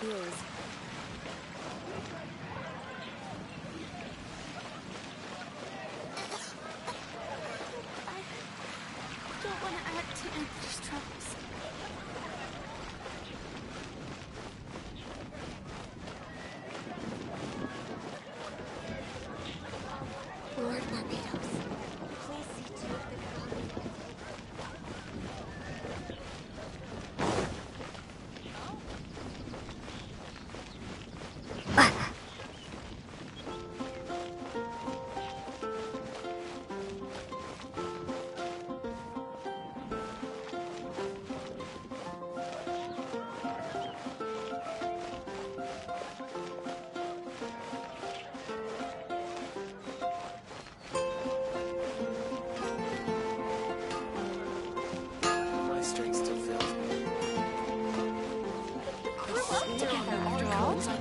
feels. I don't want to add to Anthony's troubles. Lord Barbados, please see to it that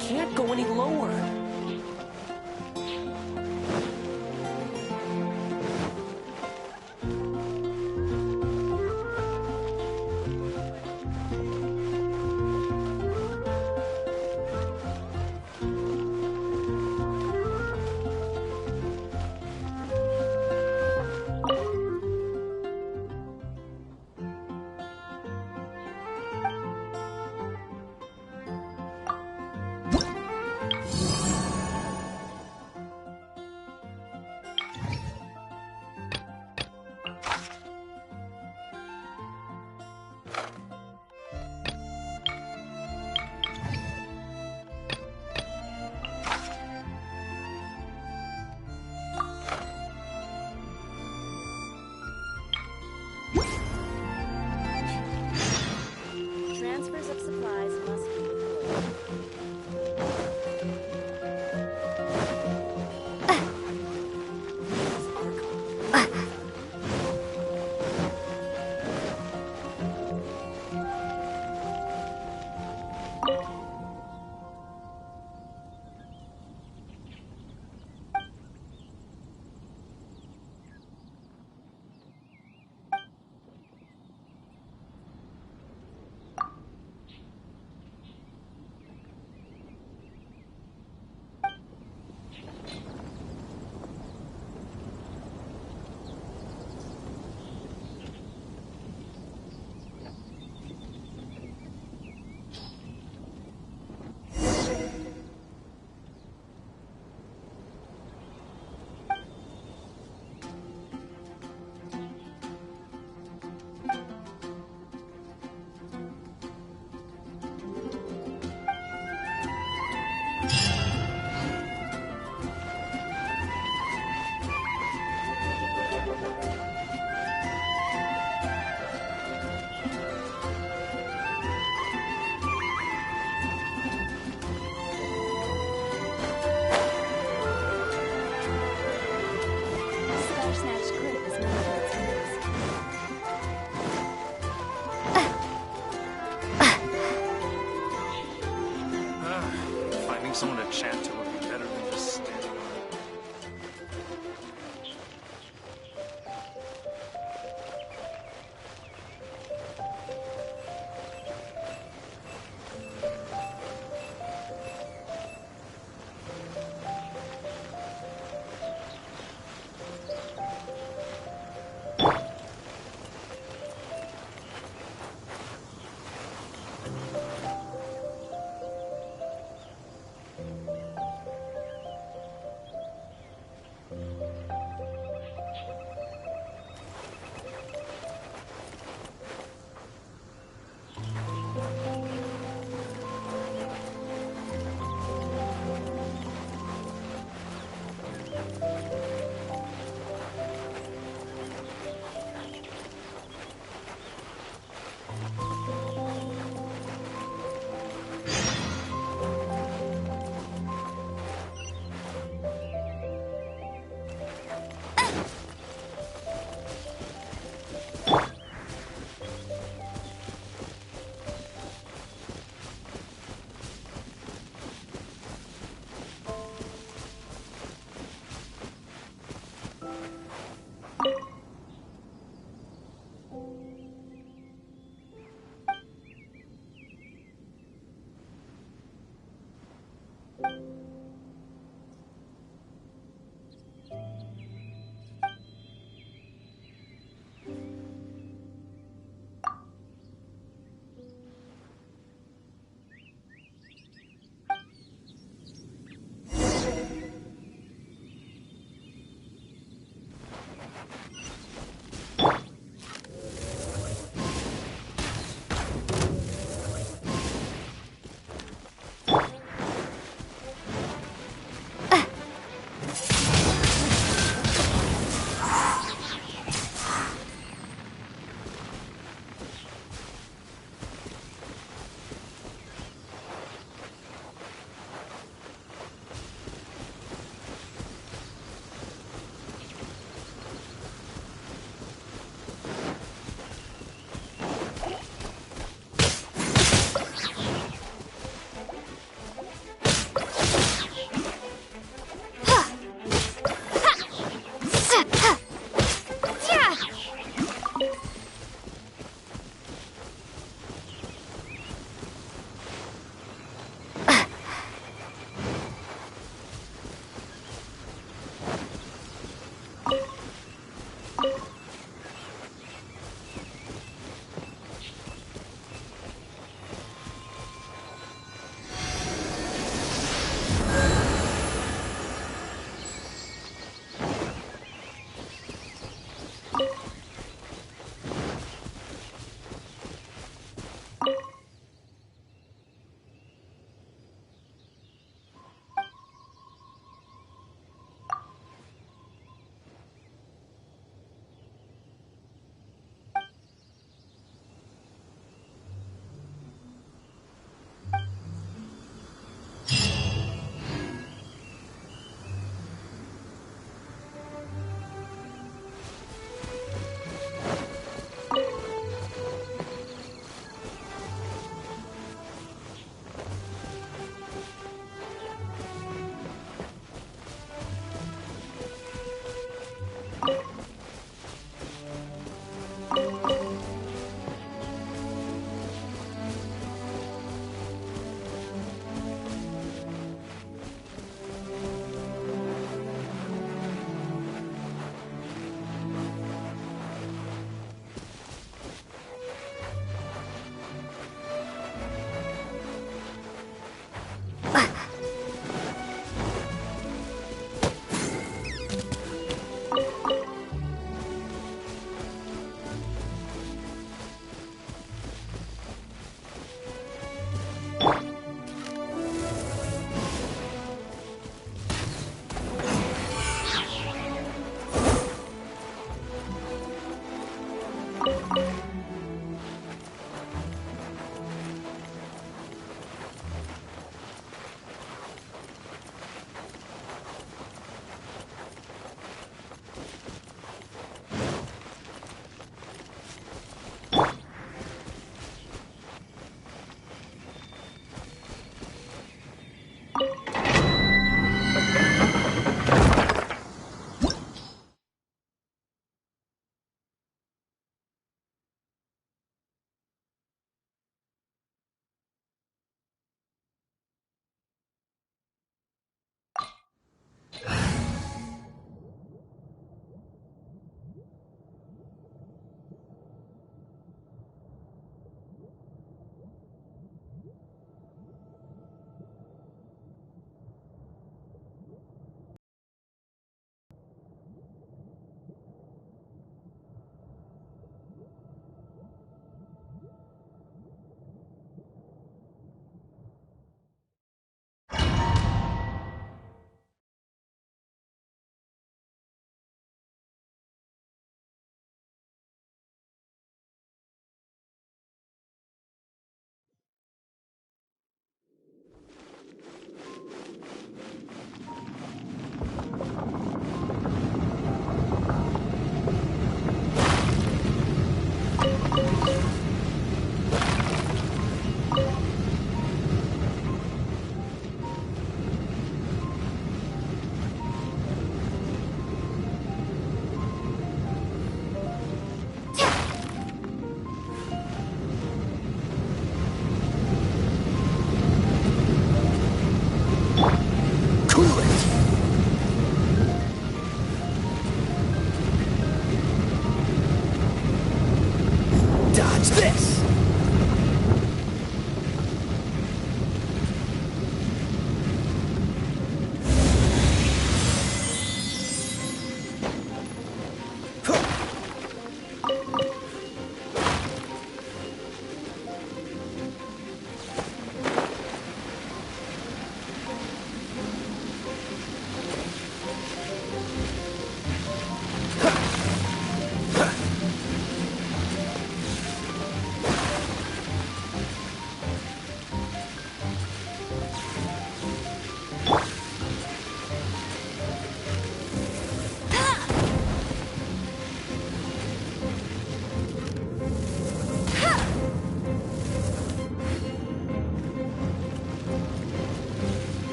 Can't go any lower. transfers of supplies must be deployed. Someone to chat to would be better than just standing on it.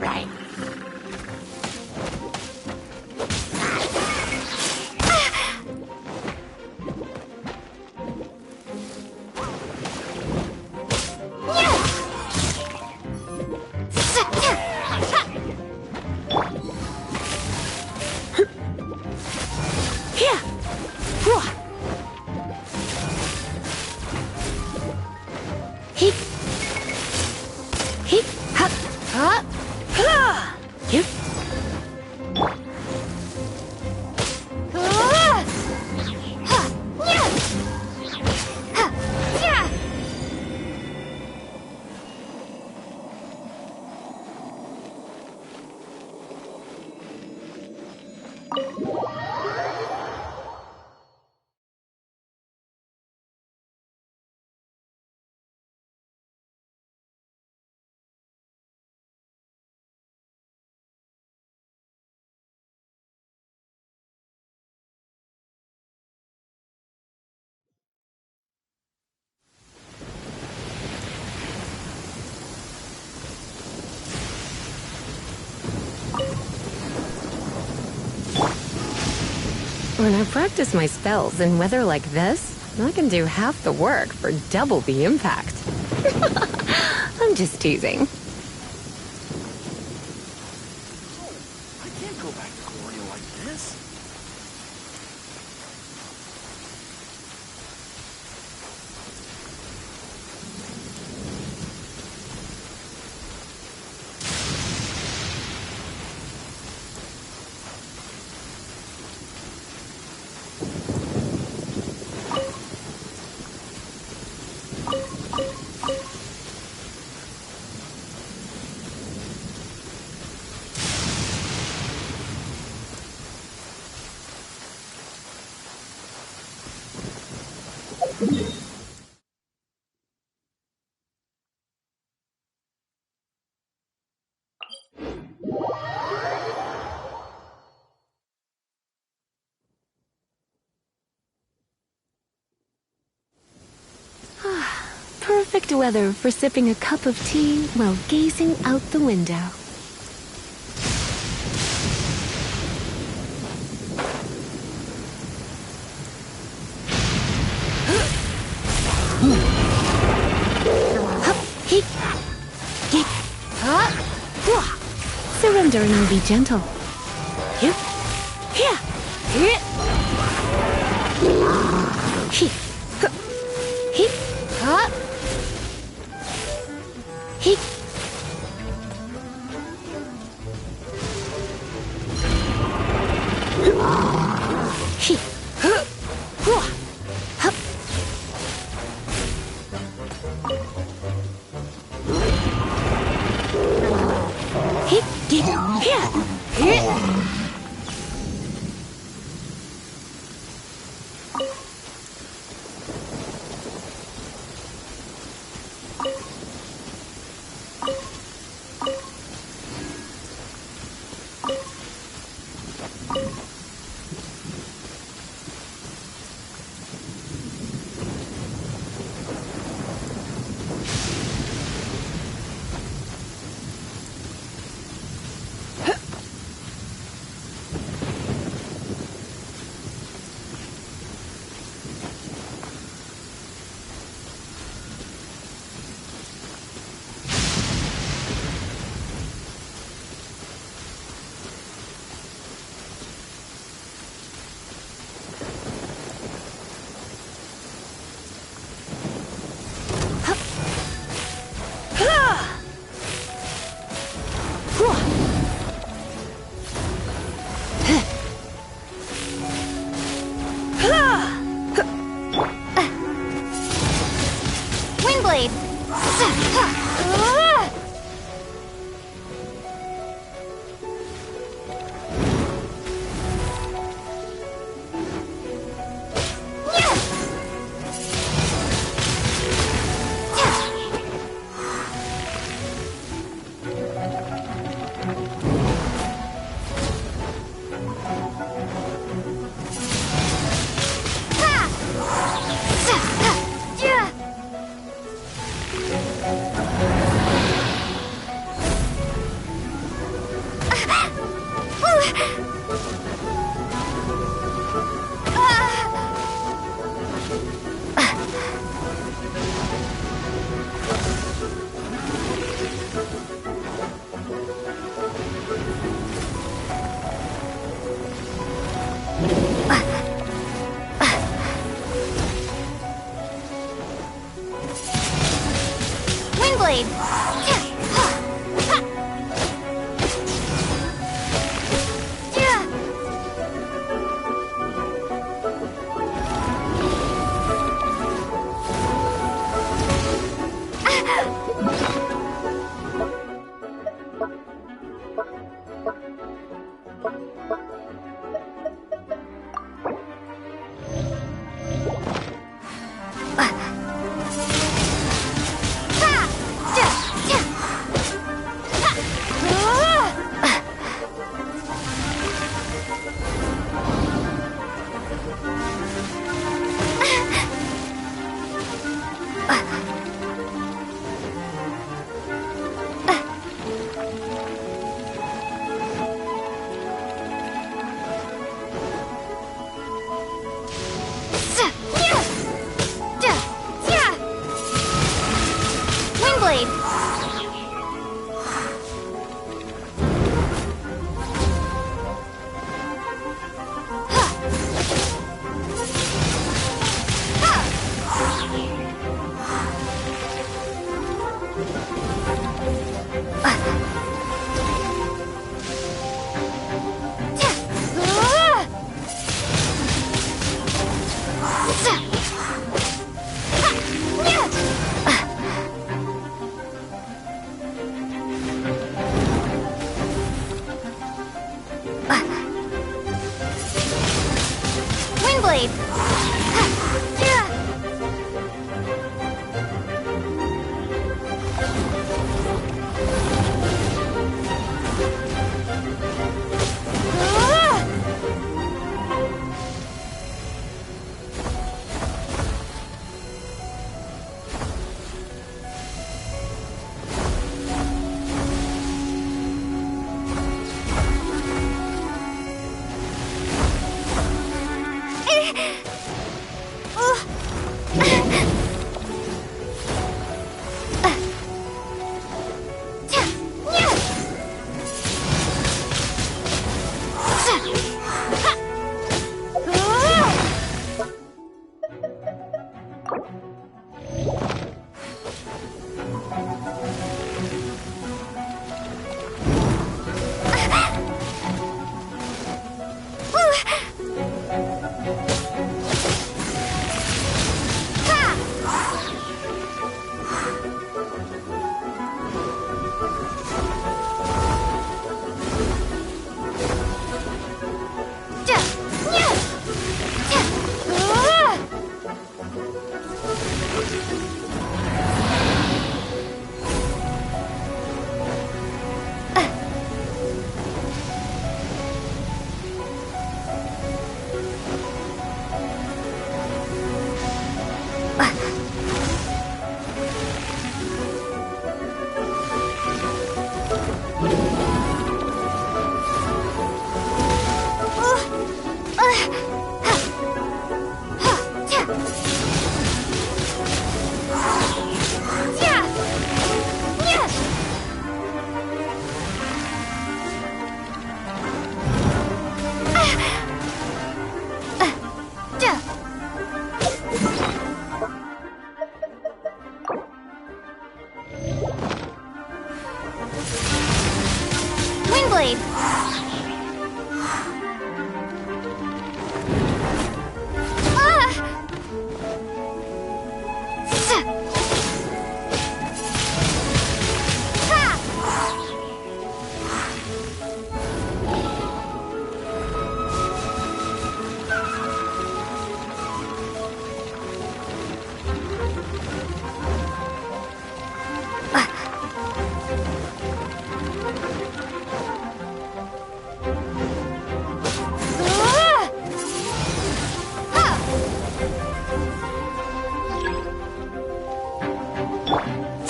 guy. When I practice my spells in weather like this, I can do half the work for double the impact. I'm just teasing. I can't go back to Gloria like this. Perfect weather for sipping a cup of tea while gazing out the window. Surrender and I'll be gentle. blade.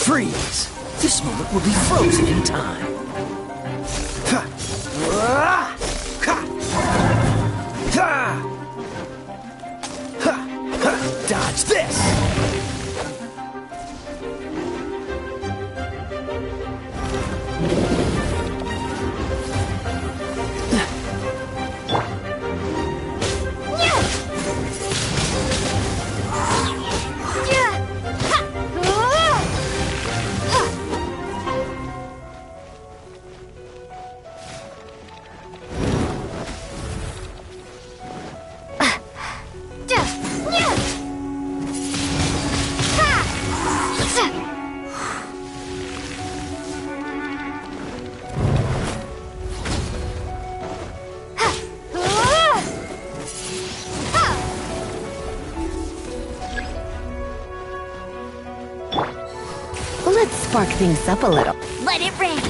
Freeze! This moment will be frozen in time. Dodge this! Let's spark things up a little. Let it rain.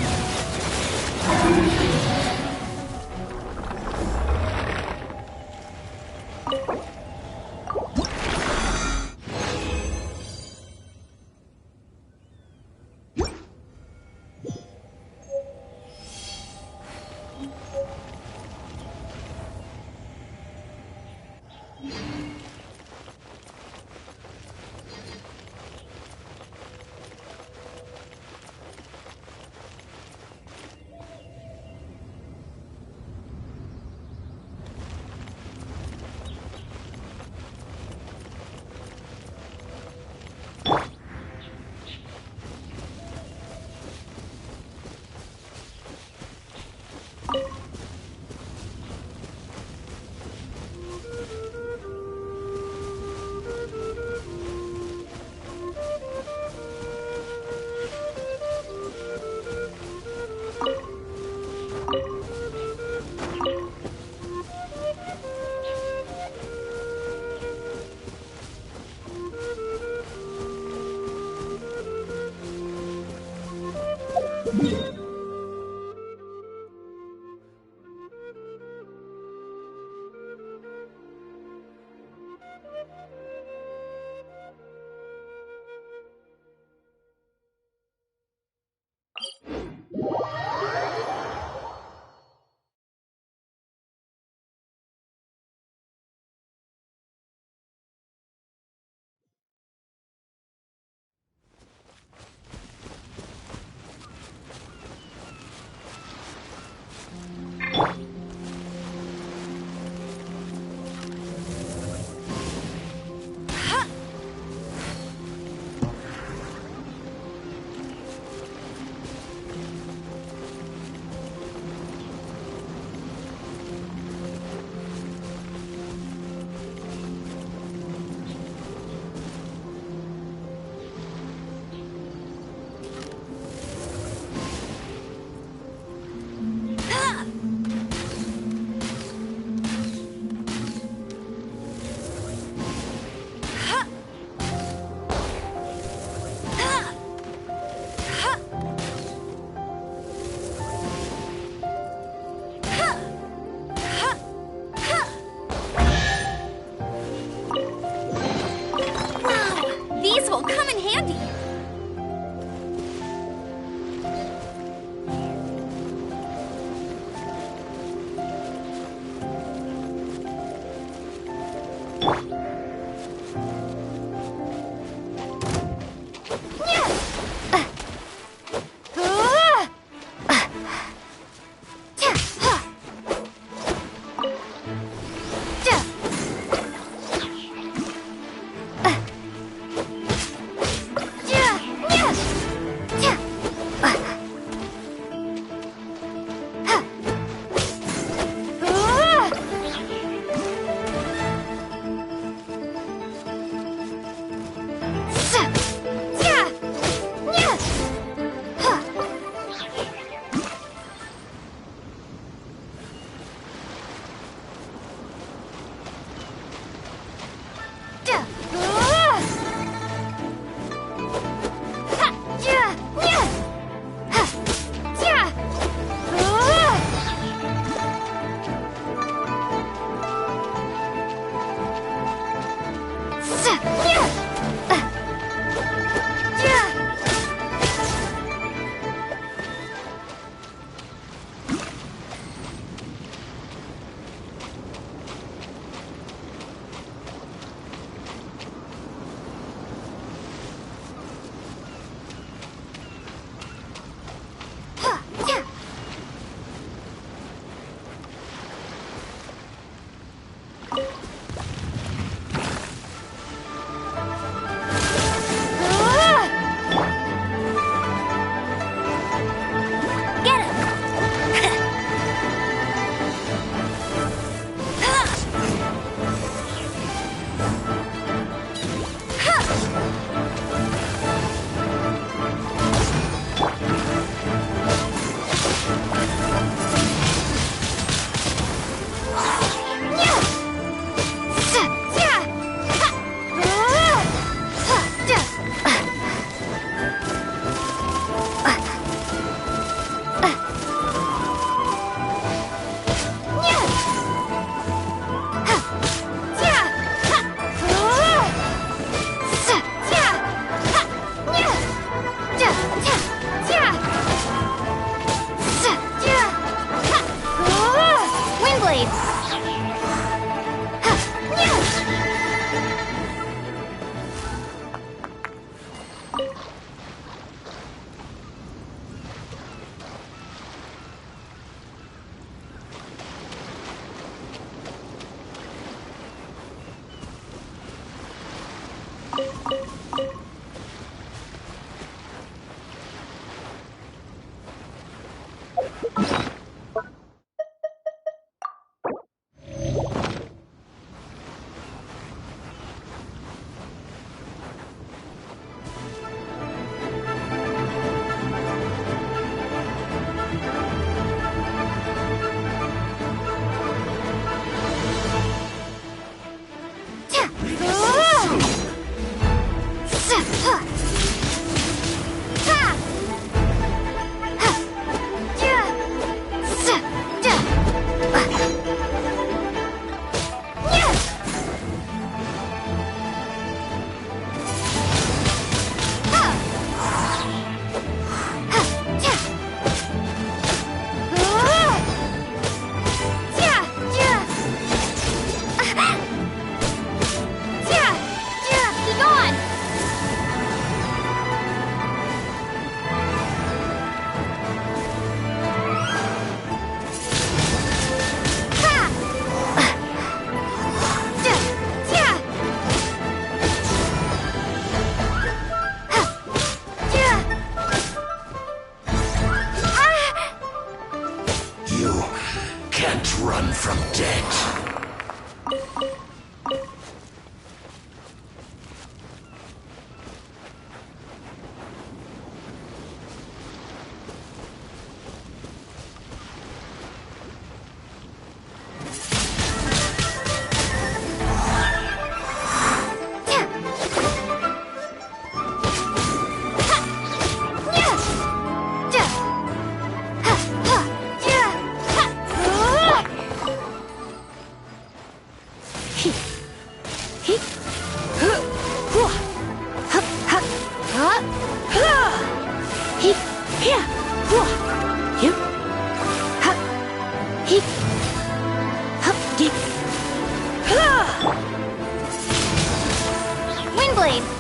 Windblade!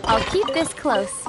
I'll keep this close.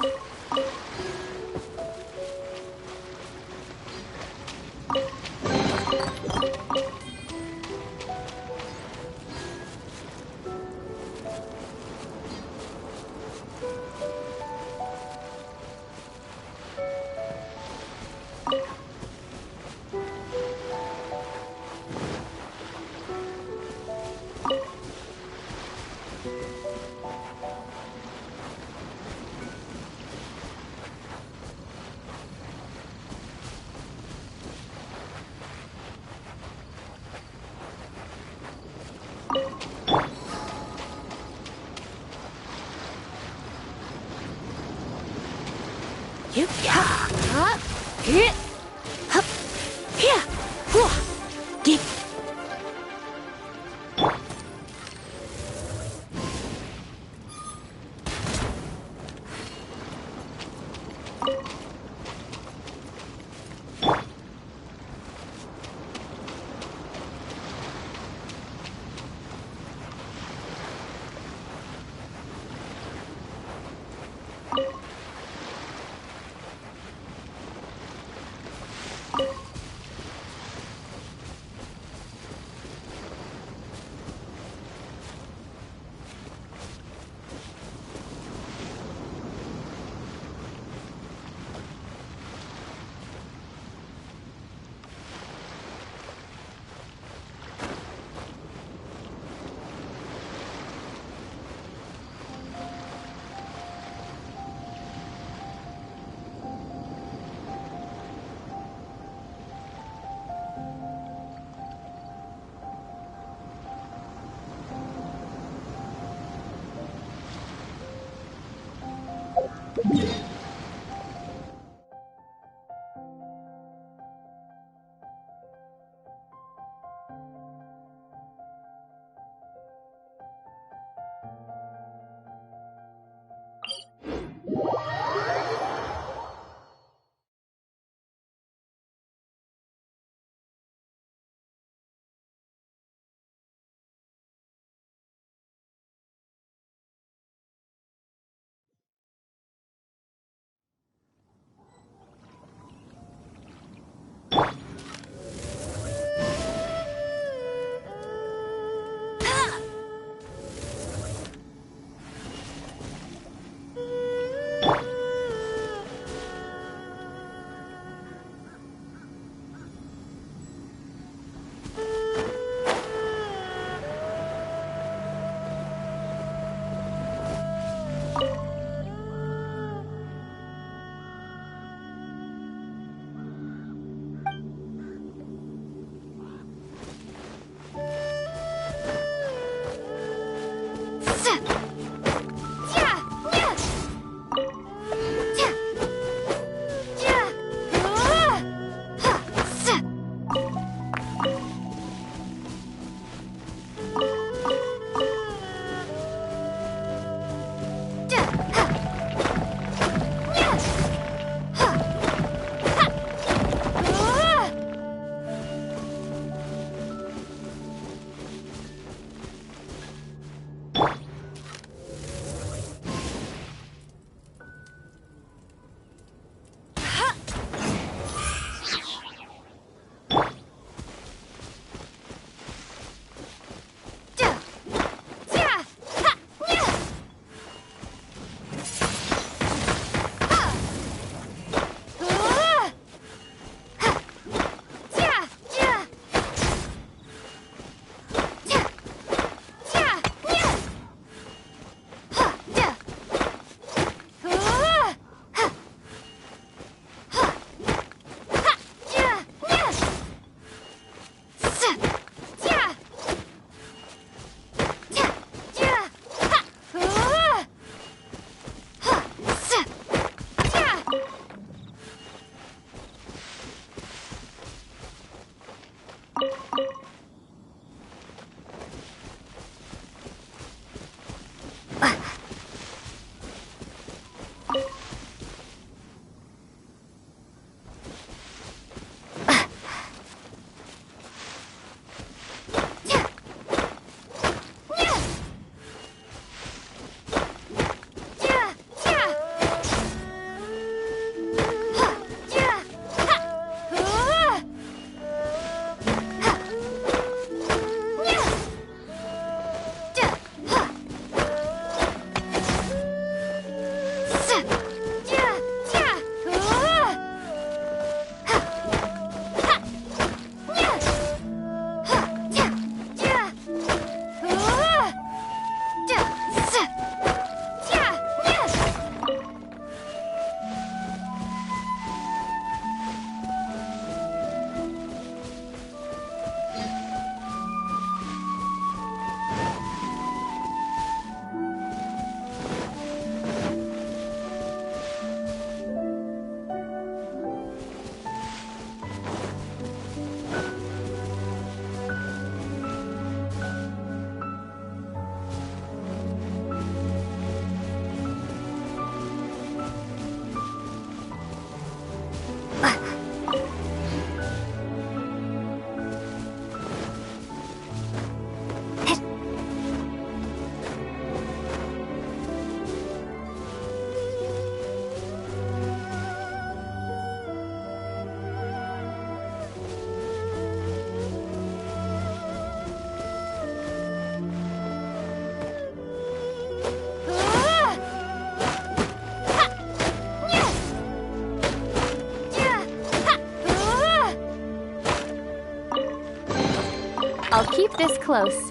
I'll keep this close.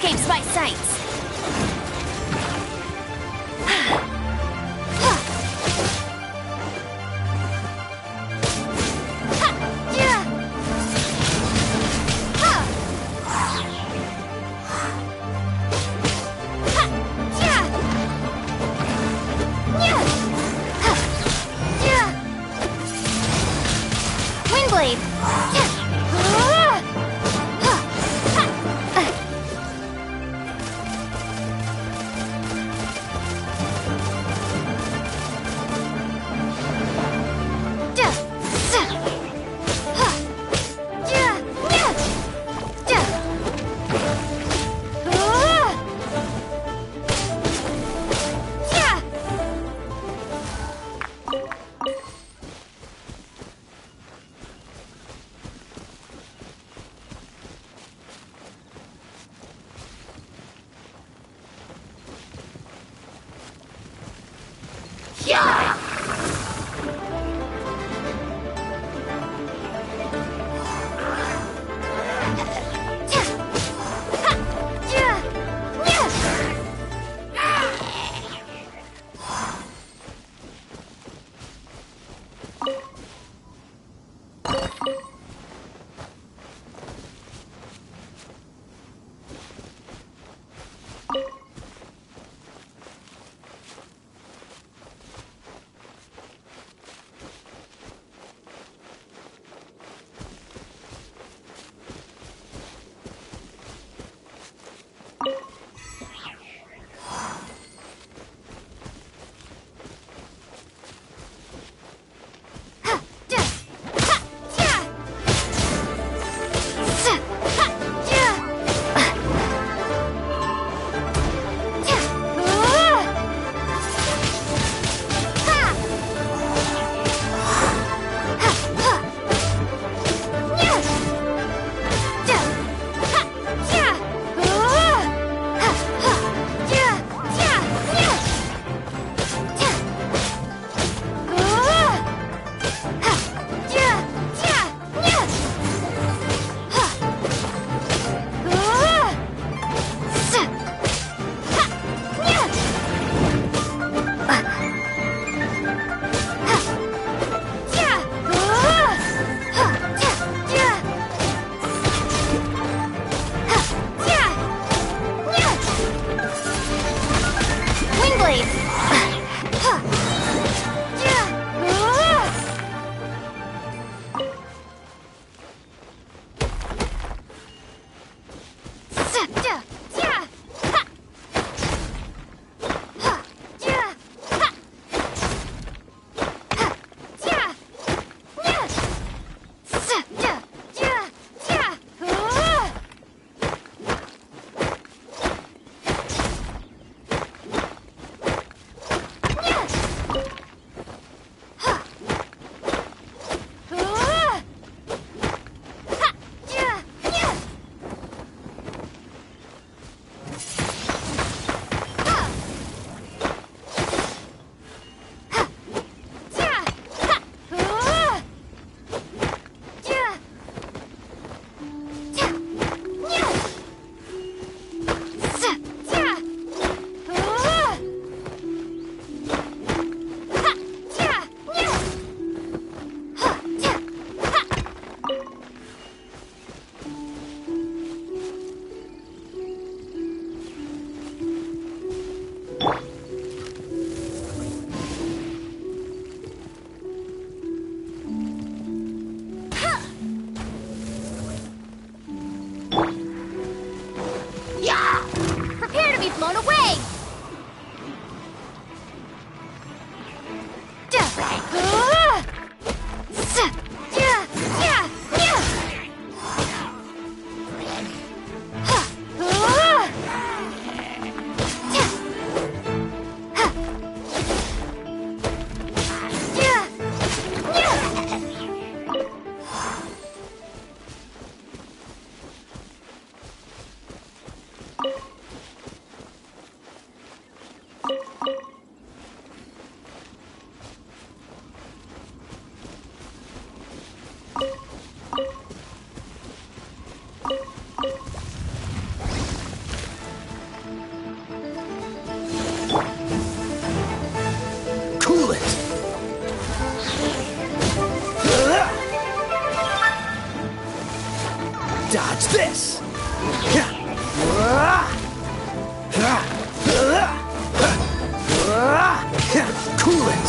escapes my sights. Windblade. Dodge this! Cool it!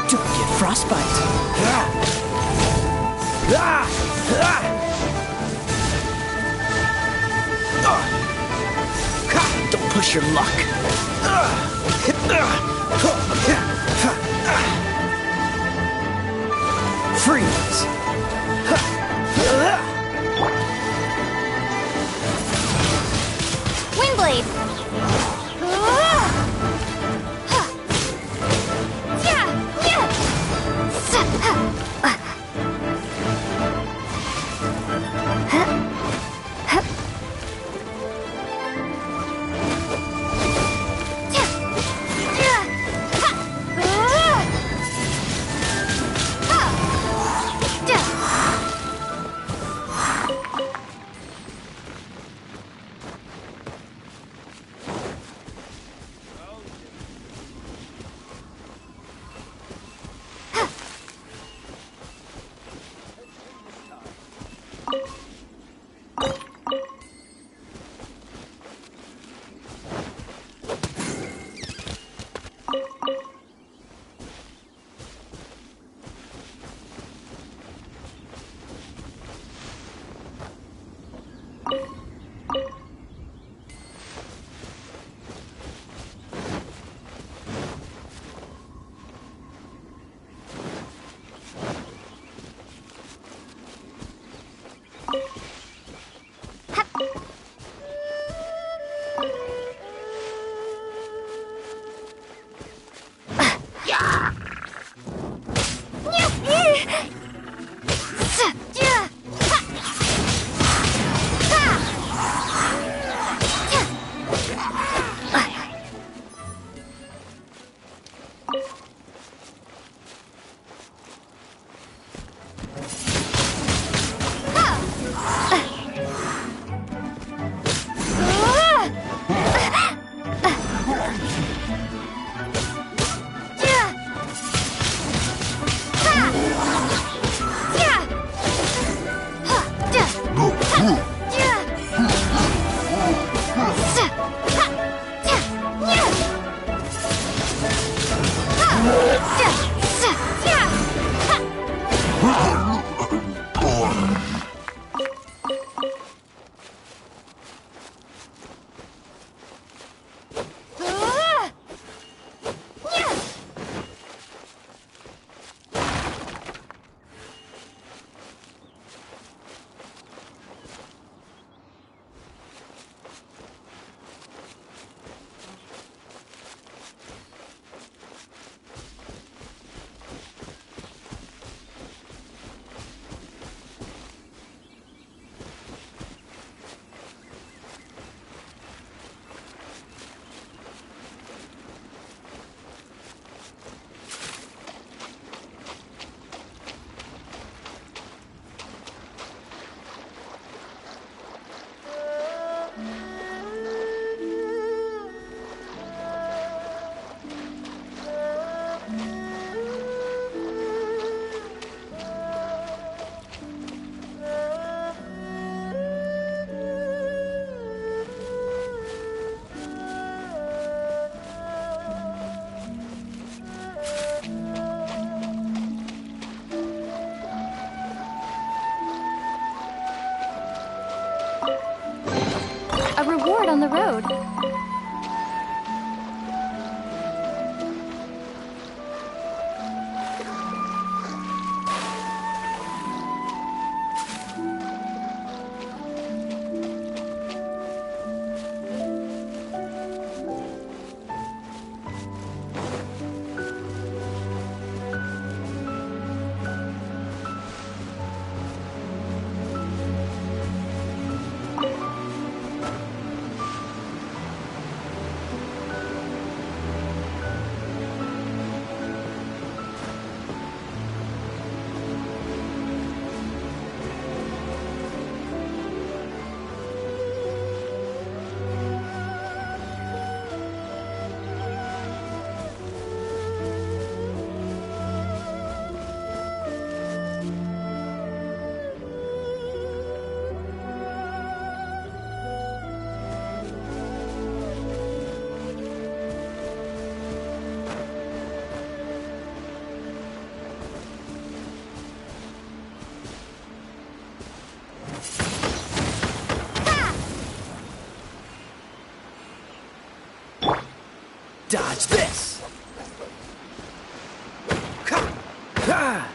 Don't get frostbite! Don't push your luck! Freeze! Windblade! A reward on the road. Dodge this! Ha! Ha!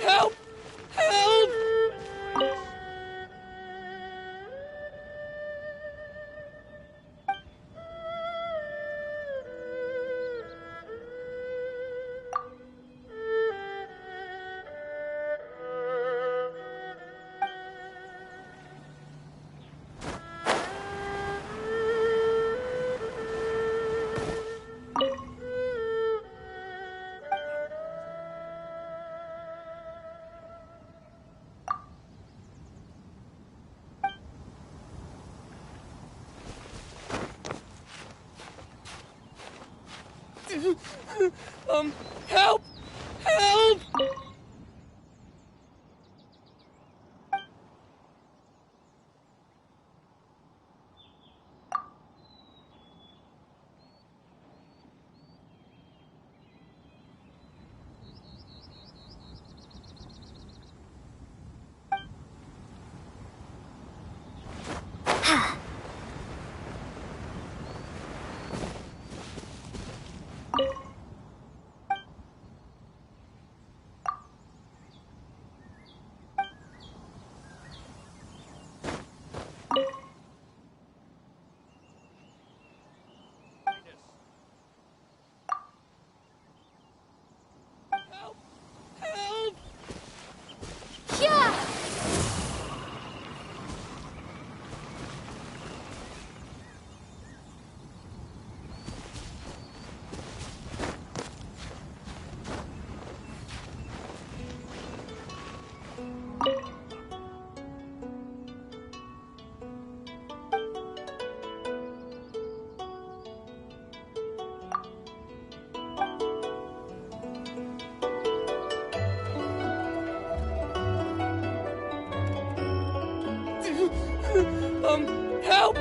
Help! Help! Help! Help! Help! Help! Yeah! Help! Help!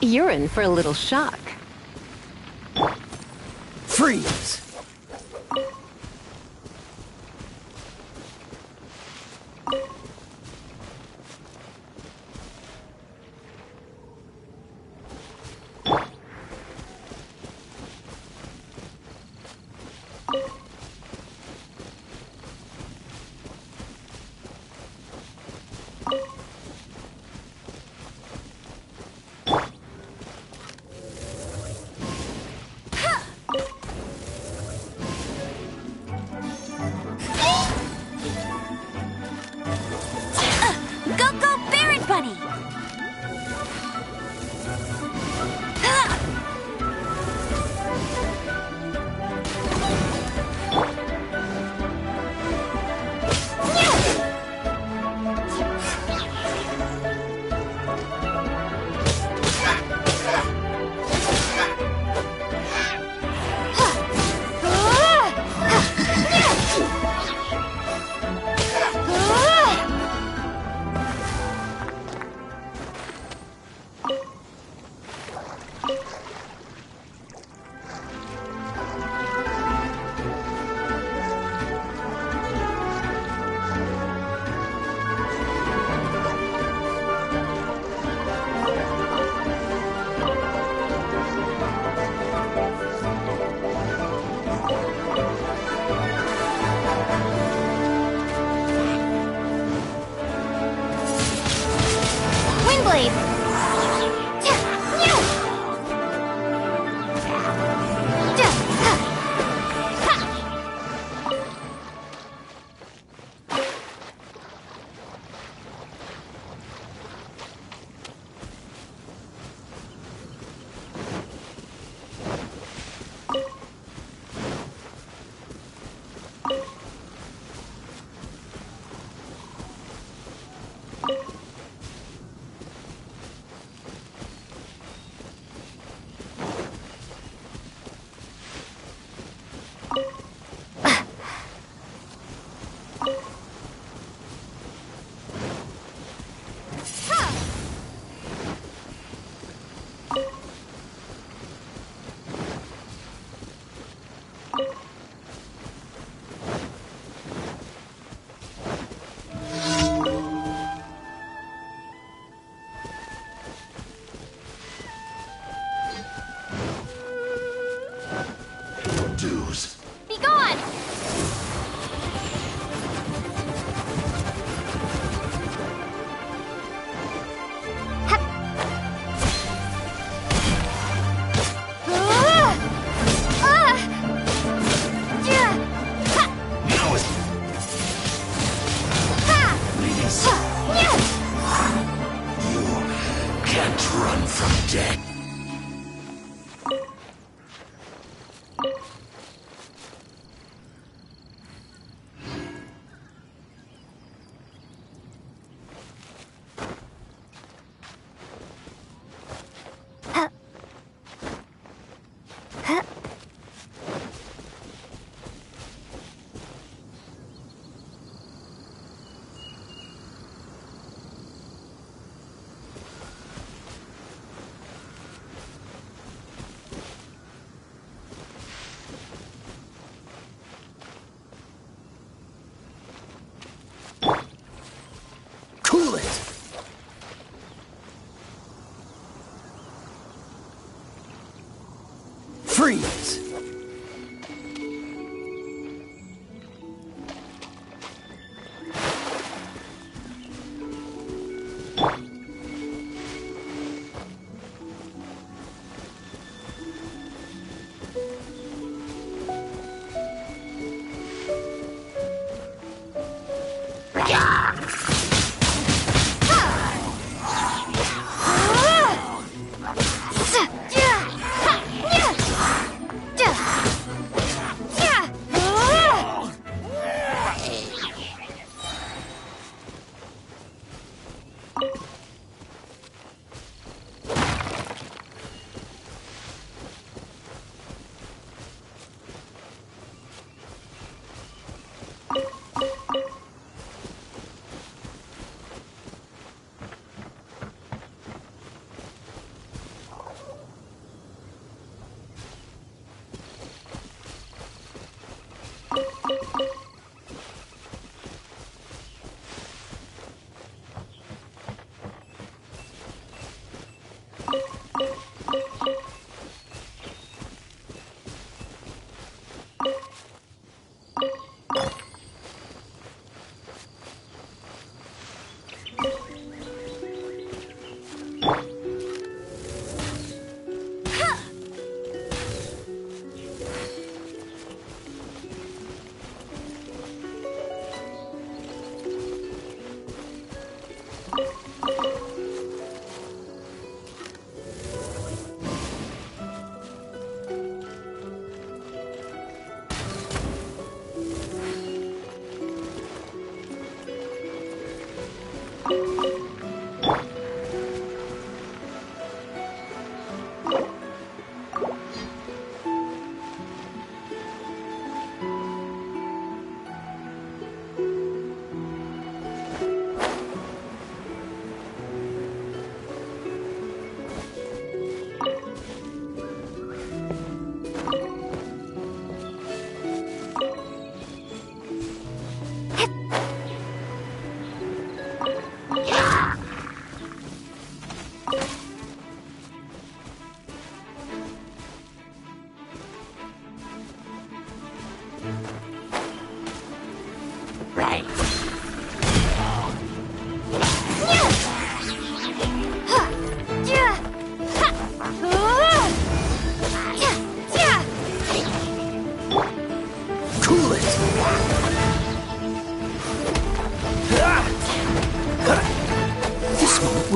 You're in for a little shock. Freeze!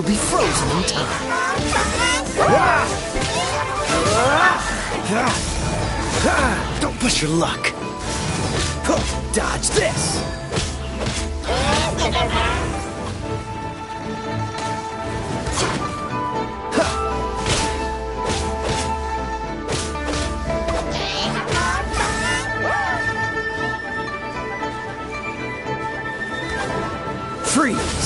will be frozen in time. Don't push your luck. Dodge this. Freeze!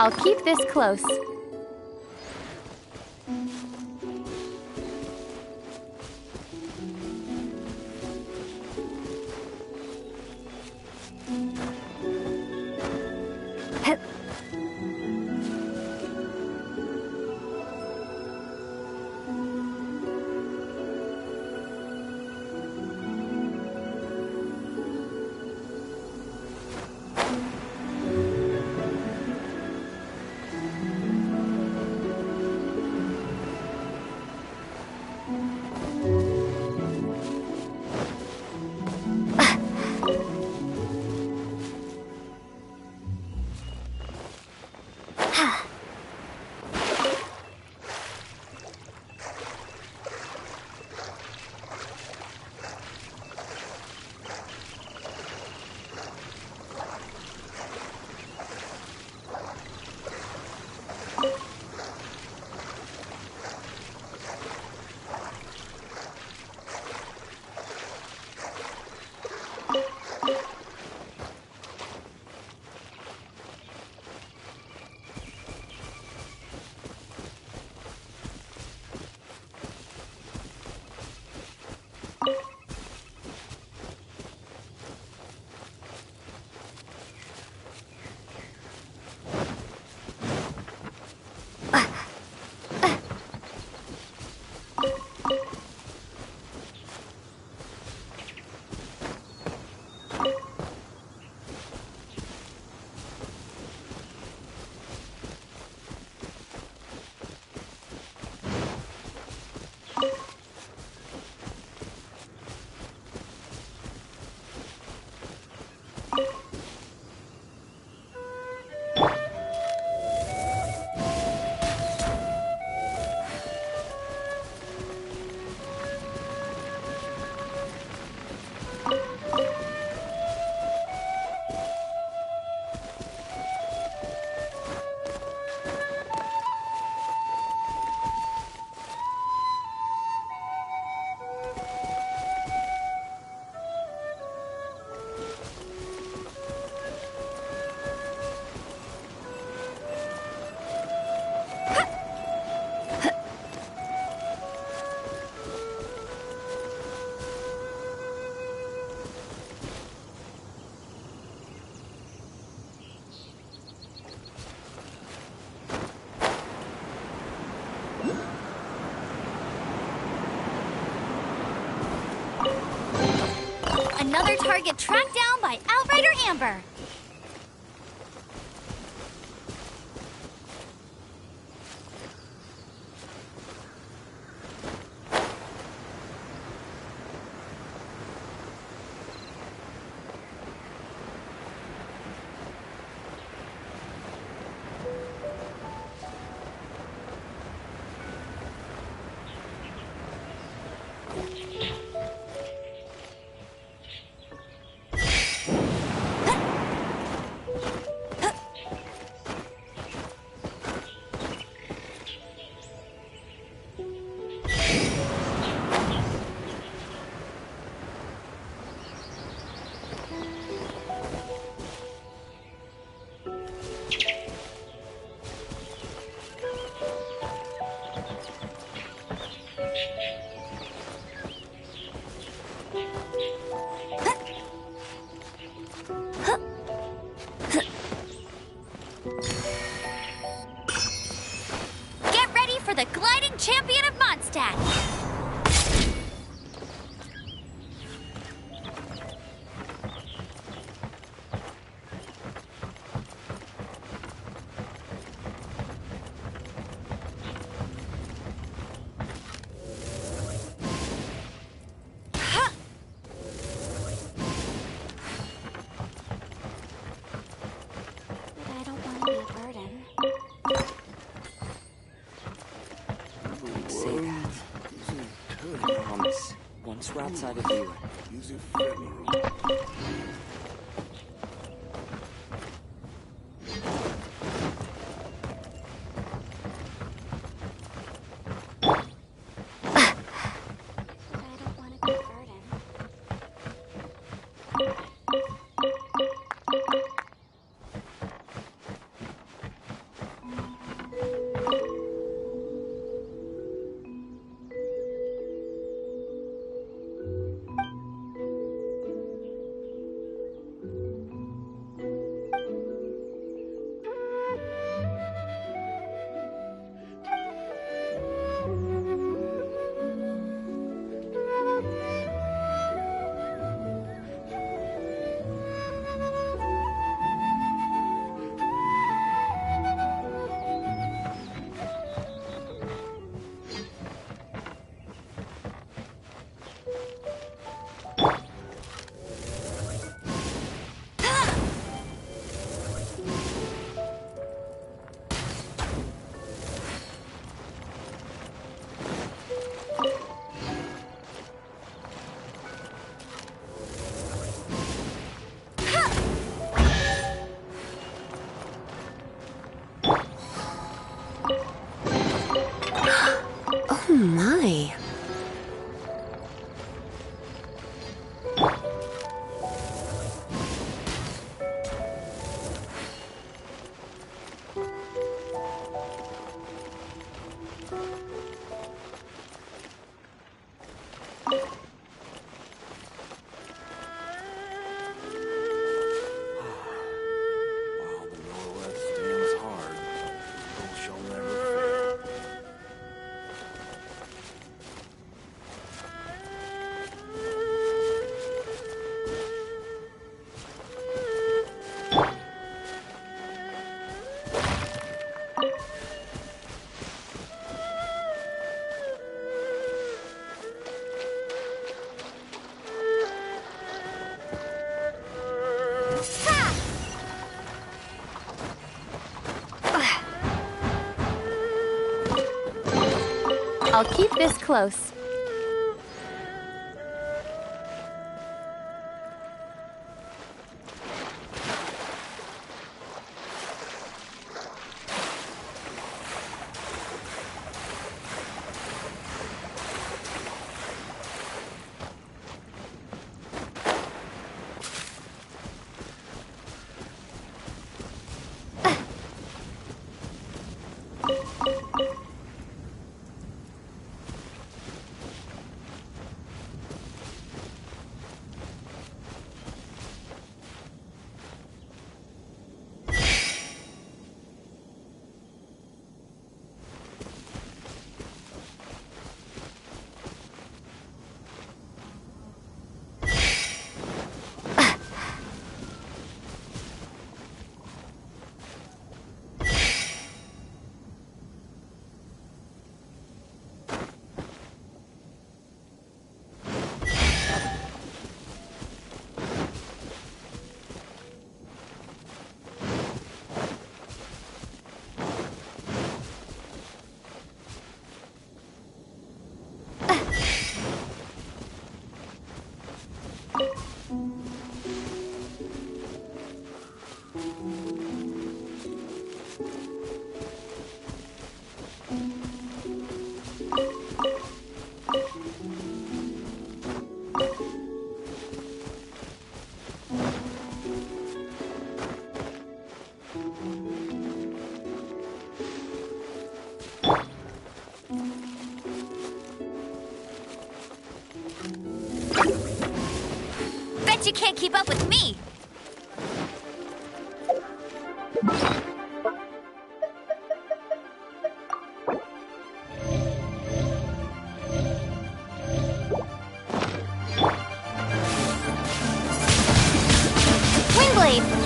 I'll keep this close. Another target tracked down by Outrider Amber. For the gliding champion of Mondstadt. But I don't want to be a burden. Say that. I promise. Once we're outside of view. I'll keep this close. Bet you can't keep up with me! Wingblade!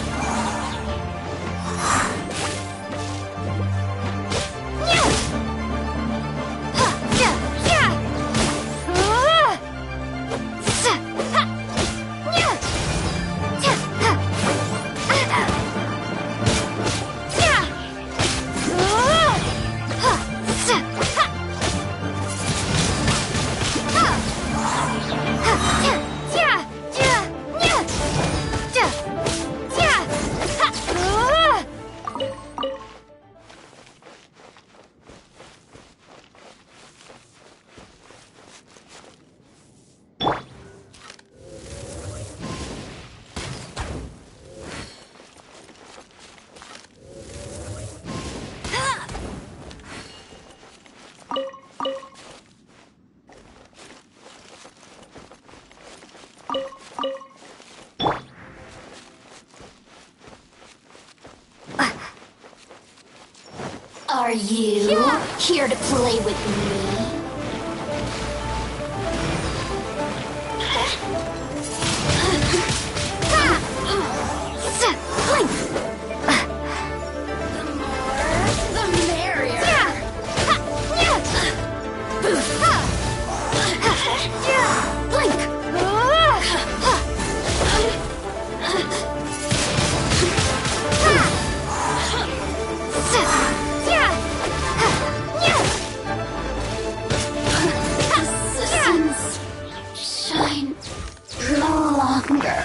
Are you here to play with me? The merrier. Shine longer.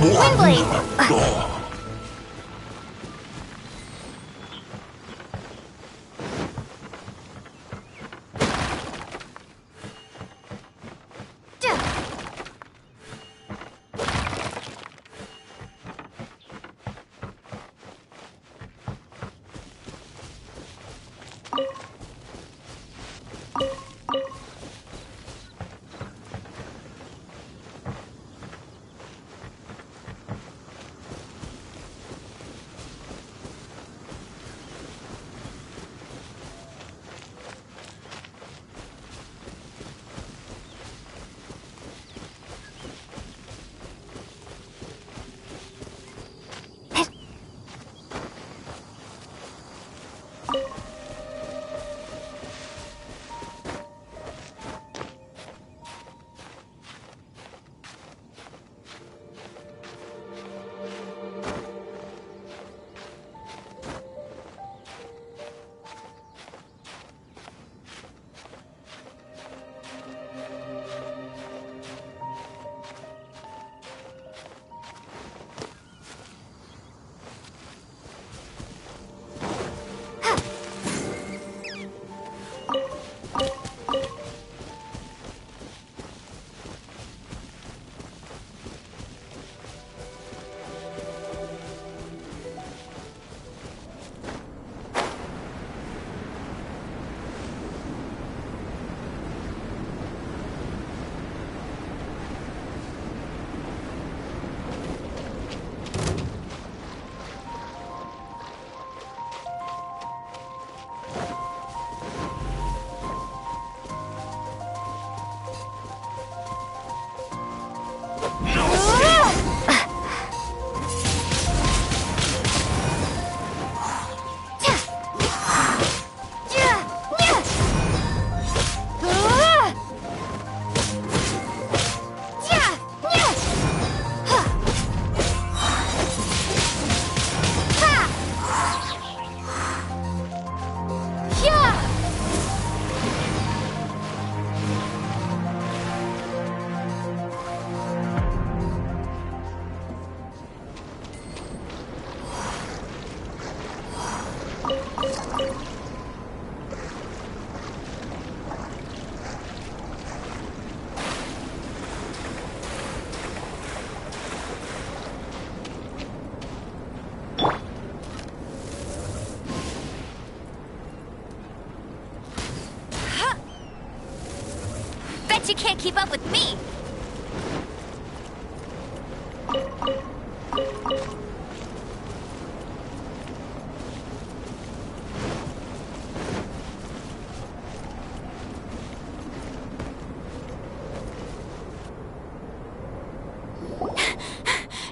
Windblade! You can't keep up with me!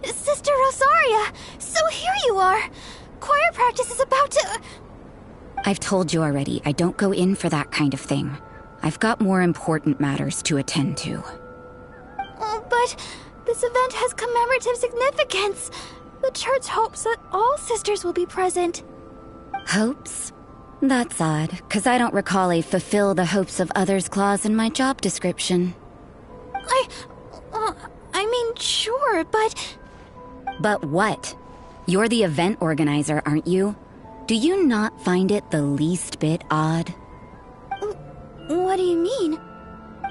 Sister Rosaria! So here you are! Choir practice is about to... I've told you already, I don't go in for that kind of thing. I've got more important matters to attend to. Oh, but this event has commemorative significance. The church hopes that all sisters will be present. Hopes? That's odd, because I don't recall a fulfill the hopes of others clause in my job description. I mean, sure, but... But what? You're the event organizer, aren't you? Do you not find it the least bit odd? What do you mean?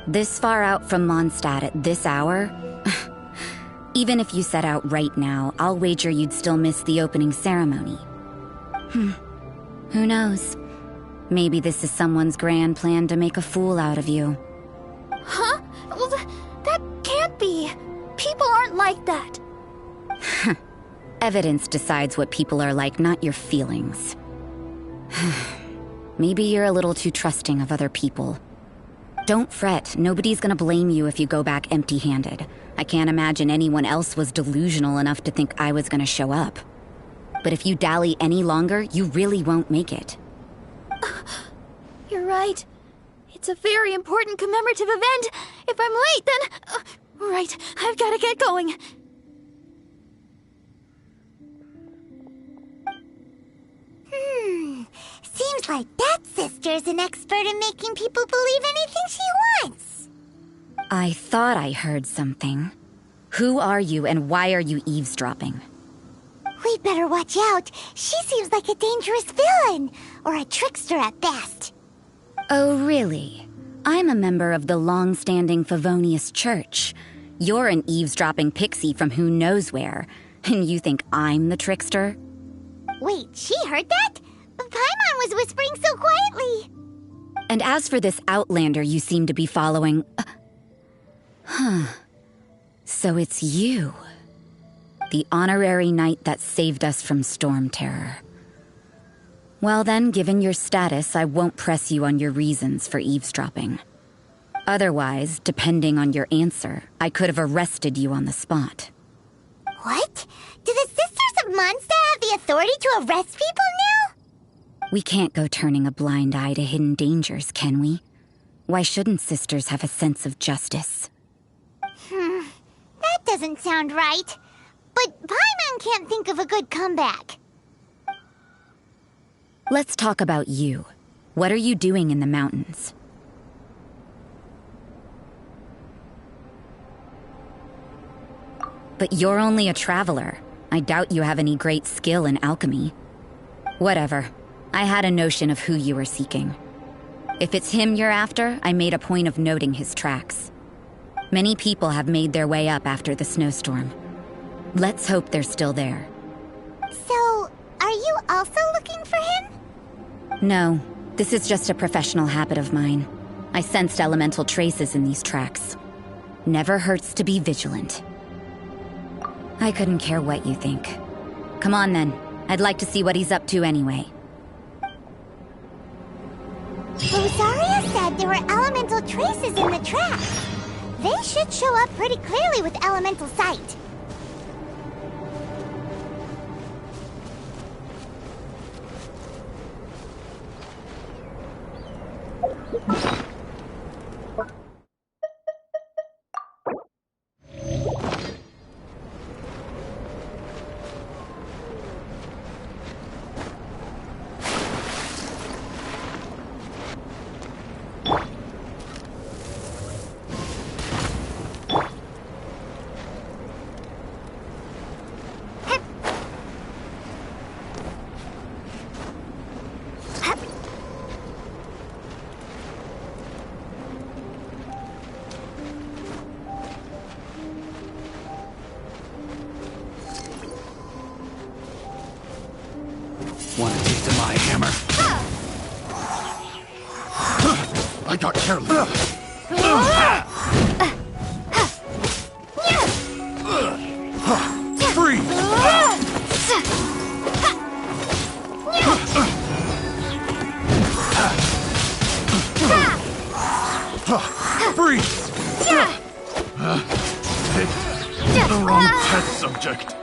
This far out from Mondstadt at this hour? Even if you set out right now, I'll wager you'd still miss the opening ceremony. Who knows? Maybe this is someone's grand plan to make a fool out of you. Huh? Well, that can't be. People aren't like that. Evidence decides what people are like, not your feelings. Maybe you're a little too trusting of other people. Don't fret, nobody's gonna blame you if you go back empty-handed. I can't imagine anyone else was delusional enough to think I was gonna show up. But if you dally any longer, you really won't make it. You're right. It's a very important commemorative event. If I'm late, then... right, I've gotta get going. Seems like that sister's an expert in making people believe anything she wants. I thought I heard something. Who are you and why are you eavesdropping? We'd better watch out. She seems like a dangerous villain, or a trickster at best. Oh, really? I'm a member of the long-standing Favonius Church. You're an eavesdropping pixie from who knows where, and you think I'm the trickster? Wait, she heard that? Paimon was whispering so quietly. And as for this outlander you seem to be following... So it's you. The honorary knight that saved us from storm terror. Well then, given your status, I won't press you on your reasons for eavesdropping. Otherwise, depending on your answer, I could have arrested you on the spot. What? Do the Sisters of Mondstadt have the authority to arrest people now? We can't go turning a blind eye to hidden dangers, can we? Why shouldn't sisters have a sense of justice? That doesn't sound right. But Paimon can't think of a good comeback. Let's talk about you. What are you doing in the mountains? But you're only a traveler. I doubt you have any great skill in alchemy. Whatever. I had a notion of who you were seeking. If it's him you're after, I made a point of noting his tracks. Many people have made their way up after the snowstorm. Let's hope they're still there. So, are you also looking for him? No, this is just a professional habit of mine. I sensed elemental traces in these tracks. Never hurts to be vigilant. I couldn't care what you think. Come on then. I'd like to see what he's up to anyway. Rosaria said there were elemental traces in the tracks. They should show up pretty clearly with elemental sight. Want to taste of my hammer? I got careless. Freeze! Freeze! Picked the wrong test subject.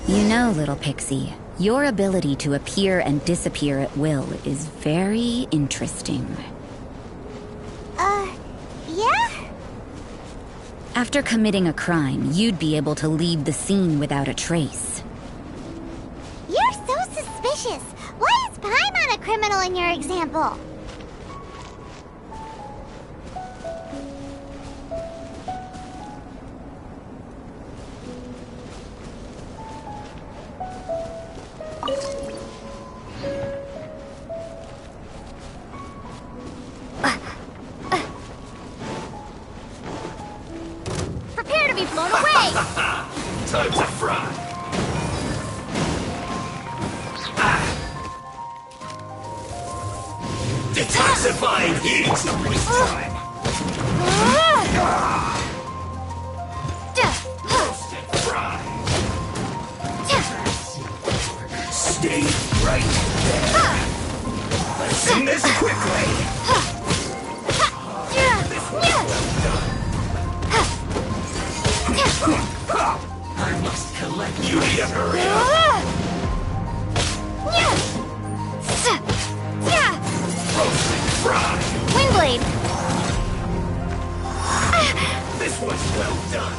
You know, little pixie, your ability to appear and disappear at will is very interesting. Yeah? After committing a crime, you'd be able to leave the scene without a trace. You're so suspicious. Why is Paimon a criminal in your example? Prepare to be blown away! Time to fry. Detoxifying heat! Waste time. Roasted fry. Stay right there. Let's end this quickly. I must collect you. Need to hurry up. Roasted fry. Windblade! This was well done.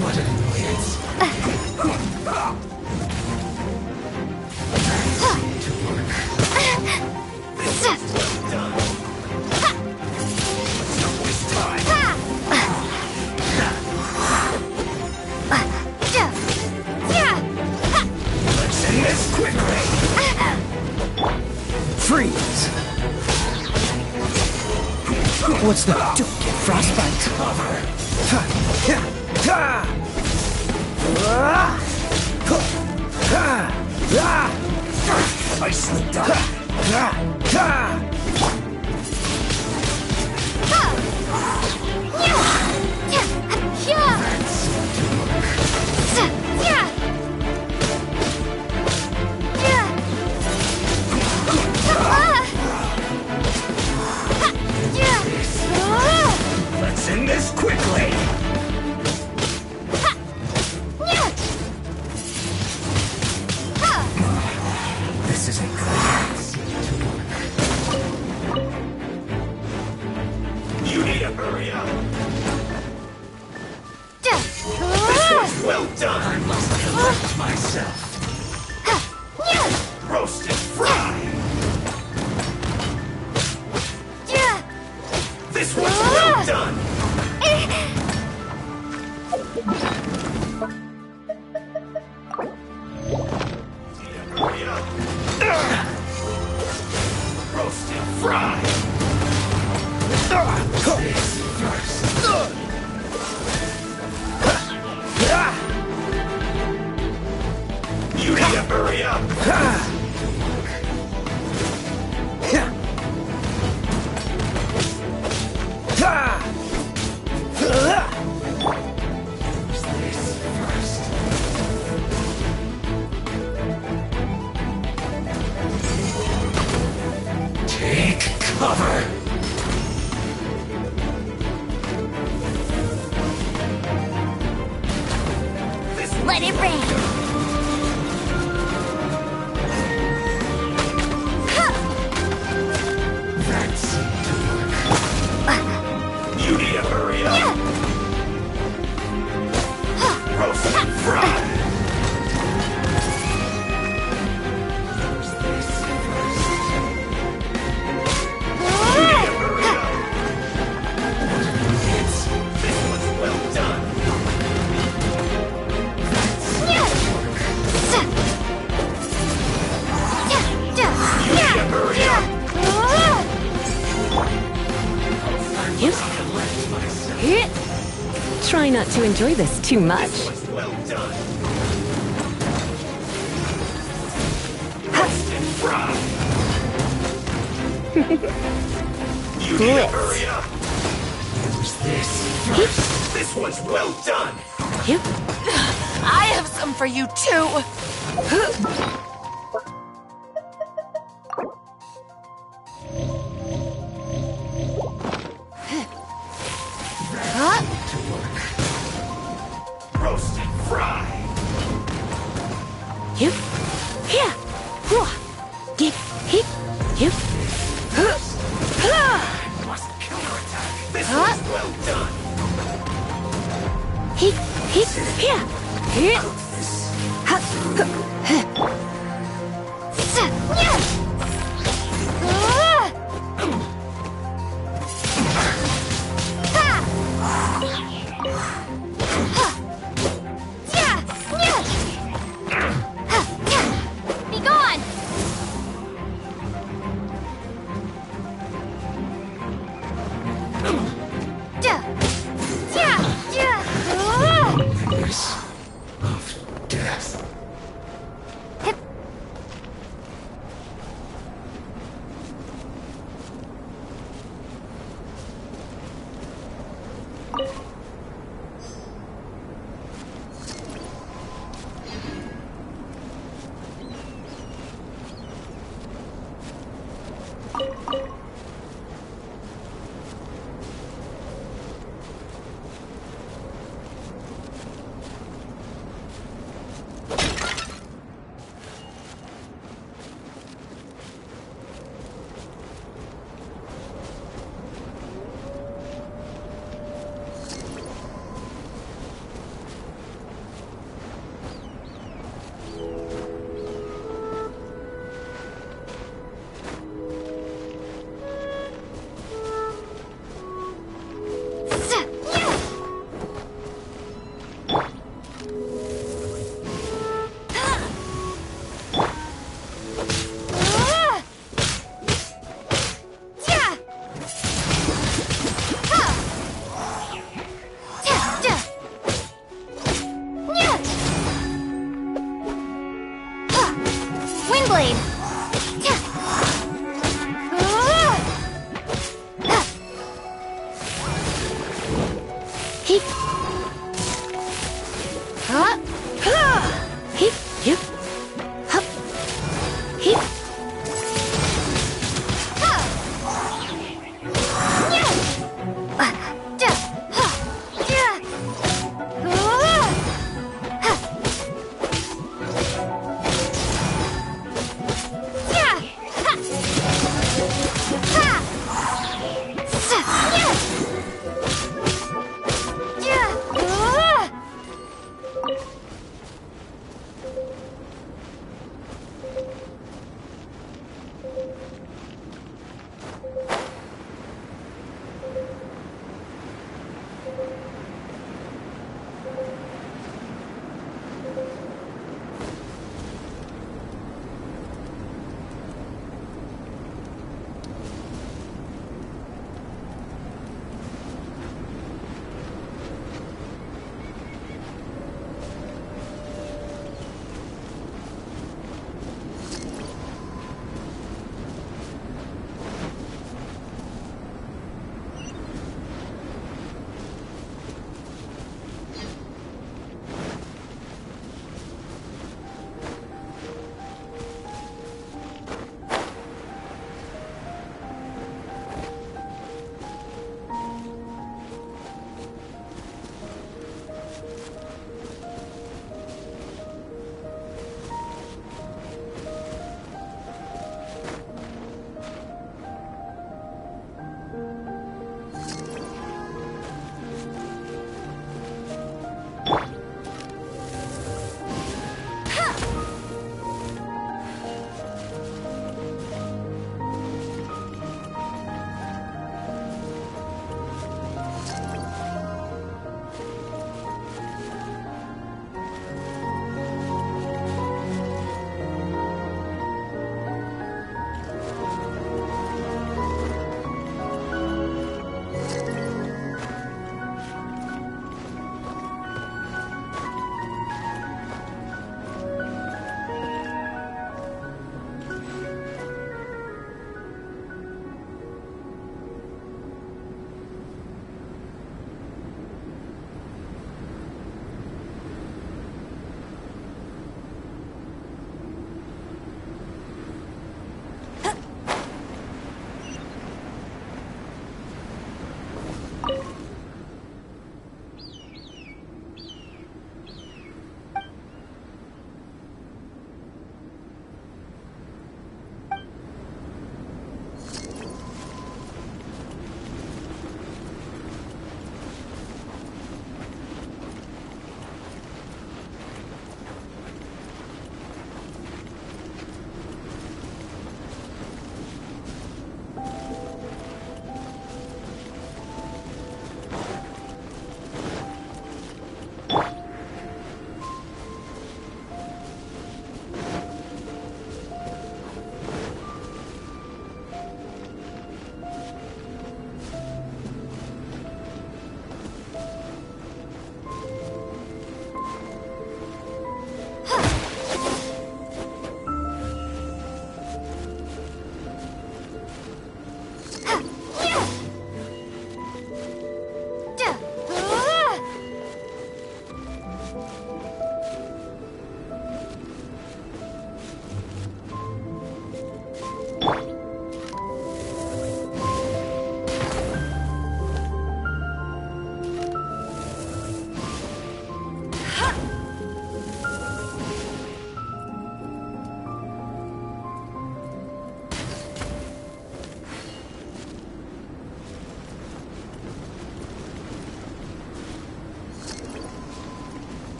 What an annoyance. To work. This is well done. Let's not waste time. Let's end this quickly. Freeze. What's that? Don't get frostbite. I slipped up. Let's end this quickly. This isn't good. You need to hurry up. This was well done. I must collect myself. Roasted fry. This was well done. Hurry up. Roasted fry. This first. You need to hurry up. This first. Take cover. Let it rain! That seemed to work. You need to hurry up. Roasted fry. This first. You need to hurry up. What an annoyance. This was well done. You need to hurry up. Collect myself. Try not to enjoy this too much. This was well done. Roasted fry. You need to hurry up. This first. This was well done. I have some for you too. To work. Roasted fry. You? Here. Must counterattack. This was well done. Be gone! Fingers of death.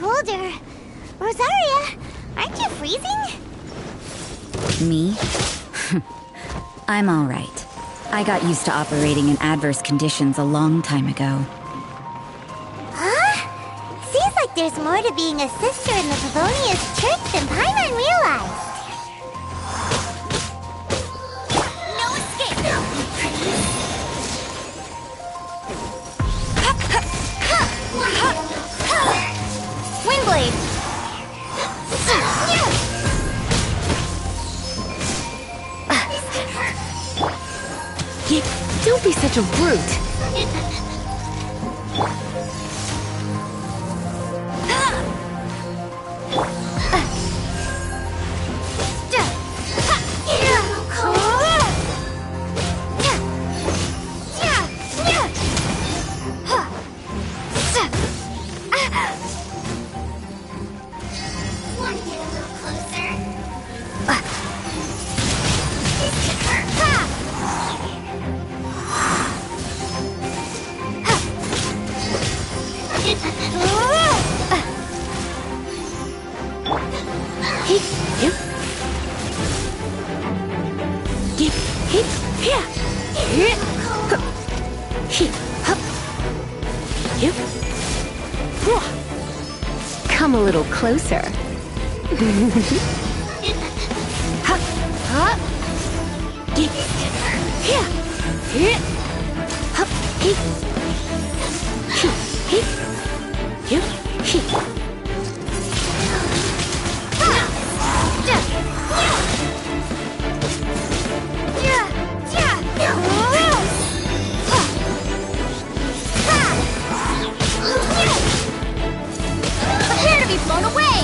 colder. Rosaria, aren't you freezing? Me? I'm alright. I got used to operating in adverse conditions a long time ago. Huh? Seems like there's more to being a sister in the Pavonia's church than Paimon realized. No escape! Windblade! Don't be such a brute. Want to get a little closer? Come a little closer. Prepare to be blown away!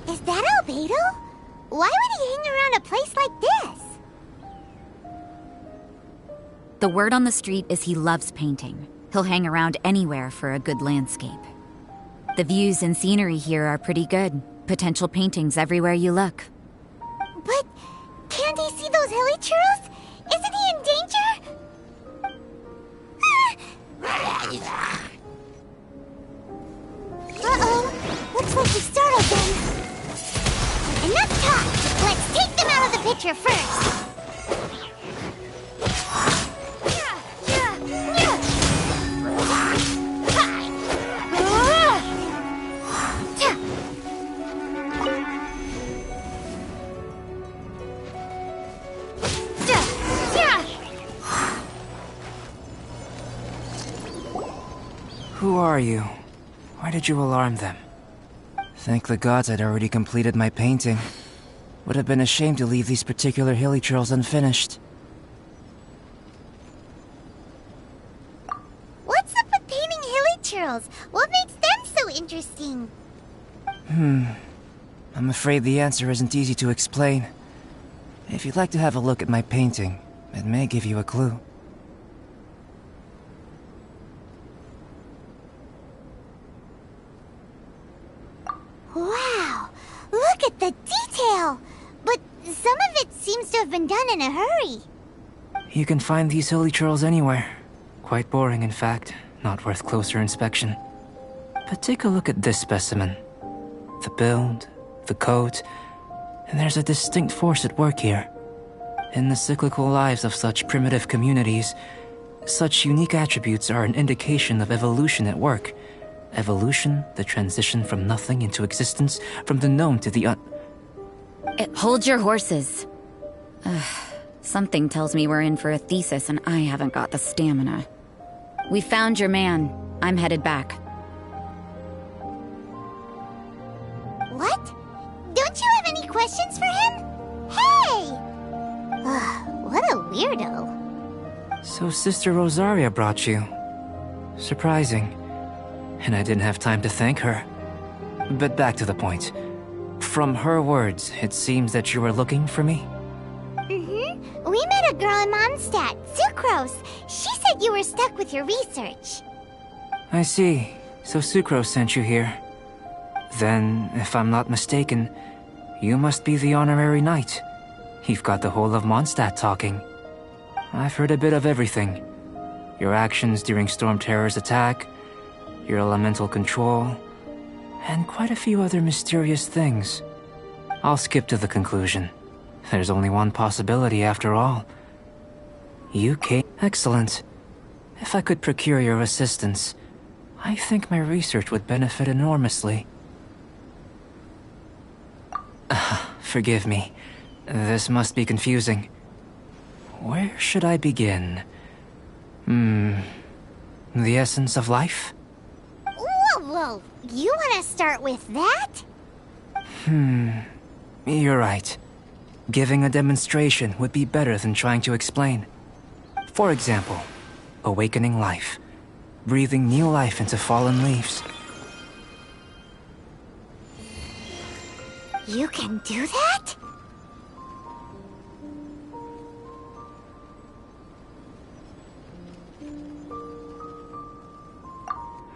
Is that Albedo? Why would he hang around a place like this? The word on the street is he loves painting. He'll hang around anywhere for a good landscape. The views and scenery here are pretty good. Potential paintings everywhere you look. But can't he see those hilly churros? Isn't he in danger? Uh-oh. Looks like he startled them. Enough talk. Let's take them out of the picture first. Who are you? Why did you alarm them? Thank the gods I'd already completed my painting. Would have been a shame to leave these particular hilly trails unfinished. What's up with painting hilly churls? What makes them so interesting? I'm afraid the answer isn't easy to explain. If you'd like to have a look at my painting, it may give you a clue. Wow! Look at the detail! But some of it seems to have been done in a hurry. You can find these hilly trails anywhere. Quite boring, in fact. Not worth closer inspection. But take a look at this specimen. The build, the coat, and there's a distinct force at work here. In the cyclical lives of such primitive communities, such unique attributes are an indication of evolution at work. Evolution, the transition from nothing into existence, from the known to the Hold your horses. Something tells me we're in for a thesis and I haven't got the stamina. We found your man. I'm headed back. What? Don't you have any questions for him? Hey! What a weirdo. So Sister Rosaria brought you. Surprising. And I didn't have time to thank her. But back to the point. From her words, it seems that you were looking for me? We met a girl in Mondstadt, Sucrose. She said you were stuck with your research. I see. So Sucrose sent you here. Then, if I'm not mistaken, you must be the honorary knight. You've got the whole of Mondstadt talking. I've heard a bit of everything. Your actions during Storm Terror's attack, your elemental control, and quite a few other mysterious things. I'll skip to the conclusion. There's only one possibility after all. You came... Excellent. If I could procure your assistance, I think my research would benefit enormously. Forgive me. This must be confusing. Where should I begin? The essence of life? Whoa. You want to start with that? You're right. Giving a demonstration would be better than trying to explain. For example, awakening life. Breathing new life into fallen leaves. You can do that?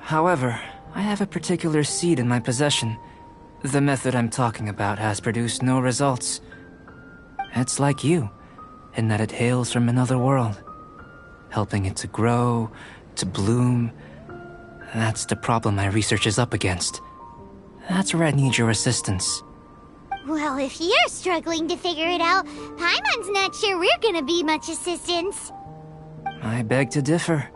However, I have a particular seed in my possession. The method I'm talking about has produced no results. It's like you, in that it hails from another world. Helping it to grow, to bloom. That's the problem my research is up against. That's where I need your assistance. Well, if you're struggling to figure it out, Paimon's not sure we're gonna be much assistance. I beg to differ.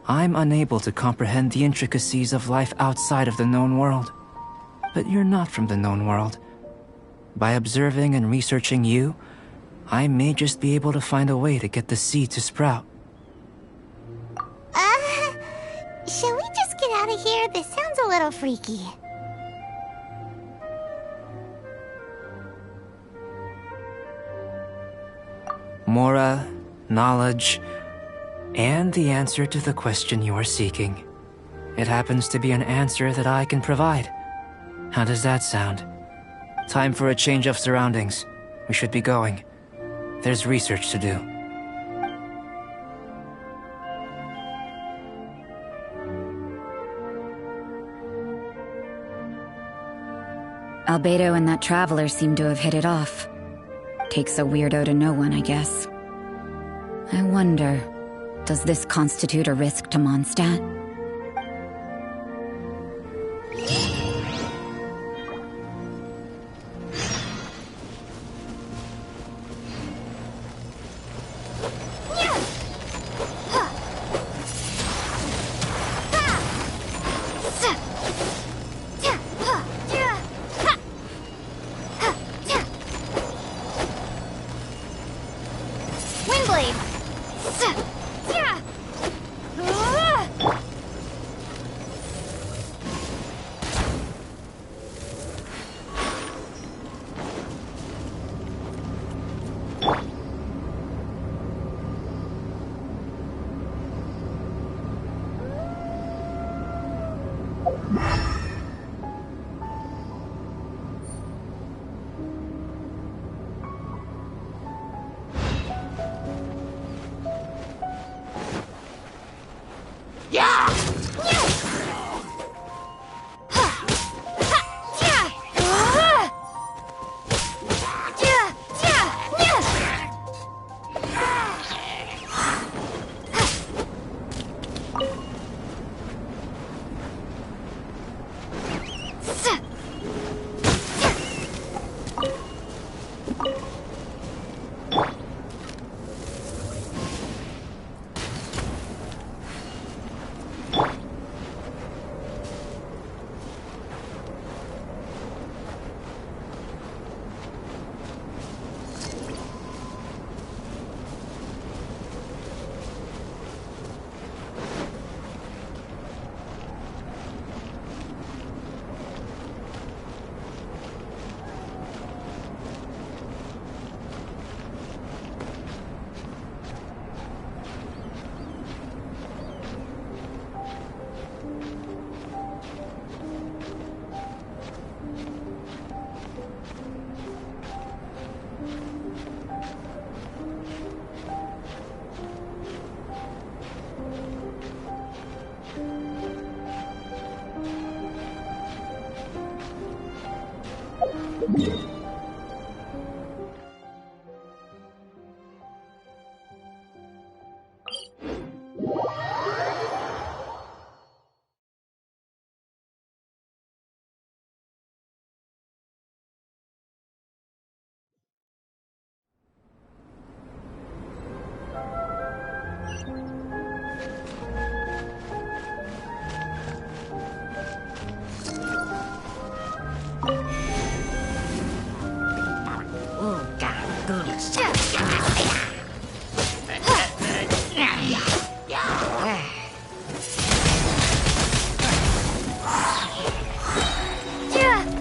I'm unable to comprehend the intricacies of life outside of the known world. But you're not from the known world. By observing and researching you, I may just be able to find a way to get the seed to sprout. Shall we just get out of here? This sounds a little freaky. Mora, knowledge, and the answer to the question you are seeking. It happens to be an answer that I can provide. How does that sound? Time for a change of surroundings. We should be going. There's research to do. Albedo and that traveler seem to have hit it off. Takes a weirdo to know one, I guess. I wonder, does this constitute a risk to Mondstadt?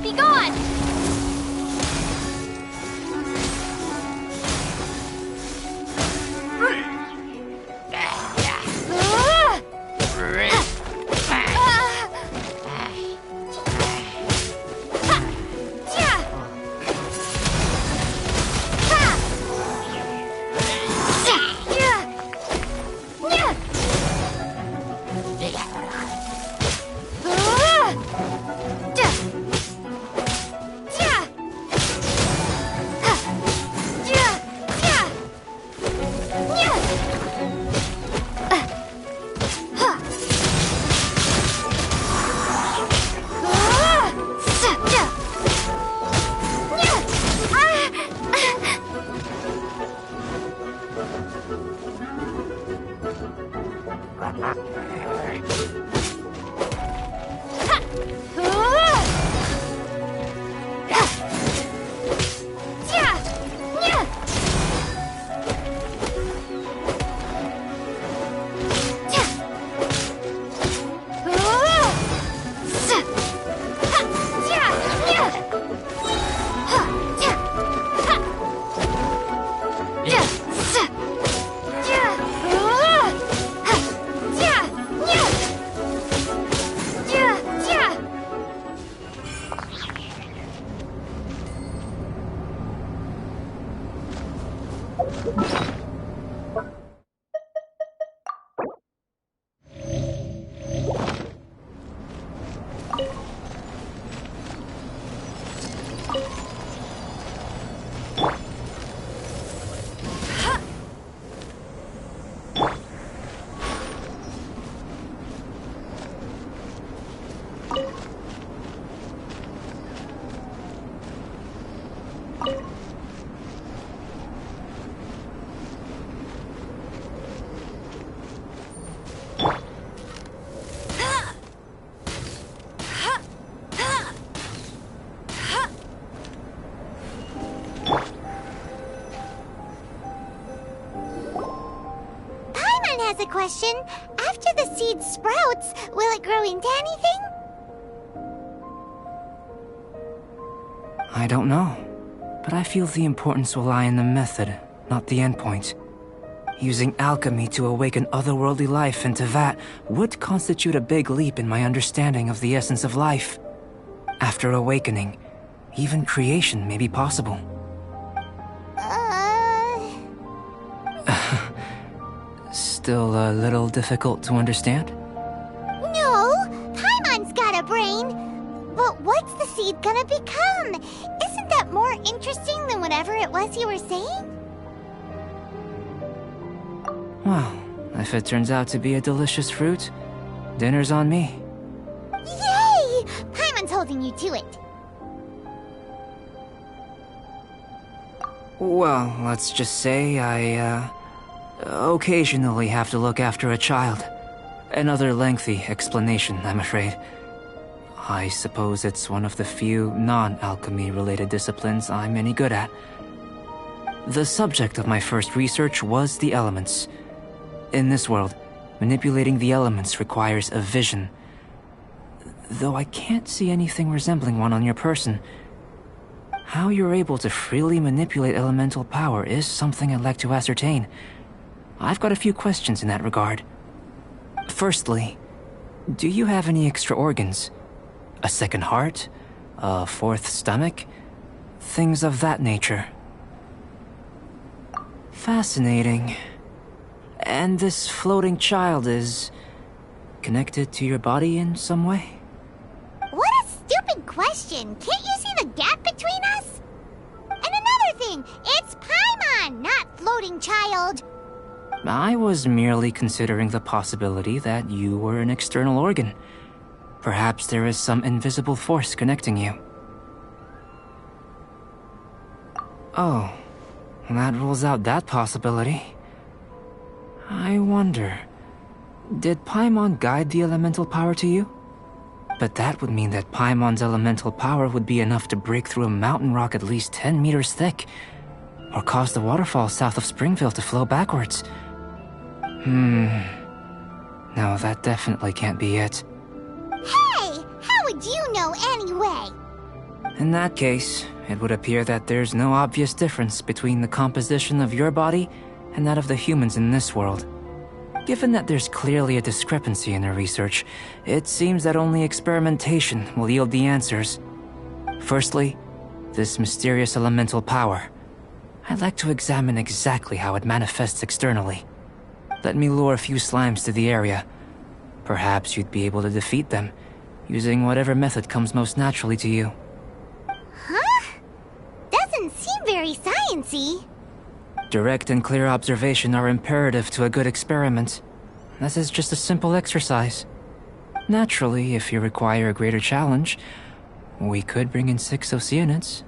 Be gone! Has a question. After the seed sprouts, will it grow into anything? I don't know, but I feel the importance will lie in the method, not the endpoint. Using alchemy to awaken otherworldly life in Teyvat would constitute a big leap in my understanding of the essence of life. After awakening, even creation may be possible. Still a little difficult to understand? No, Paimon's got a brain. But what's the seed gonna become? Isn't that more interesting than whatever it was you were saying? Well, if it turns out to be a delicious fruit, dinner's on me. Yay! Paimon's holding you to it. Well, let's just say I, occasionally have to look after a child. Another lengthy explanation, I'm afraid. I suppose it's one of the few non-alchemy related disciplines I'm any good at. The subject of my first research was the elements. In this world, manipulating the elements requires a vision. Though I can't see anything resembling one on your person. How you're able to freely manipulate elemental power is something I'd like to ascertain. I've got a few questions in that regard. Firstly, do you have any extra organs? A second heart? A fourth stomach? Things of that nature. Fascinating. And this floating child is connected to your body in some way? What a stupid question. Can't you see the gap between us? talking! It's Paimon, not floating child! I was merely considering the possibility that you were an external organ. Perhaps there is some invisible force connecting you. Oh, that rules out that possibility. I wonder, did Paimon guide the elemental power to you? But that would mean that Paimon's elemental power would be enough to break through a mountain rock at least 10 meters thick, or cause the waterfall south of Springville to flow backwards. No, that definitely can't be it. Hey! How would you know anyway? In that case, it would appear that there's no obvious difference between the composition of your body and that of the humans in this world. Given that there's clearly a discrepancy in her research, it seems that only experimentation will yield the answers. Firstly, this mysterious elemental power. I'd like to examine exactly how it manifests externally. Let me lure a few slimes to the area. Perhaps you'd be able to defeat them, using whatever method comes most naturally to you. Huh? Doesn't seem very sciencey. Direct and clear observation are imperative to a good experiment. This is just a simple exercise. Naturally, if you require a greater challenge, we could bring in 6 Oceanids.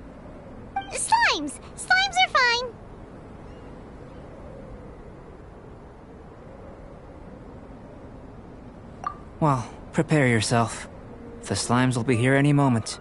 Slimes! Slimes are fine! Well, prepare yourself. The slimes will be here any moment.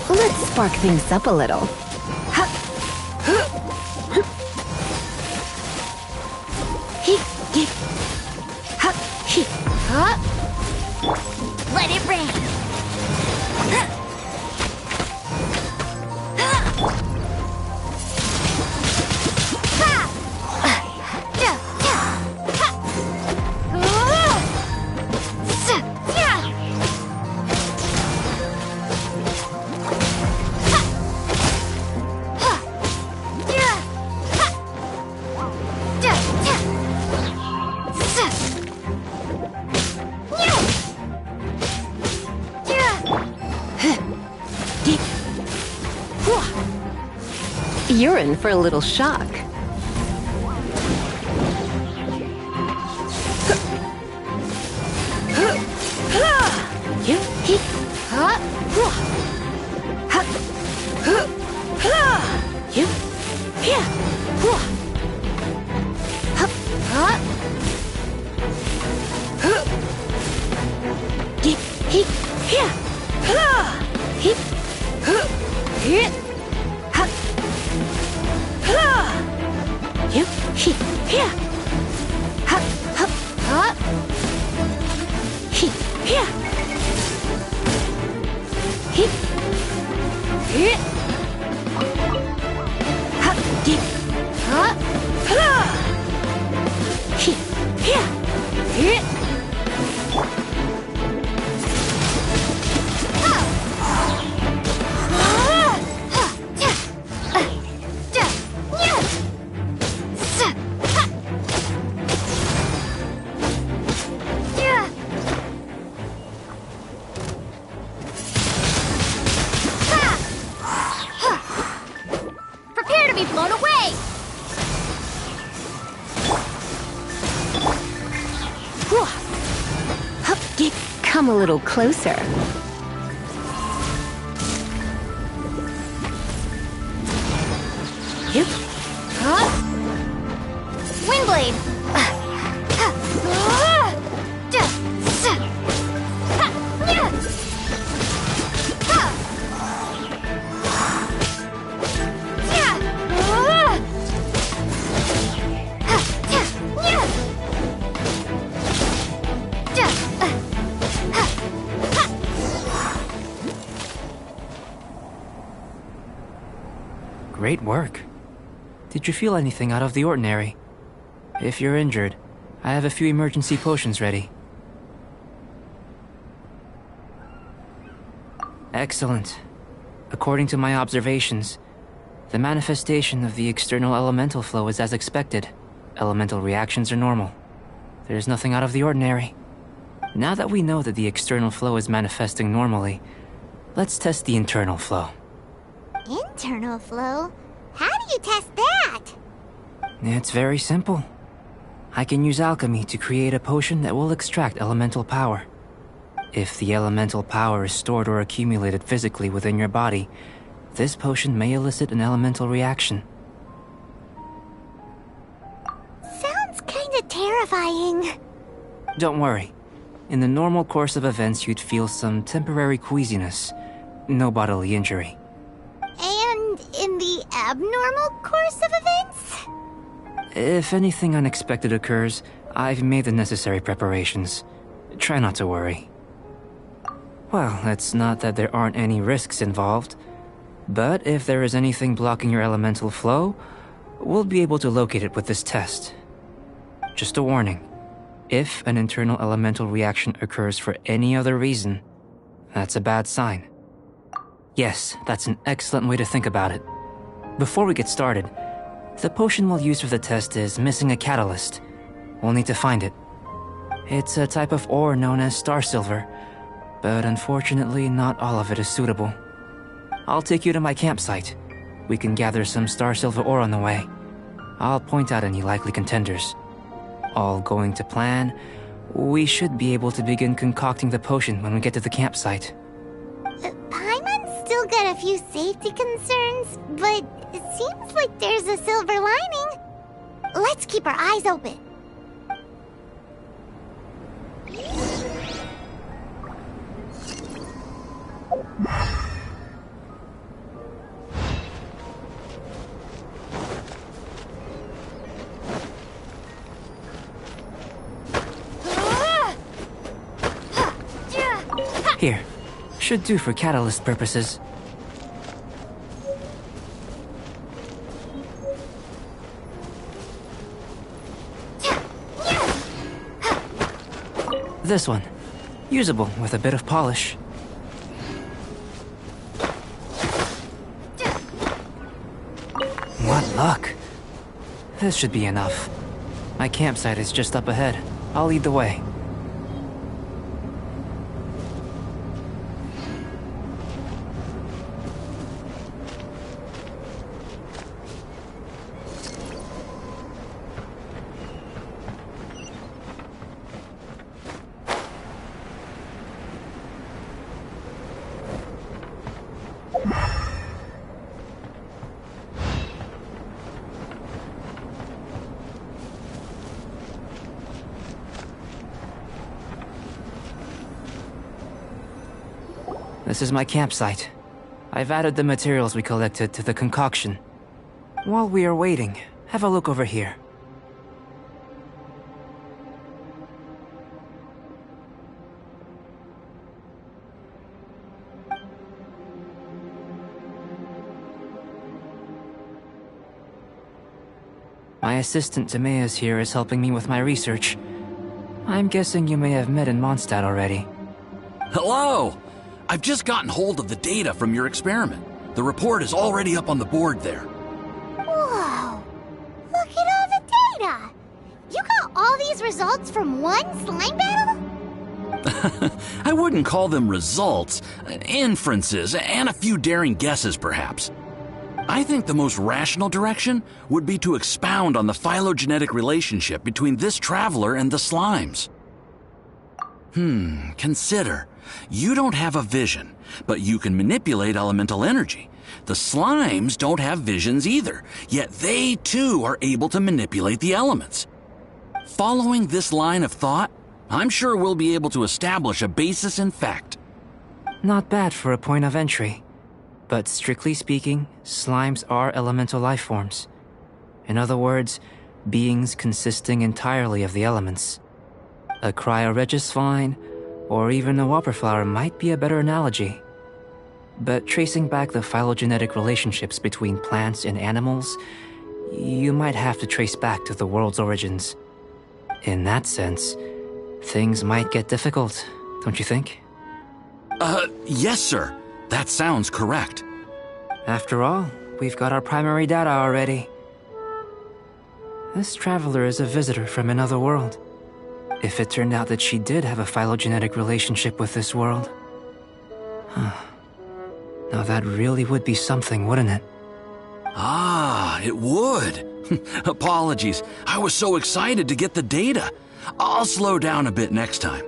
Let's spark things up a little. Let it rain! You're in for a little shock. Prepare to be blown away! Come a little closer. Windblade! Great work. Did you feel anything out of the ordinary? If you're injured, I have a few emergency potions ready. Excellent. According to my observations, the manifestation of the external elemental flow is as expected. Elemental reactions are normal. There's nothing out of the ordinary. Now that we know that the external flow is manifesting normally, let's test the internal flow. Internal flow? How do you test that? It's very simple. I can use alchemy to create a potion that will extract elemental power. If the elemental power is stored or accumulated physically within your body, this potion may elicit an elemental reaction. Sounds kinda terrifying. Don't worry. In the normal course of events, you'd feel some temporary queasiness. No bodily injury. And in the abnormal course of events? If anything unexpected occurs, I've made the necessary preparations. Try not to worry. Well, it's not that there aren't any risks involved. But if there is anything blocking your elemental flow, we'll be able to locate it with this test. Just a warning. If an internal elemental reaction occurs for any other reason, that's a bad sign. Yes, that's an excellent way to think about it. Before we get started, the potion we'll use for the test is missing a catalyst. We'll need to find it. It's a type of ore known as star silver, but unfortunately not all of it is suitable. I'll take you to my campsite. We can gather some star silver ore on the way. I'll point out any likely contenders. All going to plan, we should be able to begin concocting the potion when we get to the campsite. Paimon's still got a few safety concerns, but it seems like there's a silver lining. Let's keep our eyes open. Here, should do for catalyst purposes. This one, usable with a bit of polish. What luck. This should be enough. My campsite is just up ahead. I'll lead the way. This is my campsite. I've added the materials we collected to the concoction. While we are waiting, have a look over here. My assistant Timaeus here is helping me with my research. I'm guessing you may have met in Mondstadt already. Hello! I've just gotten hold of the data from your experiment. The report is already up on the board there. Whoa! Look at all the data! You got all these results from one slime battle? I wouldn't call them results, inferences, and a few daring guesses perhaps. I think the most rational direction would be to expound on the phylogenetic relationship between this traveler and the slimes. Consider. You don't have a vision, but you can manipulate elemental energy. The slimes don't have visions either, yet they too are able to manipulate the elements. Following this line of thought, I'm sure we'll be able to establish a basis in fact. Not bad for a point of entry. But strictly speaking, slimes are elemental life forms. In other words, beings consisting entirely of the elements. A cryoregisvine, or even a whopperflower might be a better analogy. But tracing back the phylogenetic relationships between plants and animals, you might have to trace back to the world's origins. In that sense, things might get difficult, don't you think? Yes, sir. That sounds correct. After all, we've got our primary data already. This traveler is a visitor from another world. If it turned out that she did have a phylogenetic relationship with this world... Now that really would be something, wouldn't it? Ah, it would. Apologies. I was so excited to get the data. I'll slow down a bit next time.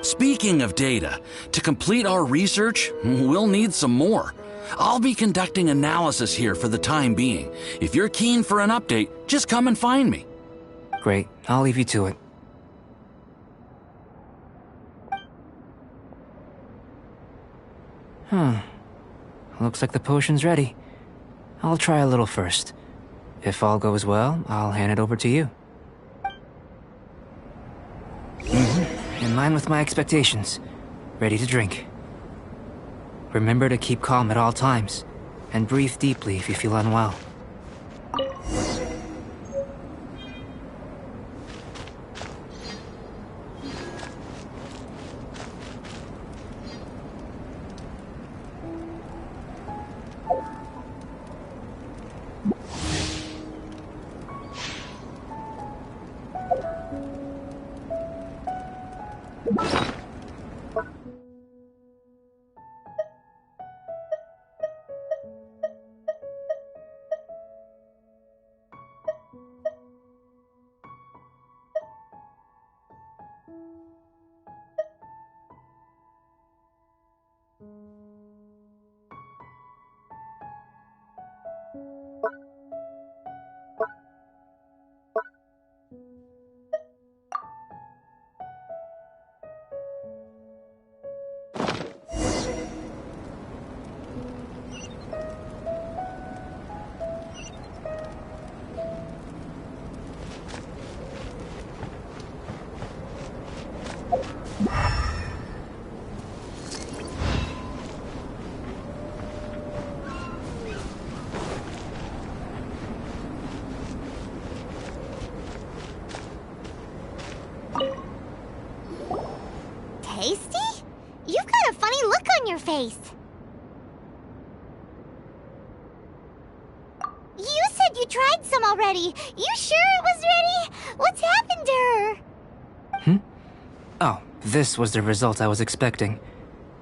Speaking of data, to complete our research, we'll need some more. I'll be conducting analysis here for the time being. If you're keen for an update, just come and find me. Great. I'll leave you to it. Looks like the potion's ready. I'll try a little first. If all goes well, I'll hand it over to you. In line with my expectations. Ready to drink. Remember to keep calm at all times, and breathe deeply if you feel unwell. Tasty? You've got a funny look on your face. You said you tried some already. You sure it was ready? What's happened to her? Oh, this was the result I was expecting.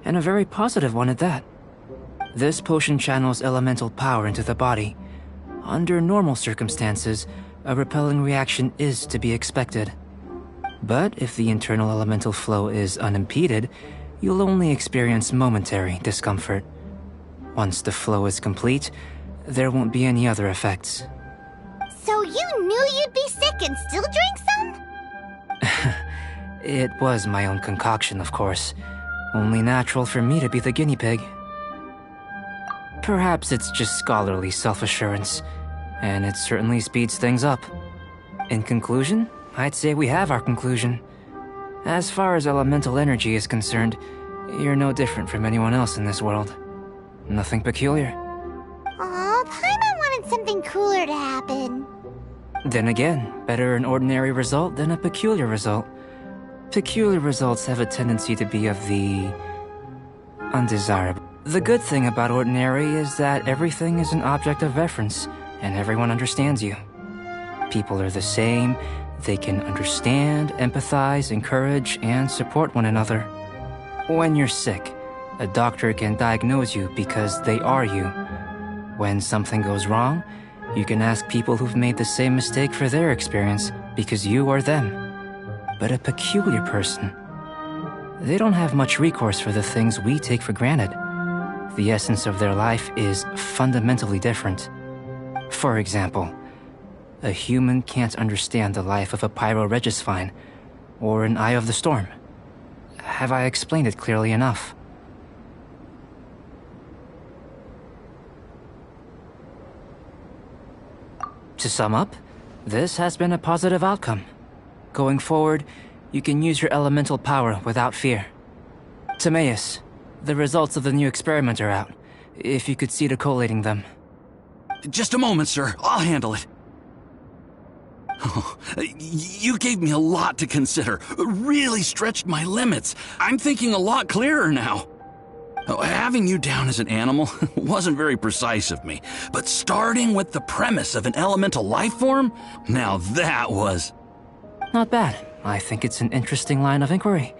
And a very positive one at that. This potion channels elemental power into the body. Under normal circumstances, a repelling reaction is to be expected. But if the internal elemental flow is unimpeded, you'll only experience momentary discomfort. Once the flow is complete, there won't be any other effects. So you knew you'd be sick and still drank some? It was my own concoction, of course. Only natural for me to be the guinea pig. Perhaps it's just scholarly self-assurance, and it certainly speeds things up. In conclusion, I'd say we have our conclusion. As far as elemental energy is concerned, you're no different from anyone else in this world. Nothing peculiar. Aw, Paimon wanted something cooler to happen. Then again, better an ordinary result than a peculiar result. Peculiar results have a tendency to be of the undesirable. The good thing about ordinary is that everything is an object of reference, and everyone understands you. People are the same. They can understand, empathize, encourage, and support one another. When you're sick, a doctor can diagnose you because they are you. When something goes wrong, you can ask people who've made the same mistake for their experience because you are them. But a peculiar person, they don't have much recourse for the things we take for granted. The essence of their life is fundamentally different. For example, a human can't understand the life of a pyro-regisvine or an Eye of the Storm. Have I explained it clearly enough? To sum up, this has been a positive outcome. Going forward, you can use your elemental power without fear. Timaeus, the results of the new experiment are out. If you could see to collating them. Just a moment, sir. I'll handle it. Oh, you gave me a lot to consider. Really stretched my limits. I'm thinking a lot clearer now. Having you down as an animal wasn't very precise of me, but starting with the premise of an elemental life form, now that was... Not bad. I think it's an interesting line of inquiry.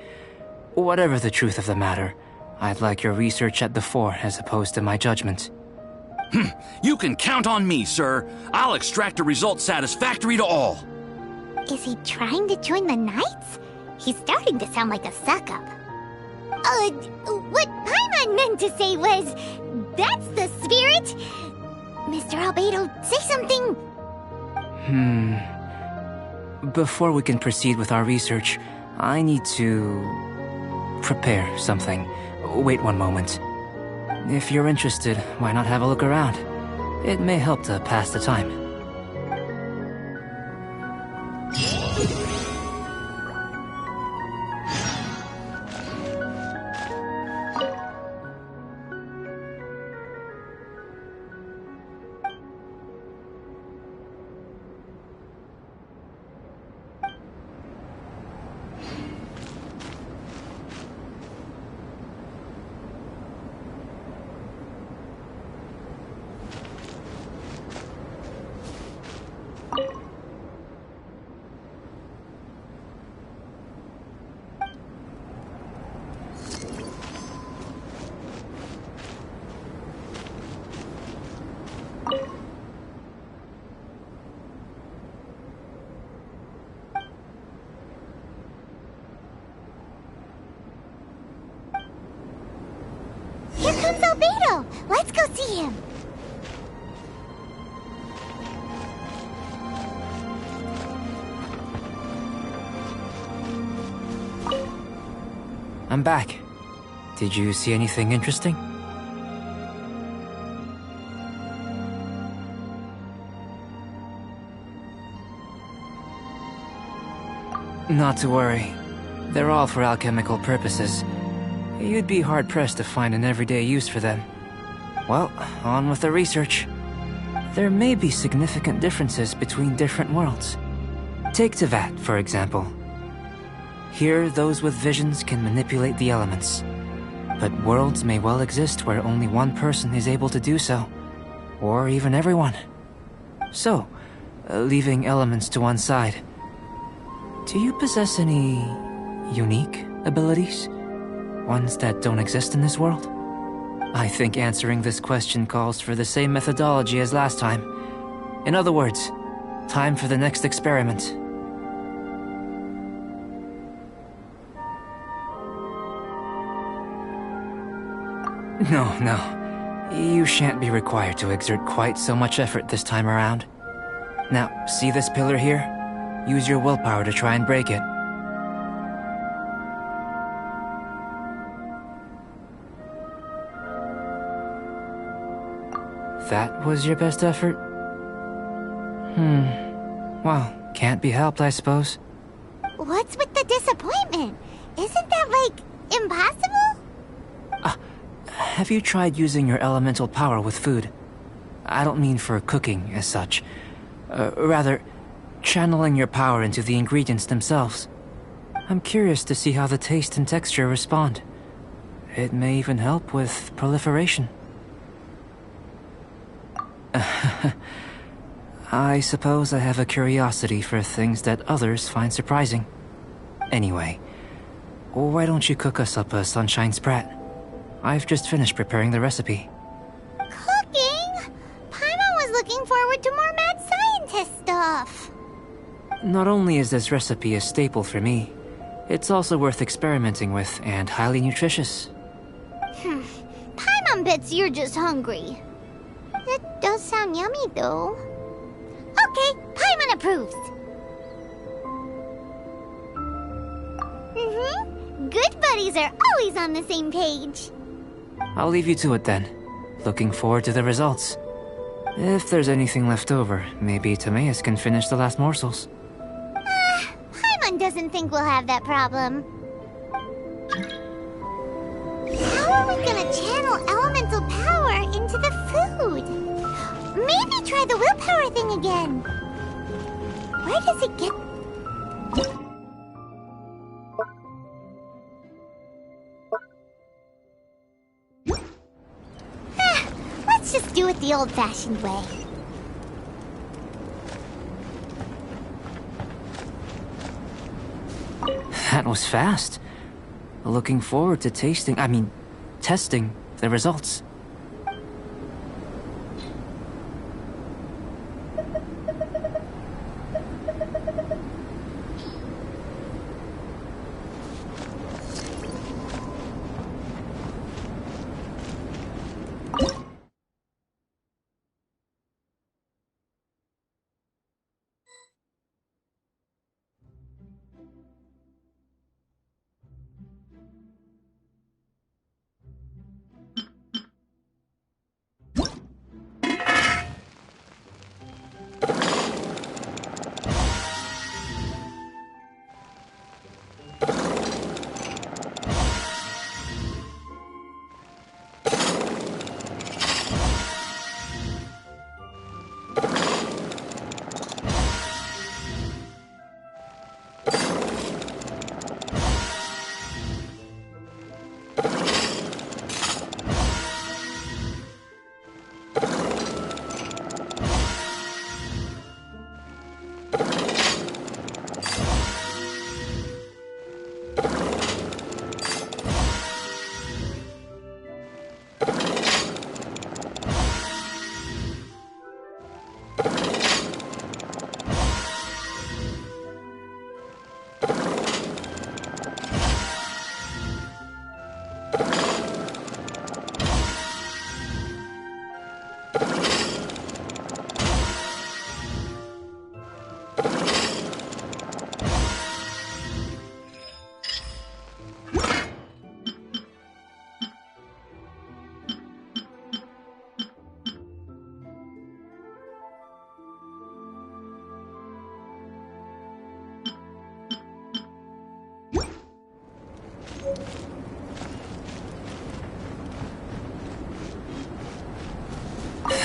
Whatever the truth of the matter, I'd like your research at the fore as opposed to my judgment. You can count on me, sir. I'll extract a result satisfactory to all. Is he trying to join the Knights? He's starting to sound like a suck-up. What Paimon meant to say was, that's the spirit! Mr. Albedo, say something! Before we can proceed with our research, I need to... prepare something. Wait one moment. If you're interested, why not have a look around? It may help to pass the time. Here comes Albedo! Let's go see him! I'm back. Did you see anything interesting? Not to worry. They're all for alchemical purposes. You'd be hard-pressed to find an everyday use for them. Well, on with the research. There may be significant differences between different worlds. Take Teyvat, for example. Here, those with visions can manipulate the elements. But worlds may well exist where only one person is able to do so. Or even everyone. So, leaving elements to one side, do you possess any... unique abilities? Ones that don't exist in this world? I think answering this question calls for the same methodology as last time. In other words, time for the next experiment. No. You shan't be required to exert quite so much effort this time around. Now, see this pillar here? Use your willpower to try and break it. That was your best effort? Well, can't be helped, I suppose. What's with the disappointment? Isn't that, like, impossible? Have you tried using your elemental power with food? I don't mean for cooking, as such. Rather, channeling your power into the ingredients themselves. I'm curious to see how the taste and texture respond. It may even help with proliferation. I suppose I have a curiosity for things that others find surprising. Anyway, why don't you cook us up a sunshine sprat? I've just finished preparing the recipe. Cooking? Paimon was looking forward to more mad scientist stuff. Not only is this recipe a staple for me, it's also worth experimenting with and highly nutritious. Paimon bets you're just hungry. It does sound yummy, though. Okay, Paimon approves. Good buddies are always on the same page. I'll leave you to it then. Looking forward to the results. If there's anything left over, maybe Timaeus can finish the last morsels. Paimon doesn't think we'll have that problem. How are we gonna channel elemental power into the food? Maybe try the willpower thing again. Where does it get... Let's just do it the old-fashioned way. That was fast. Looking forward to testing the results.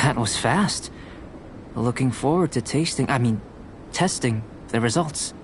That was fast. Looking forward to testing the results.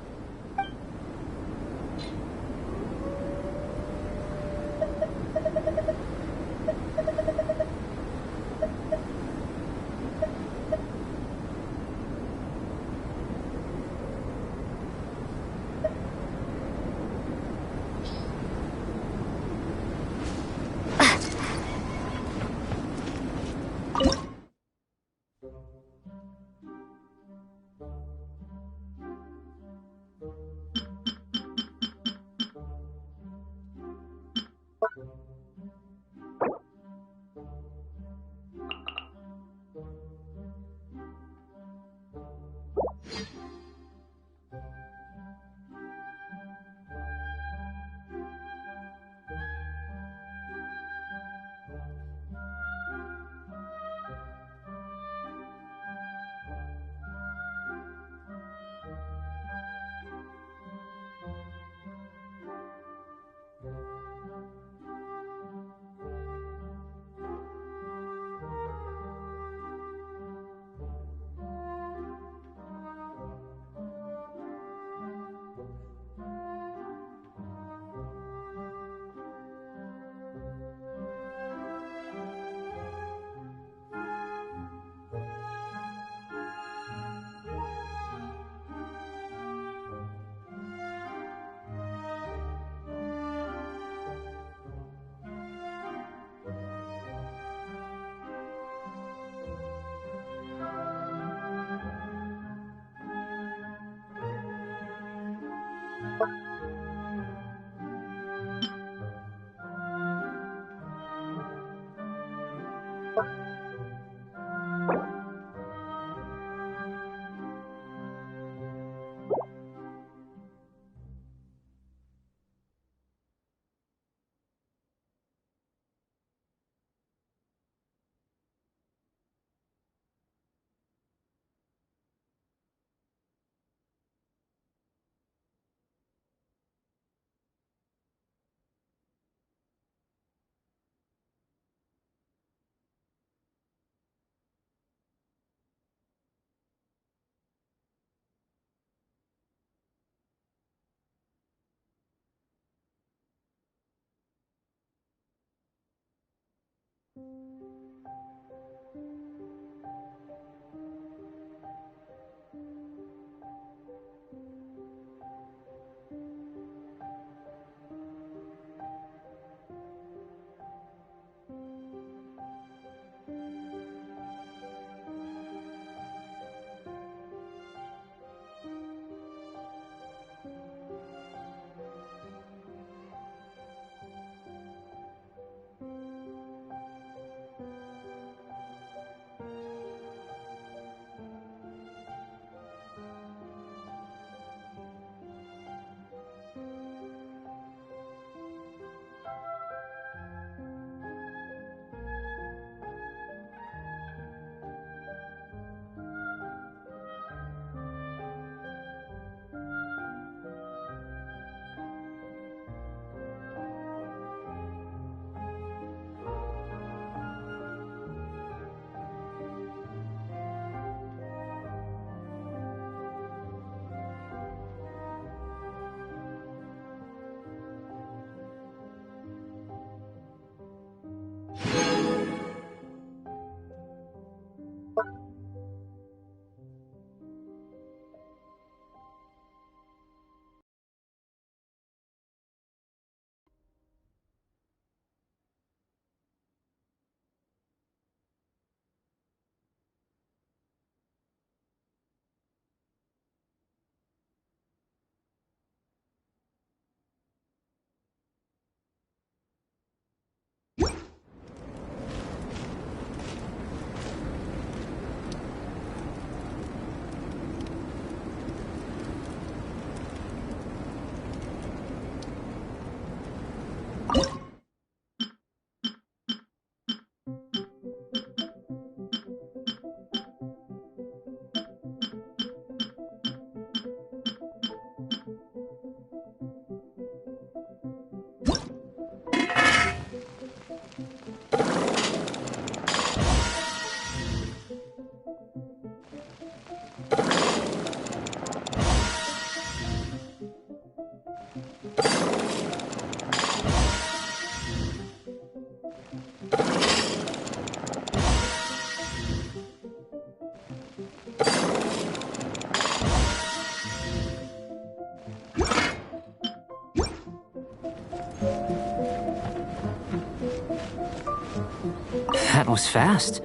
That was fast.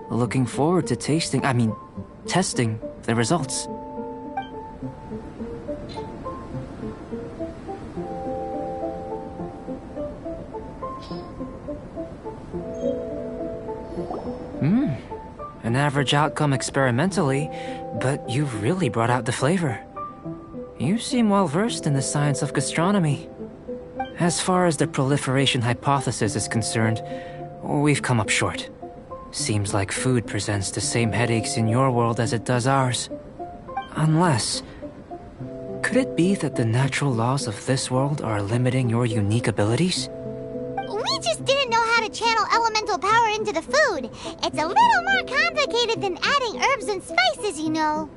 Looking forward to testing the results. An average outcome experimentally, but you've really brought out the flavor. You seem well versed in the science of gastronomy. As far as the proliferation hypothesis is concerned, we've come up short. Seems like food presents the same headaches in your world as it does ours. Unless... could it be that the natural laws of this world are limiting your unique abilities? We just didn't know how to channel elemental power into the food. It's a little more complicated than adding herbs and spices, you know.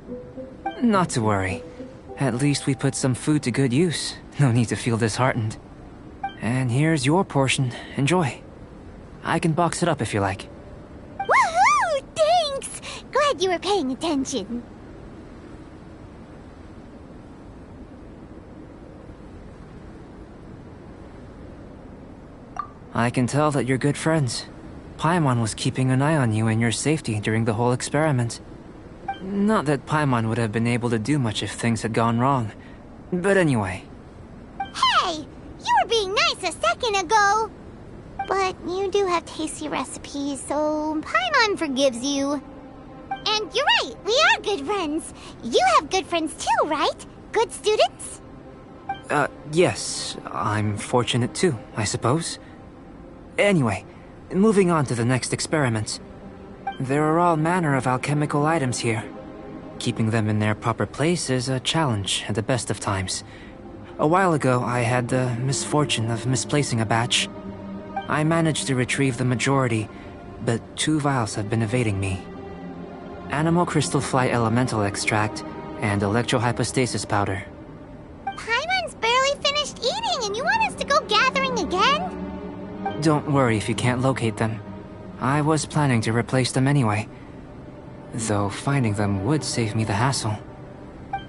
Not to worry. At least we put some food to good use. No need to feel disheartened. And here's your portion. Enjoy. I can box it up if you like. Woohoo! Thanks! Glad you were paying attention. I can tell that you're good friends. Paimon was keeping an eye on you and your safety during the whole experiment. Not that Paimon would have been able to do much if things had gone wrong. But anyway. Hey! You were being nice a second ago! But you do have tasty recipes, so Paimon forgives you. And you're right, we are good friends. You have good friends too, right? Good students? Yes. I'm fortunate too, I suppose. Anyway, moving on to the next experiment. There are all manner of alchemical items here. Keeping them in their proper place is a challenge at the best of times. A while ago, I had the misfortune of misplacing a batch. I managed to retrieve the majority, but 2 vials have been evading me. Animal crystal fly elemental extract and electrohypostasis powder. Paimon's barely finished eating and you want us to go gathering again? Don't worry if you can't locate them. I was planning to replace them anyway. Though finding them would save me the hassle.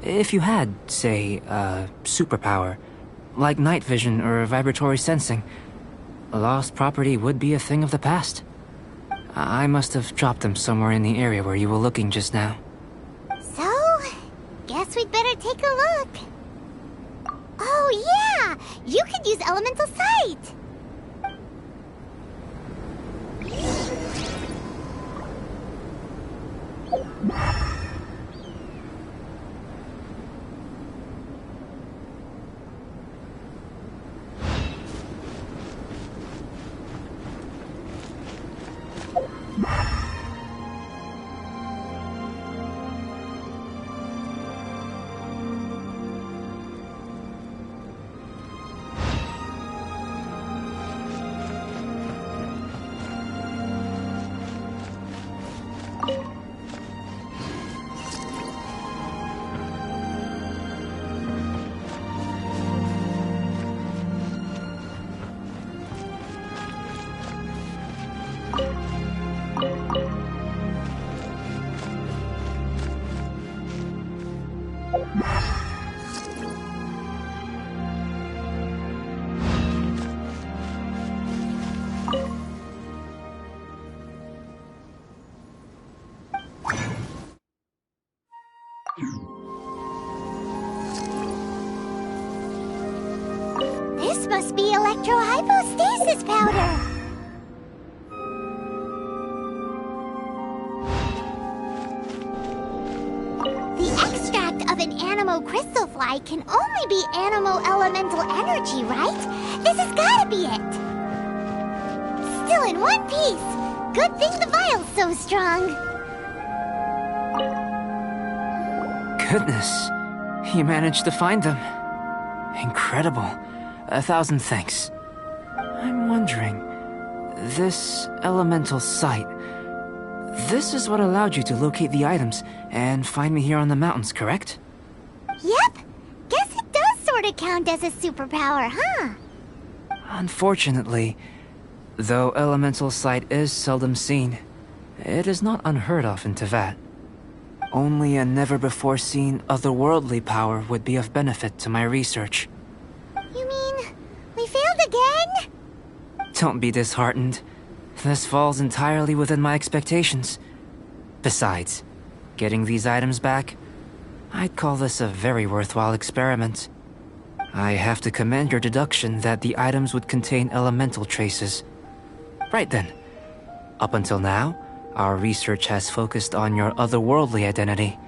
If you had, say, a superpower, like night vision or vibratory sensing, lost property would be a thing of the past. I must have dropped them somewhere in the area where you were looking just now. So, guess we'd better take a look. Oh yeah! You could use elemental sight! This must be electrohypostasis powder! The extract of an animo crystal fly can only be animo elemental energy, right? This has gotta be it! Still in one piece! Good thing the vial's so strong! Goodness, you managed to find them. Incredible. 1,000 thanks. I'm wondering, this elemental sight, this is what allowed you to locate the items and find me here on the mountains, correct? Yep. Guess it does sort of count as a superpower, huh? Unfortunately, though elemental sight is seldom seen, it is not unheard of in Teyvat. Only a never-before-seen otherworldly power would be of benefit to my research. You mean, we failed again? Don't be disheartened. This falls entirely within my expectations. Besides, getting these items back, I'd call this a very worthwhile experiment. I have to commend your deduction that the items would contain elemental traces. Right then. Up until now, our research has focused on your otherworldly identity.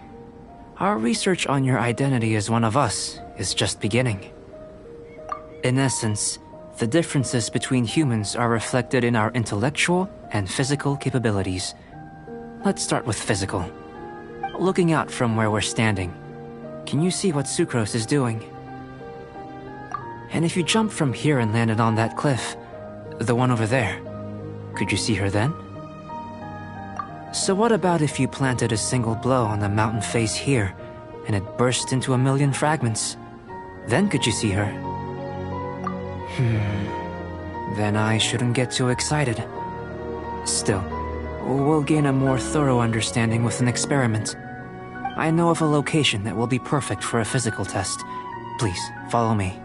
Our research on your identity as one of us is just beginning. In essence, the differences between humans are reflected in our intellectual and physical capabilities. Let's start with physical. Looking out from where we're standing, can you see what Sucrose is doing? And if you jump from here and landed on that cliff, the one over there, could you see her then? So what about if you planted a single blow on the mountain face here, and it burst into a million fragments? Then could you see her? Then I shouldn't get too excited. Still, we'll gain a more thorough understanding with an experiment. I know of a location that will be perfect for a physical test. Please, follow me.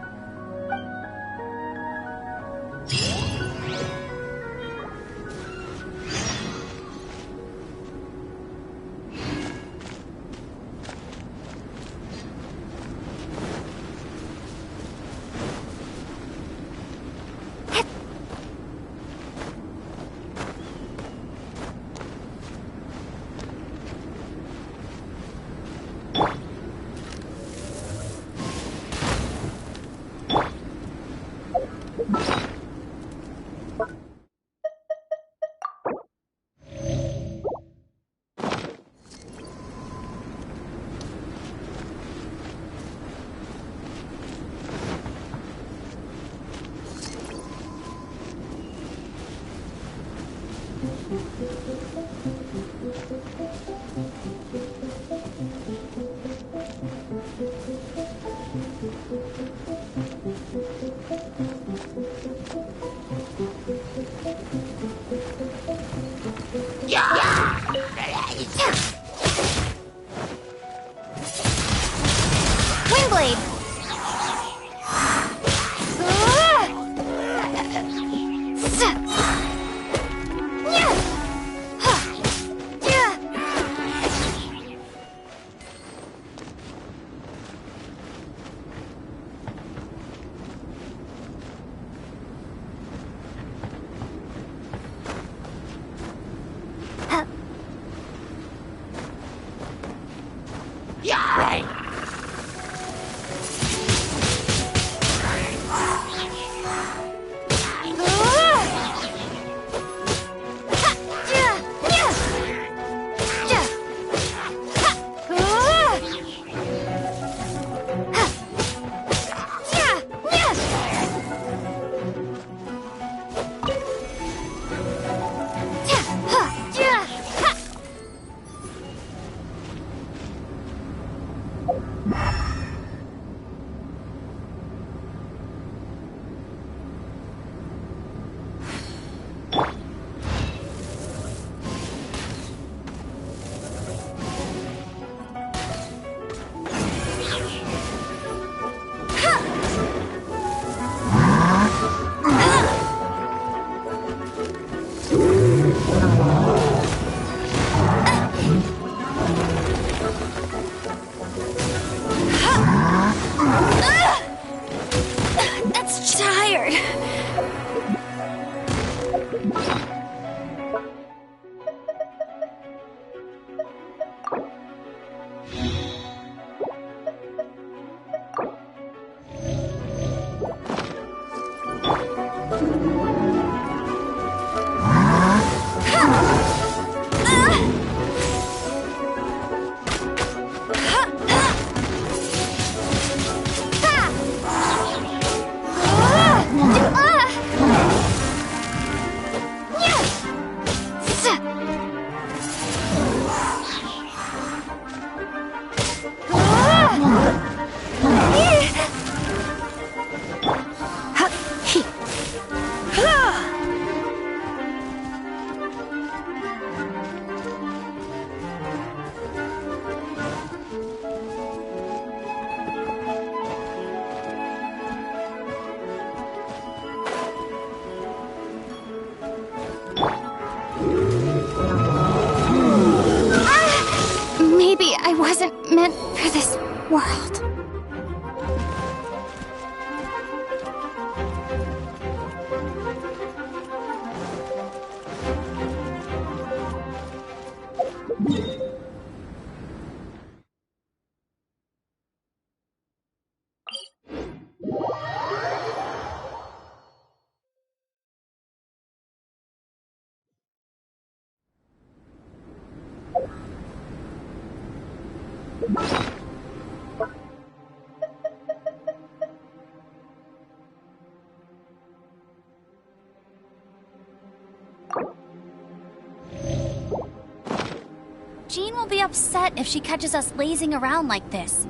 Jean will be upset if she catches us lazing around like this.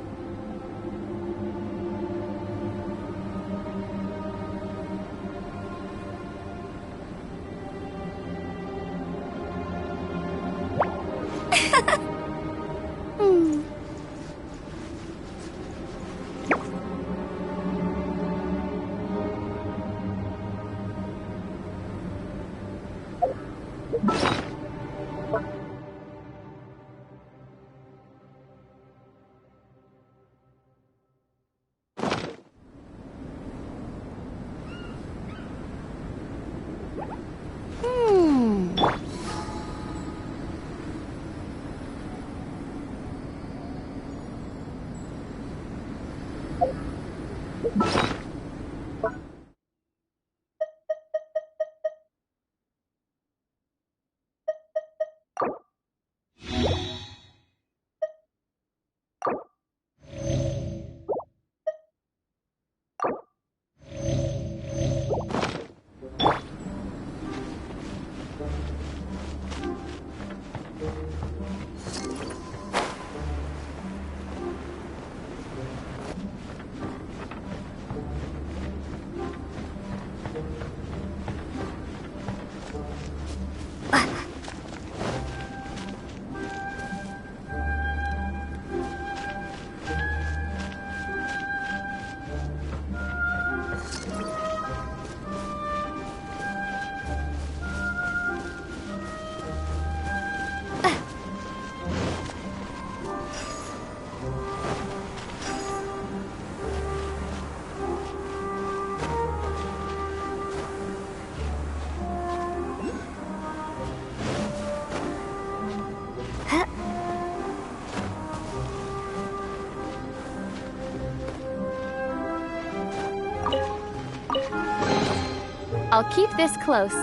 I'll keep this close.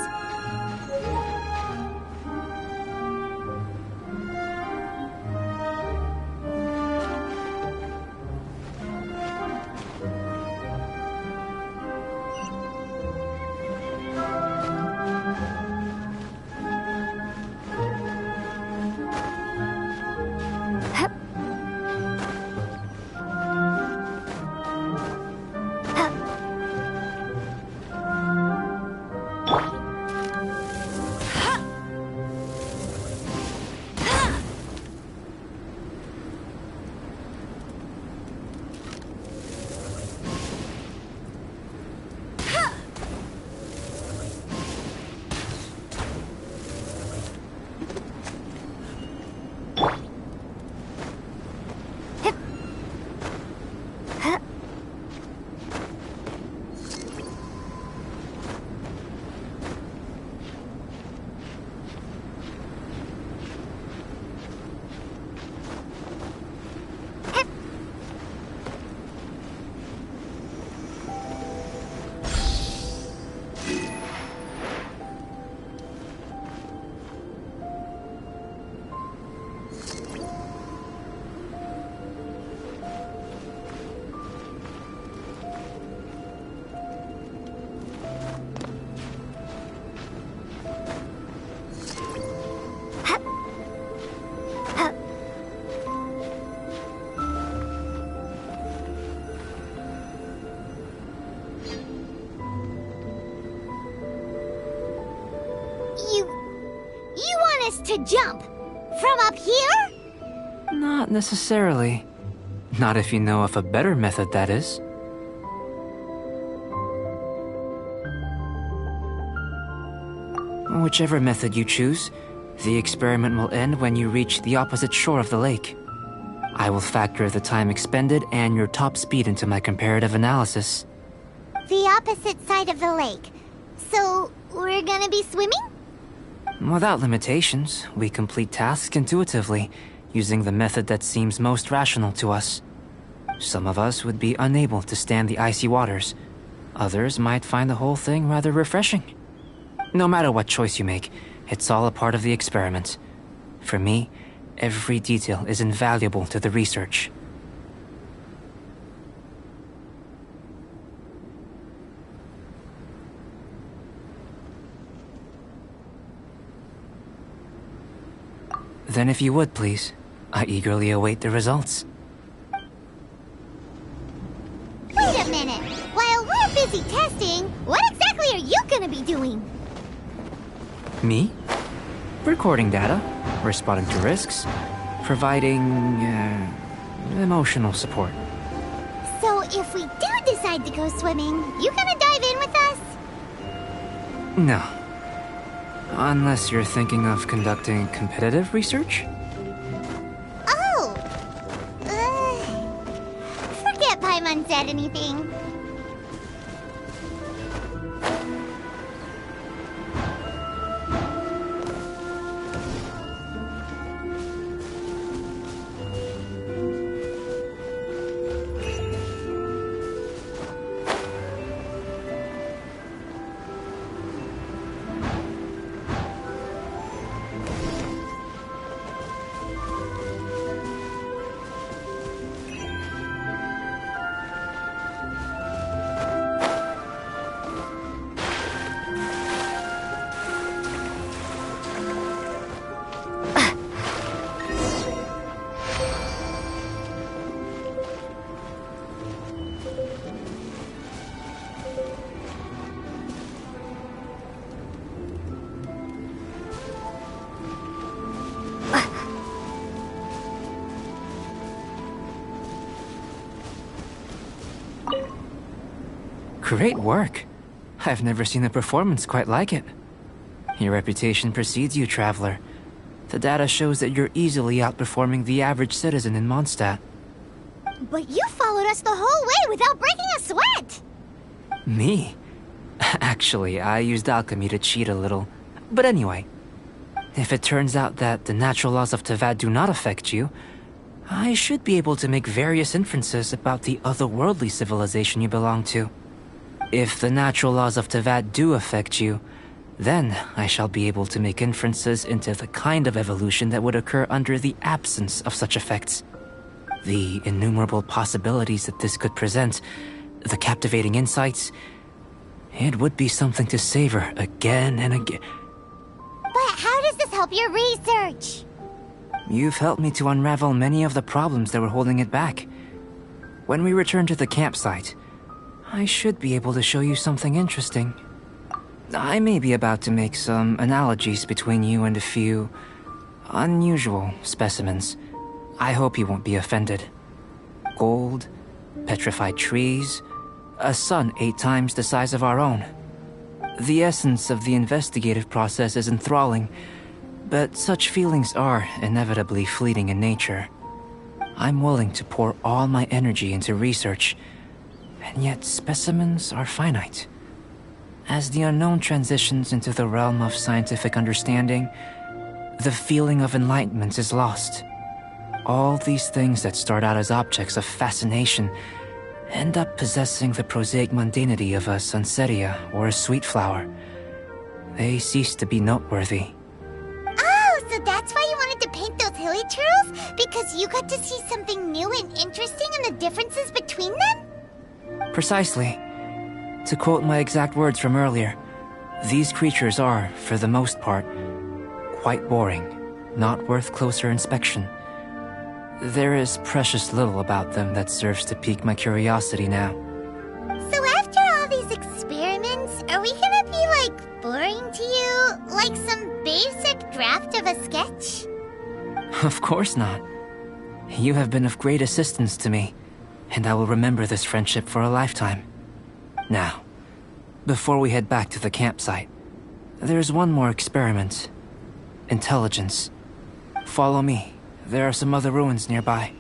To jump? From up here? Not necessarily. Not if you know of a better method, that is. Whichever method you choose, the experiment will end when you reach the opposite shore of the lake. I will factor the time expended and your top speed into my comparative analysis. The opposite side of the lake. So, we're gonna be swimming? Without limitations, we complete tasks intuitively, using the method that seems most rational to us. Some of us would be unable to stand the icy waters. Others might find the whole thing rather refreshing. No matter what choice you make, it's all a part of the experiment. For me, every detail is invaluable to the research. Then if you would, please. I eagerly await the results. Wait a minute! While we're busy testing, what exactly are you gonna be doing? Me? Recording data, responding to risks, providing, emotional support. So if we do decide to go swimming, you gonna dive in with us? No. Unless you're thinking of conducting competitive research? Oh! Forget Paimon said anything. Great work. I've never seen a performance quite like it. Your reputation precedes you, Traveler. The data shows that you're easily outperforming the average citizen in Mondstadt. But you followed us the whole way without breaking a sweat! Me? Actually, I used alchemy to cheat a little. But anyway, if it turns out that the natural laws of Teyvat do not affect you, I should be able to make various inferences about the otherworldly civilization you belong to. If the natural laws of Teyvat do affect you, then I shall be able to make inferences into the kind of evolution that would occur under the absence of such effects. The innumerable possibilities that this could present, the captivating insights, it would be something to savor again and again. But how does this help your research? You've helped me to unravel many of the problems that were holding it back. When we return to the campsite, I should be able to show you something interesting. I may be about to make some analogies between you and a few unusual specimens. I hope you won't be offended. Gold, petrified trees, a sun 8 times the size of our own. The essence of the investigative process is enthralling, but such feelings are inevitably fleeting in nature. I'm willing to pour all my energy into research, and yet specimens are finite. As the unknown transitions into the realm of scientific understanding, the feeling of enlightenment is lost. All these things that start out as objects of fascination end up possessing the prosaic mundanity of a sunsetia or a sweet flower. They cease to be noteworthy. Oh, so that's why you wanted to paint those hilly turtles? Because you got to see something new and interesting in the differences between them? Precisely. To quote my exact words from earlier, these creatures are, for the most part, quite boring, not worth closer inspection. There is precious little about them that serves to pique my curiosity now. So after all these experiments, are we gonna be, like, boring to you? Like some basic draft of a sketch? Of course not. You have been of great assistance to me, and I will remember this friendship for a lifetime. Now, before we head back to the campsite, there's one more experiment. Intelligence. Follow me. There are some other ruins nearby.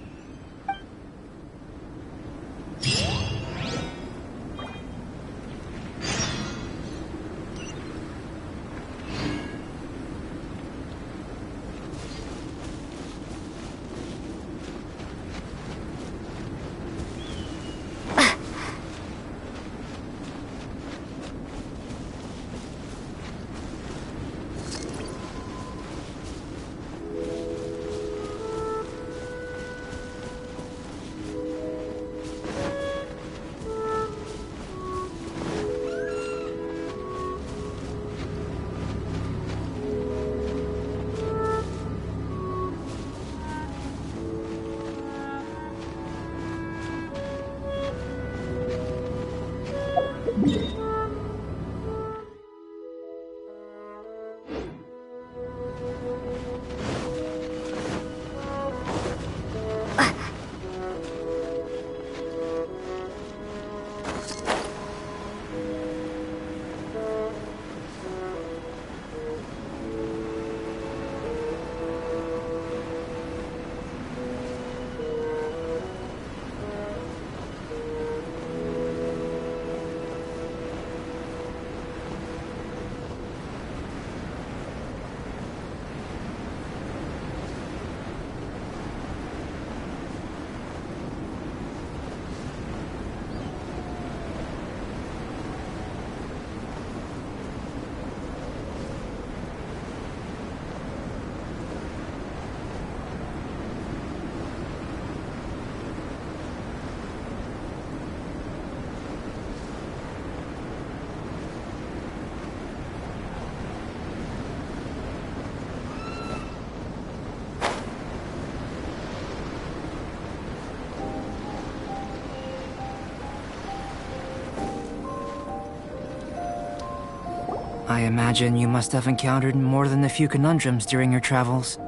I imagine you must have encountered more than a few conundrums during your travels.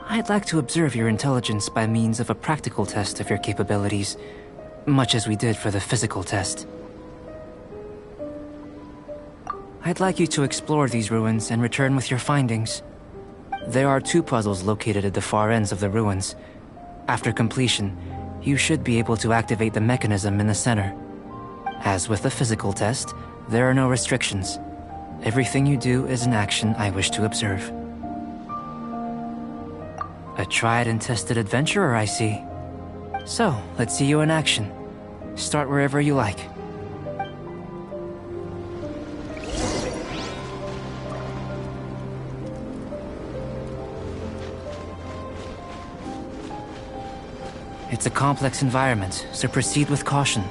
I'd like to observe your intelligence by means of a practical test of your capabilities, much as we did for the physical test. I'd like you to explore these ruins and return with your findings. There are 2 puzzles located at the far ends of the ruins. After completion, you should be able to activate the mechanism in the center. As with the physical test, there are no restrictions. Everything you do is an action I wish to observe. A tried and tested adventurer, I see. So, let's see you in action. Start wherever you like. It's a complex environment, so proceed with caution.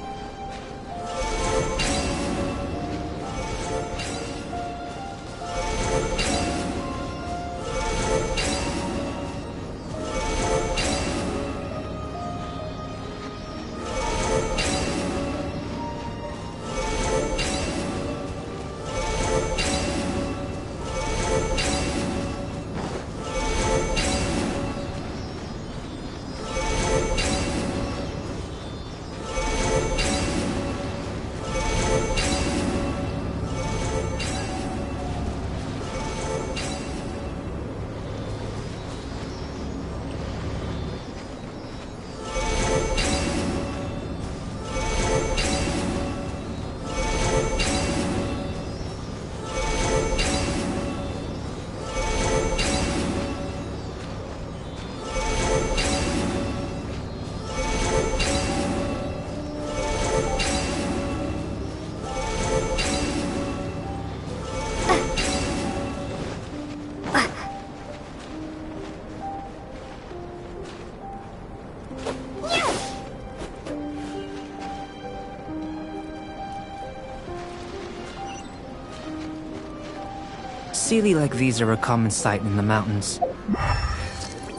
Sealy like these are a common sight in the mountains.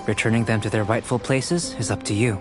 Returning them to their rightful places is up to you.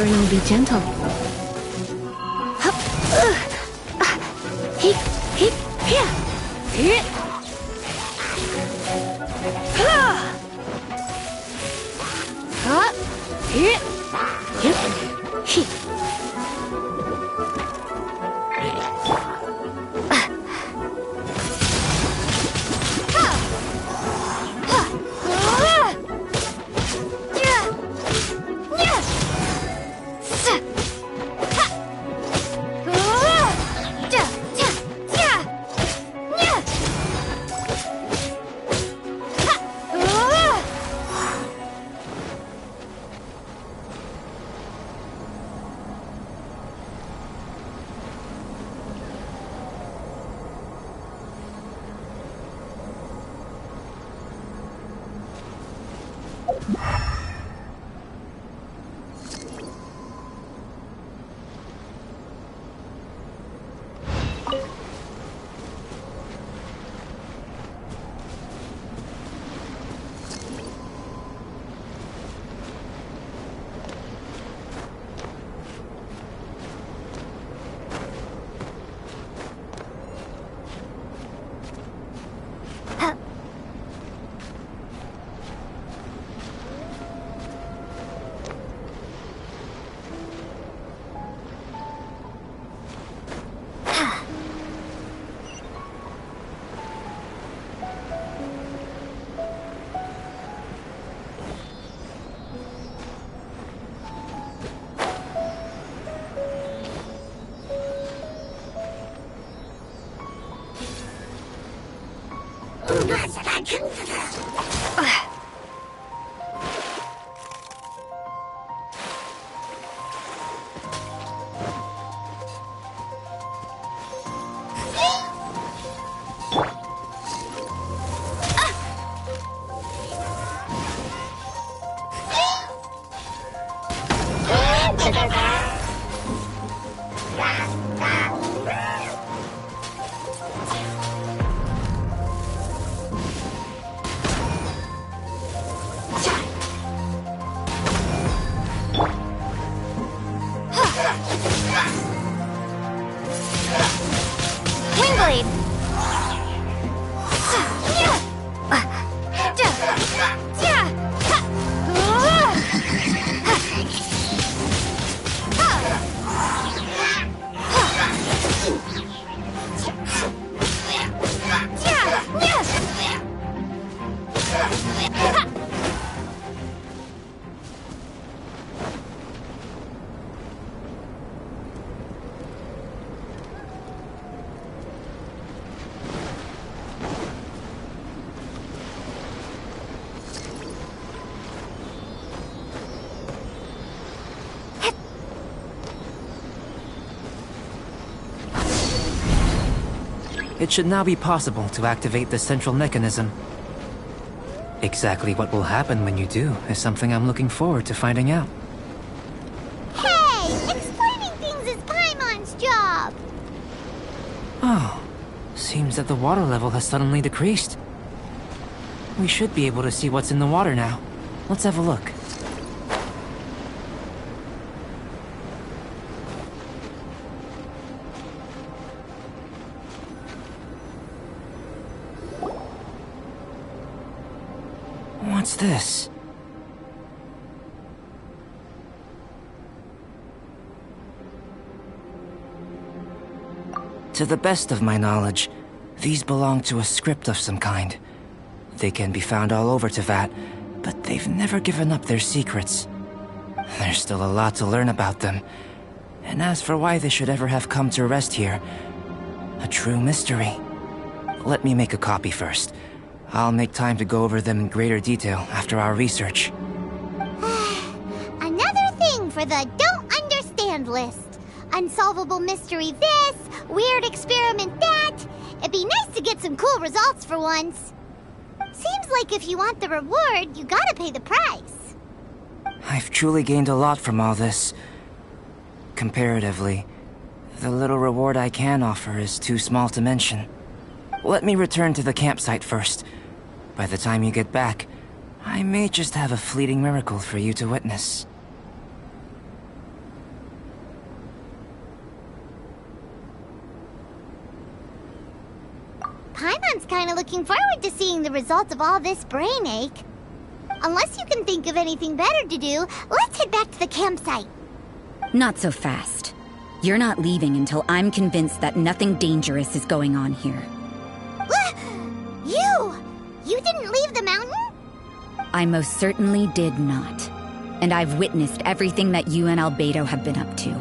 and I'll be gentle. Hup, Heep, heep, here. Here. Up, here. Yep. Heep. It should now be possible to activate the central mechanism. Exactly what will happen when you do is something I'm looking forward to finding out. Hey! Explaining things is Paimon's job! Oh, seems that the water level has suddenly decreased. We should be able to see what's in the water now. Let's have a look. What's this? To the best of my knowledge, these belong to a script of some kind. They can be found all over Teyvat, but they've never given up their secrets. There's still a lot to learn about them. And as for why they should ever have come to rest here, a true mystery. Let me make a copy first. I'll make time to go over them in greater detail after our research. Another thing for the don't understand list. Unsolvable mystery this, weird experiment that. It'd be nice to get some cool results for once. Seems like if you want the reward, you gotta pay the price. I've truly gained a lot from all this. Comparatively, the little reward I can offer is too small to mention. Let me return to the campsite first. By the time you get back, I may just have a fleeting miracle for you to witness. Paimon's kinda looking forward to seeing the results of all this brain ache. Unless you can think of anything better to do, let's head back to the campsite. Not so fast. You're not leaving until I'm convinced that nothing dangerous is going on here. You didn't leave the mountain? I most certainly did not. And I've witnessed everything that you and Albedo have been up to.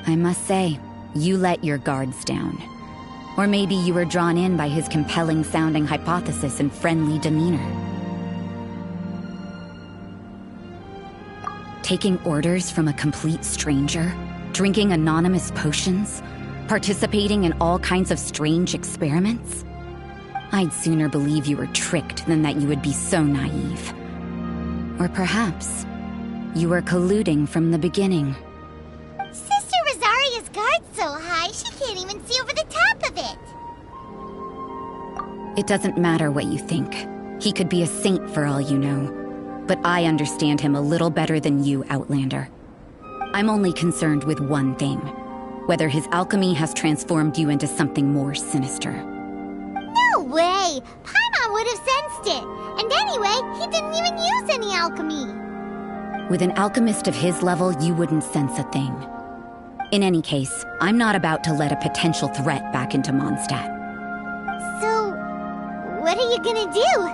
I must say, you let your guards down. Or maybe you were drawn in by his compelling-sounding hypothesis and friendly demeanor. Taking orders from a complete stranger, drinking anonymous potions, participating in all kinds of strange experiments? I'd sooner believe you were tricked than that you would be so naive. Or perhaps, you were colluding from the beginning. Sister Rosaria's guard's so high, she can't even see over the top of it. It doesn't matter what you think. He could be a saint for all you know. But I understand him a little better than you, Outlander. I'm only concerned with one thing. Whether his alchemy has transformed you into something more sinister. No way! Paimon would have sensed it! And anyway, he didn't even use any alchemy! With an alchemist of his level, you wouldn't sense a thing. In any case, I'm not about to let a potential threat back into Mondstadt. So, what are you gonna do?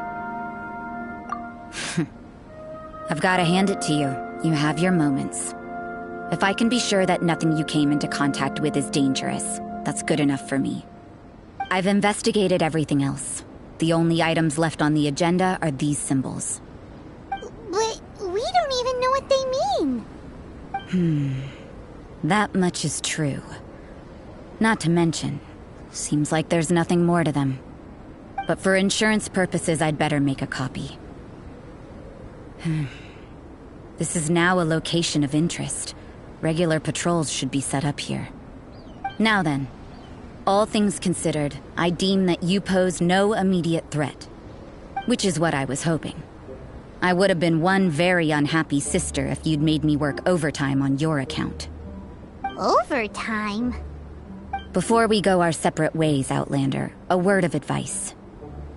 I've gotta hand it to you. You have your moments. If I can be sure that nothing you came into contact with is dangerous, that's good enough for me. I've investigated everything else. The only items left on the agenda are these symbols. But we don't even know what they mean. That much is true. Not to mention, seems like there's nothing more to them. But for insurance purposes, I'd better make a copy. This is now a location of interest. Regular patrols should be set up here. Now then, all things considered, I deem that you pose no immediate threat. Which is what I was hoping. I would have been one very unhappy sister if you'd made me work overtime on your account. Overtime? Before we go our separate ways, Outlander, a word of advice.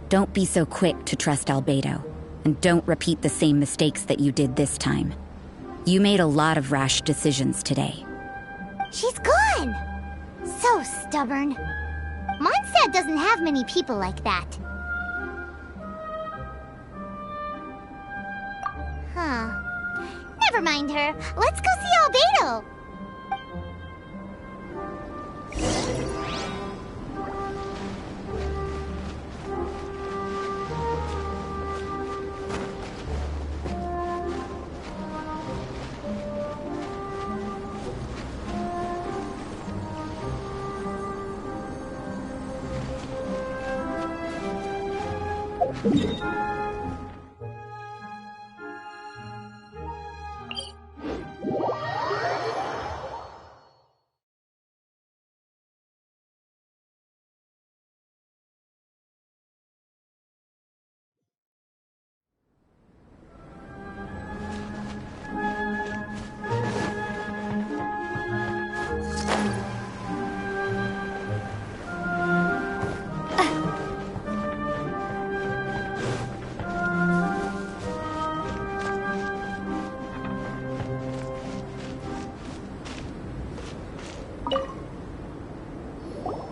Don't be so quick to trust Albedo, and don't repeat the same mistakes that you did this time. You made a lot of rash decisions today. She's gone! So stubborn. Mondstadt doesn't have many people like that. Huh. Never mind her. Let's go see Albedo!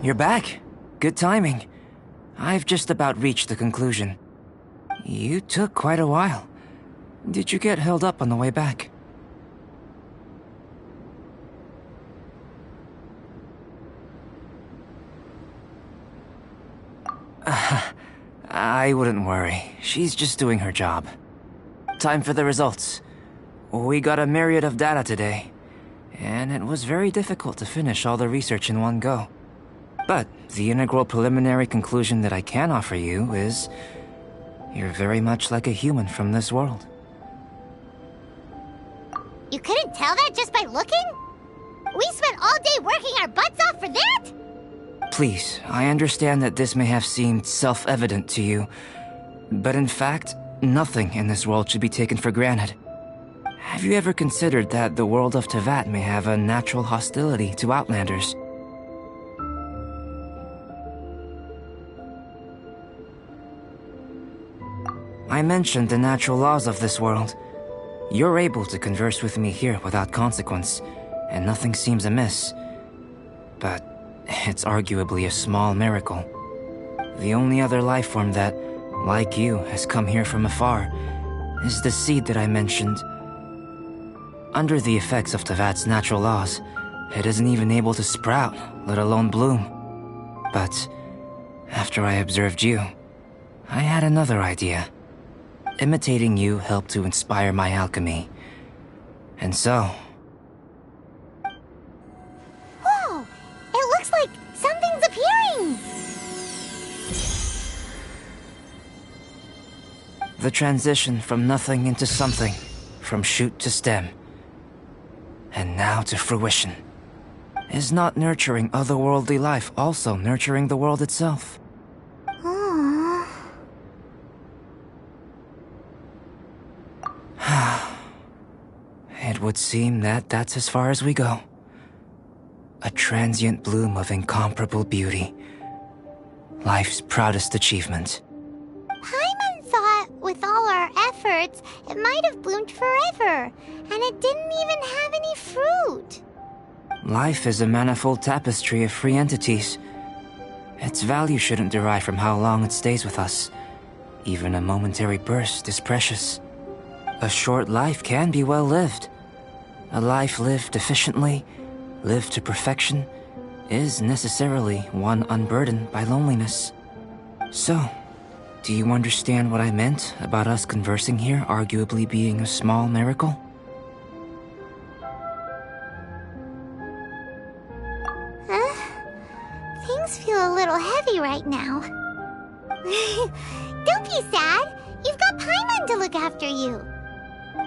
You're back. Good timing. I've just about reached the conclusion. You took quite a while. Did you get held up on the way back? I wouldn't worry. She's just doing her job. Time for the results. We got a myriad of data today, and it was very difficult to finish all the research in one go. But the integral preliminary conclusion that I can offer you is you're very much like a human from this world. You couldn't tell that just by looking? We spent all day working our butts off for that? Please, I understand that this may have seemed self-evident to you, but in fact, nothing in this world should be taken for granted. Have you ever considered that the world of Teyvat may have a natural hostility to Outlanders? I mentioned the natural laws of this world. You're able to converse with me here without consequence, and nothing seems amiss. But it's arguably a small miracle. The only other life form that, like you, has come here from afar is the seed that I mentioned. Under the effects of Teyvat's natural laws, it isn't even able to sprout, let alone bloom. But after I observed you, I had another idea. Imitating you helped to inspire my alchemy. And so... Whoa! It looks like something's appearing! The transition from nothing into something, from shoot to stem, and now to fruition. Is not nurturing otherworldly life also nurturing the world itself? Aww. It would seem that that's as far as we go. A transient bloom of incomparable beauty. Life's proudest achievement. Paimon thought, with all our efforts, it might have bloomed forever, and it didn't even have any fruit. Life is a manifold tapestry of free entities. Its value shouldn't derive from how long it stays with us. Even a momentary burst is precious. A short life can be well lived. A life lived efficiently, lived to perfection, is necessarily one unburdened by loneliness. So, do you understand what I meant about us conversing here arguably being a small miracle? Things feel a little heavy right now. Don't be sad. You've got Paimon to look after you.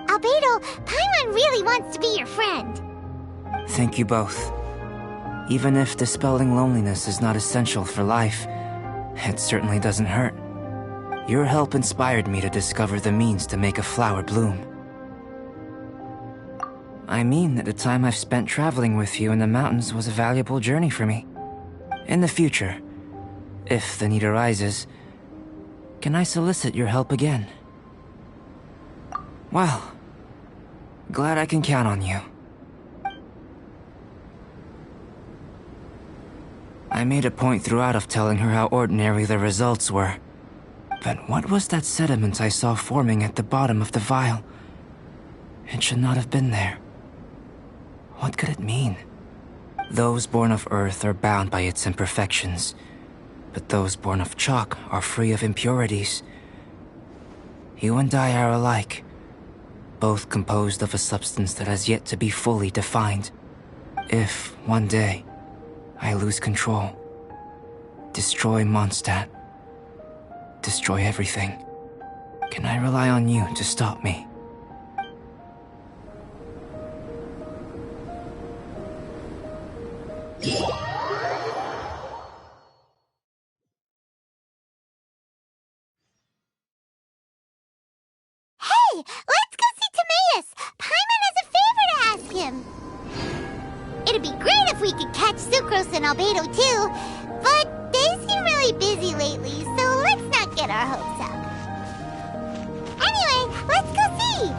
Albedo, Paimon really wants to be your friend. Thank you both. Even if dispelling loneliness is not essential for life, it certainly doesn't hurt. Your help inspired me to discover the means to make a flower bloom. I mean that the time I've spent traveling with you in the mountains was a valuable journey for me. In the future, if the need arises, can I solicit your help again? Well, glad I can count on you. I made a point throughout of telling her how ordinary the results were. But what was that sediment I saw forming at the bottom of the vial? It should not have been there. What could it mean? Those born of Earth are bound by its imperfections, but those born of chalk are free of impurities. You and I are alike, both composed of a substance that has yet to be fully defined. If, one day, I lose control, destroy Mondstadt, destroy everything, can I rely on you to stop me? Hey, let's go see Timaeus! Paimon has a favor to ask him! It'd be great if we could catch Sucrose and Albedo too, but they seem really busy lately, so let's not get our hopes up. Anyway, let's go see!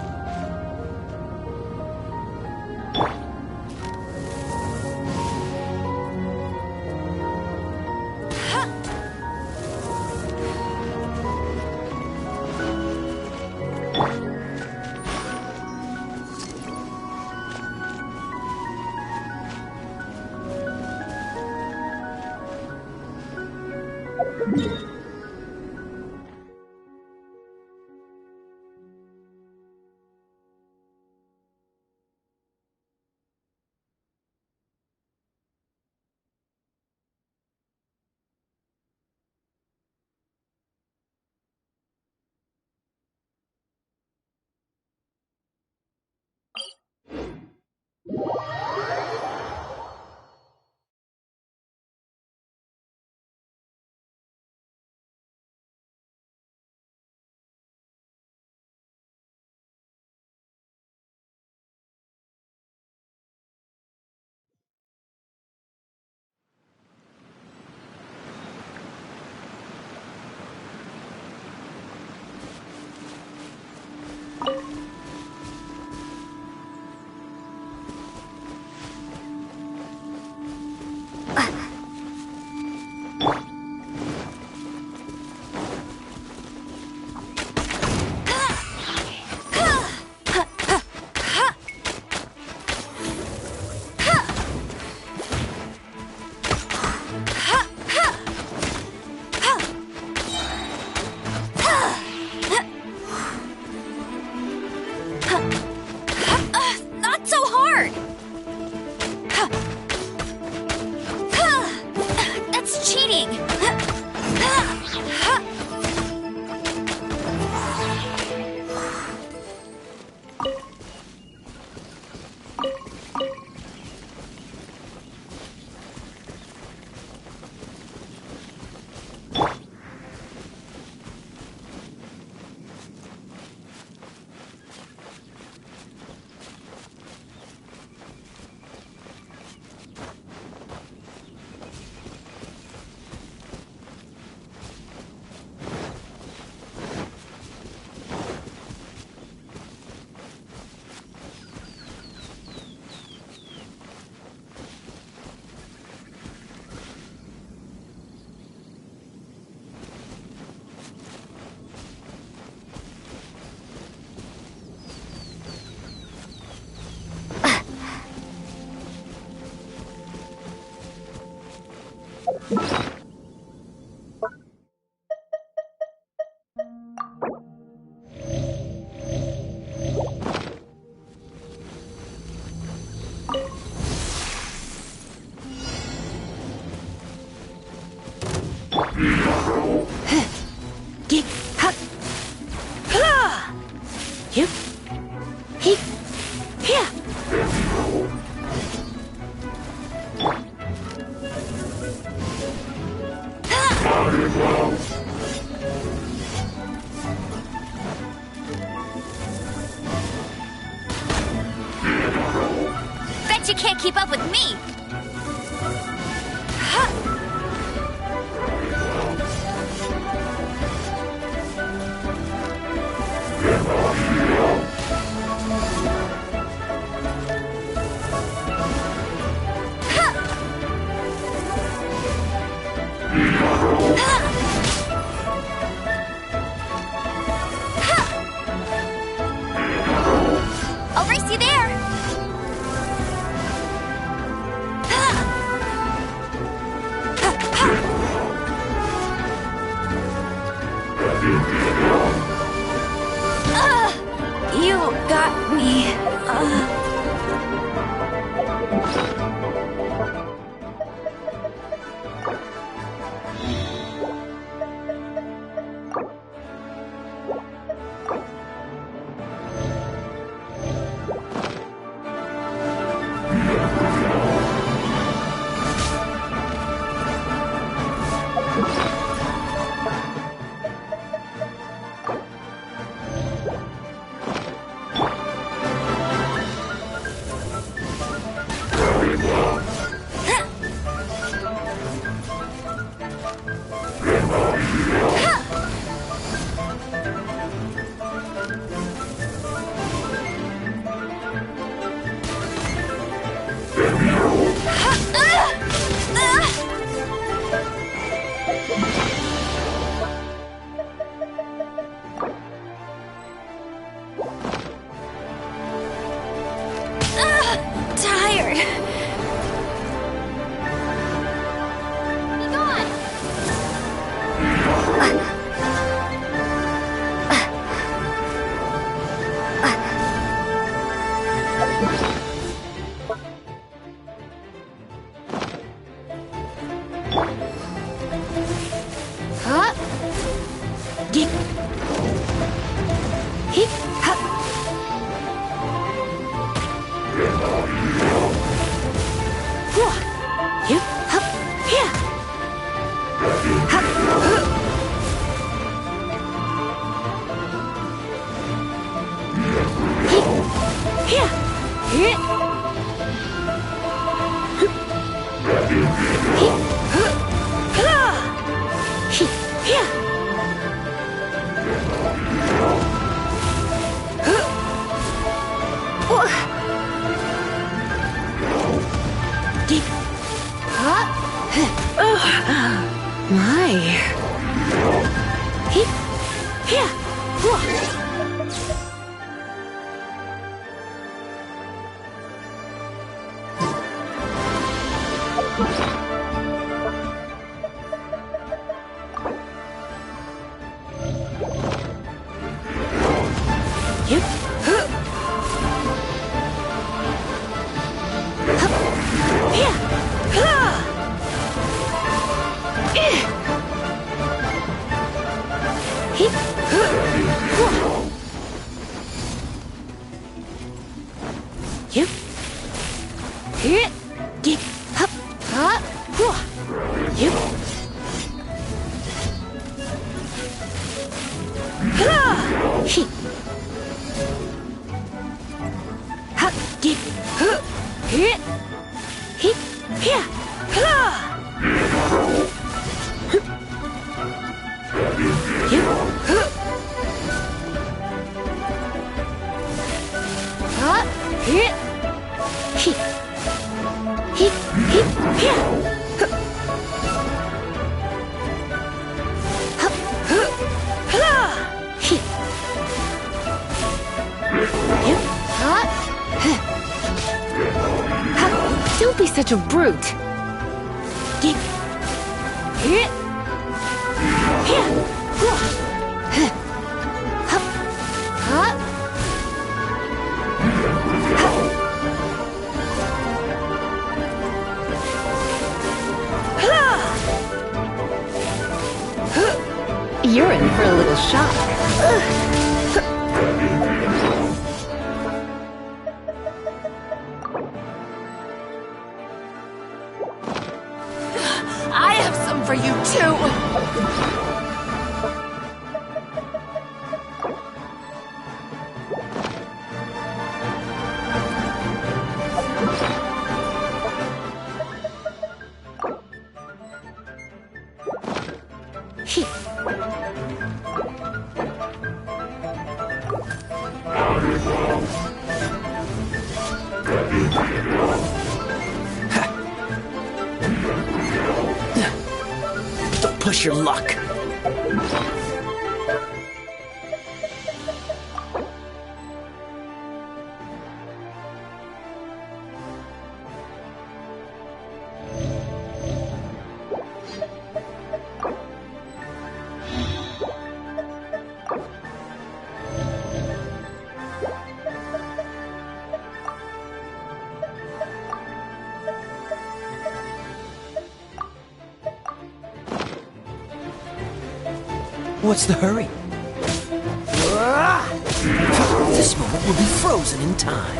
Bet you can't keep up with me! I'll race you there! You got me. Tired. Be gone. Huh? Get. Hit. Huh. Yep. Hup. Here. Hup. Here. Here. My. Here. Yep. Here. Yep. Here. Get up. Yep. He. Hop. Get. Here. Hit. Here. Here. He. Hit. Here. Hop. Hit. Yep. Don't be such a brute. Get. You're in for a little shock. I have some for you too! Don't push your luck. What's the hurry? This moment will be frozen in time.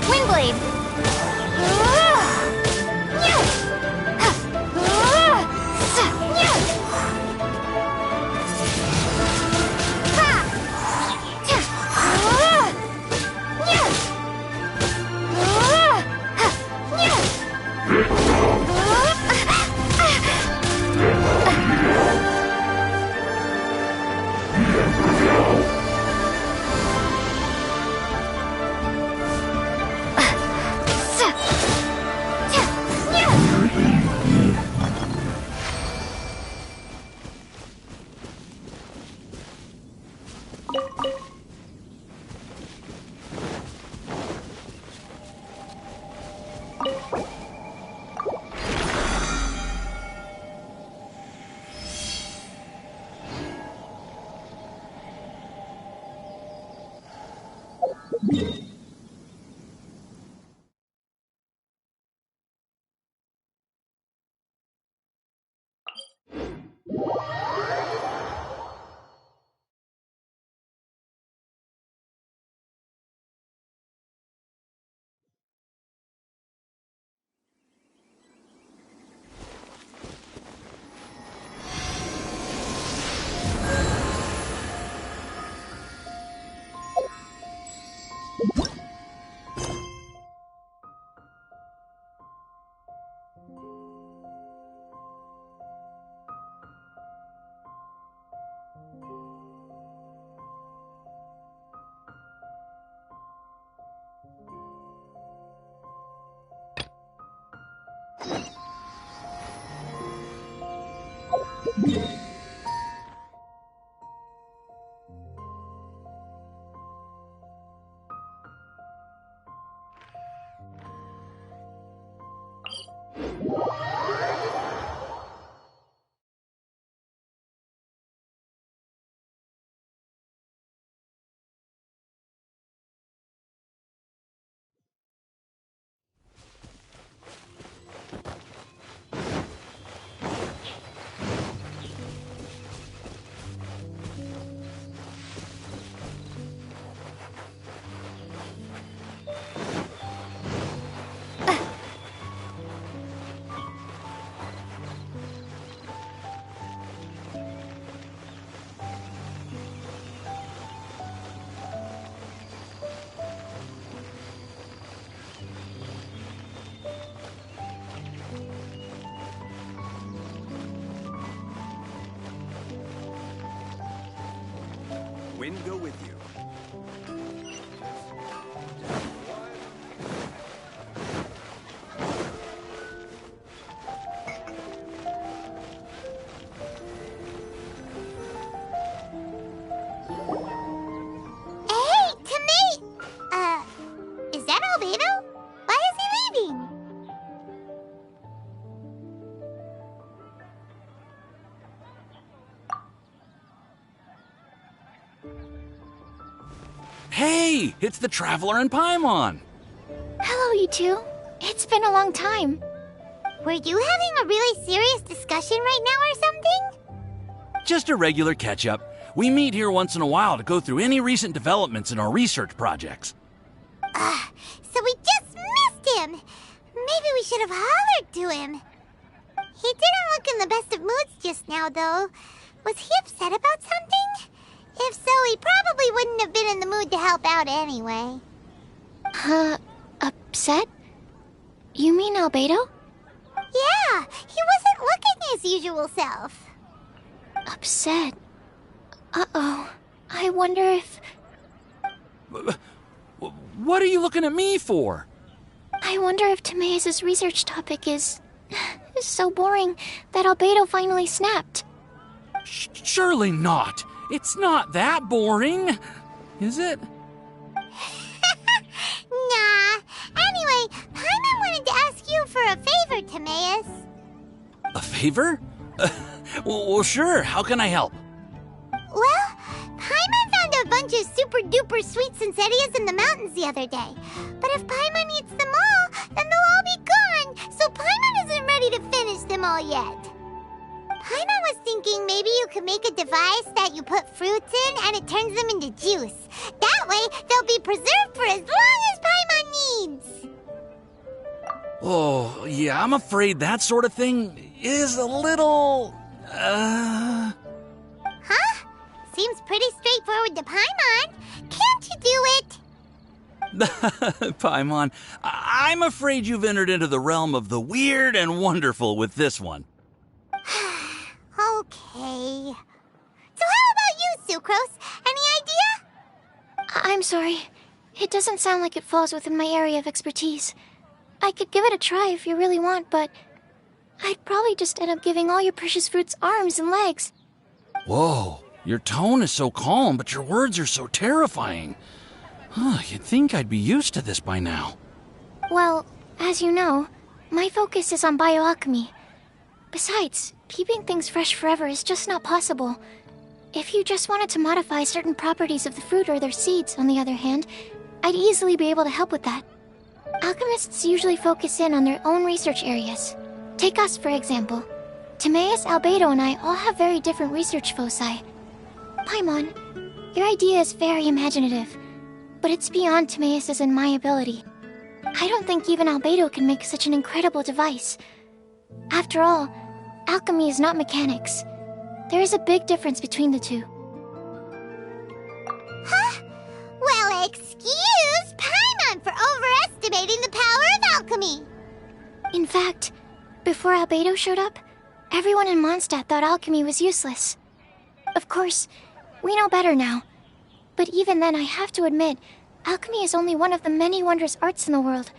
Windblade! Wind go with you. Hey, it's the Traveler and Paimon. Hello, you two. It's been a long time. Were you having a really serious discussion right now or something? Just a regular catch-up. We meet here once in a while to go through any recent developments in our research projects. So we just missed him. Maybe we should have hollered to him. He didn't look in the best of moods just now, though. Was he upset about something? If so, he probably wouldn't have been in the mood to help out anyway. Upset? You mean Albedo? Yeah, he wasn't looking his usual self. Upset? Uh-oh. I wonder if... What are you looking at me for? I wonder if Timaeus' research topic is so boring that Albedo finally snapped. Surely not. It's not that boring, is it? Nah. Anyway, Paimon wanted to ask you for a favor, Timaeus. A favor? Well, sure. How can I help? Well, Paimon found a bunch of super-duper sweet Sensetias in the mountains the other day. But if Paimon eats them all, then they'll all be gone, so Paimon isn't ready to finish them all yet. Paimon was thinking maybe you could make a device that you put fruits in and it turns them into juice. That way, they'll be preserved for as long as Paimon needs. Oh, yeah, I'm afraid that sort of thing is a little... Huh? Seems pretty straightforward to Paimon. Can't you do it? Paimon, I'm afraid you've entered into the realm of the weird and wonderful with this one. Okay. So how about you, Sucrose? Any idea? I'm sorry. It doesn't sound like it falls within my area of expertise. I could give it a try if you really want, but I'd probably just end up giving all your precious fruits arms and legs. Whoa, your tone is so calm, but your words are so terrifying. You'd think I'd be used to this by now. Well, as you know, my focus is on bioalchemy. Besides, keeping things fresh forever is just not possible. If you just wanted to modify certain properties of the fruit or their seeds, on the other hand, I'd easily be able to help with that. Alchemists usually focus in on their own research areas. Take us, for example. Timaeus, Albedo, and I all have very different research foci. Paimon, your idea is very imaginative, but it's beyond Timaeus' and my ability. I don't think even Albedo can make such an incredible device. After all, alchemy is not mechanics. There is a big difference between the two. Huh? Well, excuse Paimon for overestimating the power of alchemy. In fact, before Albedo showed up, everyone in Mondstadt thought alchemy was useless. Of course, we know better now. But even then, I have to admit, alchemy is only one of the many wondrous arts in the world.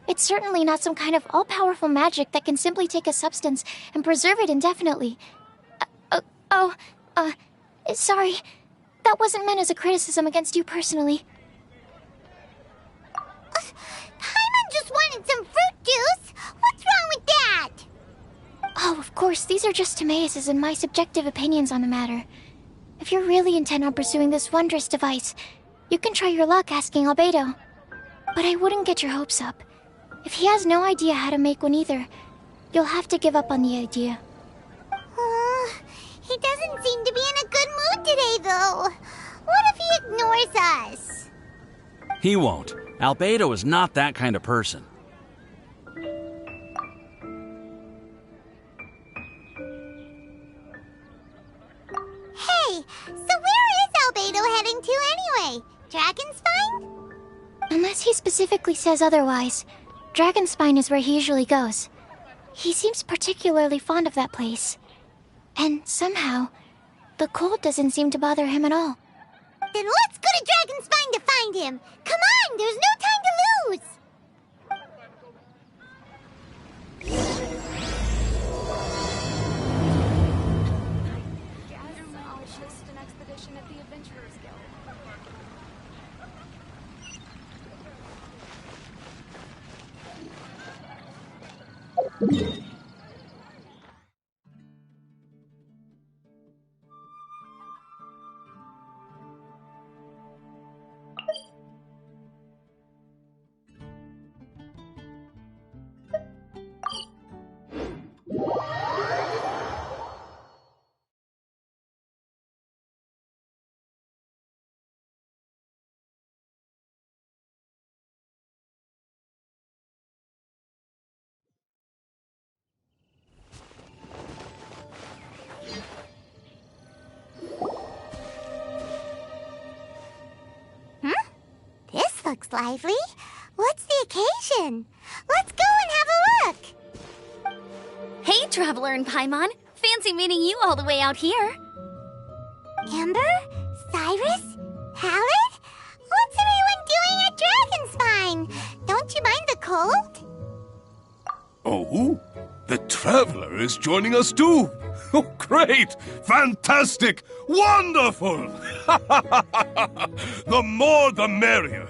It's certainly not some kind of all-powerful magic that can simply take a substance and preserve it indefinitely. Sorry. That wasn't meant as a criticism against you personally. Paimon just wanted some fruit juice. What's wrong with that? Oh, of course, these are just Timaeus' and my subjective opinions on the matter. If you're really intent on pursuing this wondrous device, you can try your luck asking Albedo. But I wouldn't get your hopes up. If he has no idea how to make one either, you'll have to give up on the idea. He doesn't seem to be in a good mood today, though. What if he ignores us? He won't. Albedo is not that kind of person. Hey, so where is Albedo heading to anyway? Dragonspine? Unless he specifically says otherwise, Dragonspine is where he usually goes. He seems particularly fond of that place. And somehow, the cold doesn't seem to bother him at all. Then let's go to Dragonspine to find him! Come on, there's no time to lose! looks lively. What's the occasion? Let's go and have a look! Hey, Traveler and Paimon. Fancy meeting you all the way out here. Amber? Cyrus? Howard? What's everyone doing at Dragonspine? Don't you mind the cold? Oh? The Traveler is joining us too! Oh, great! Fantastic! Wonderful! The more the merrier!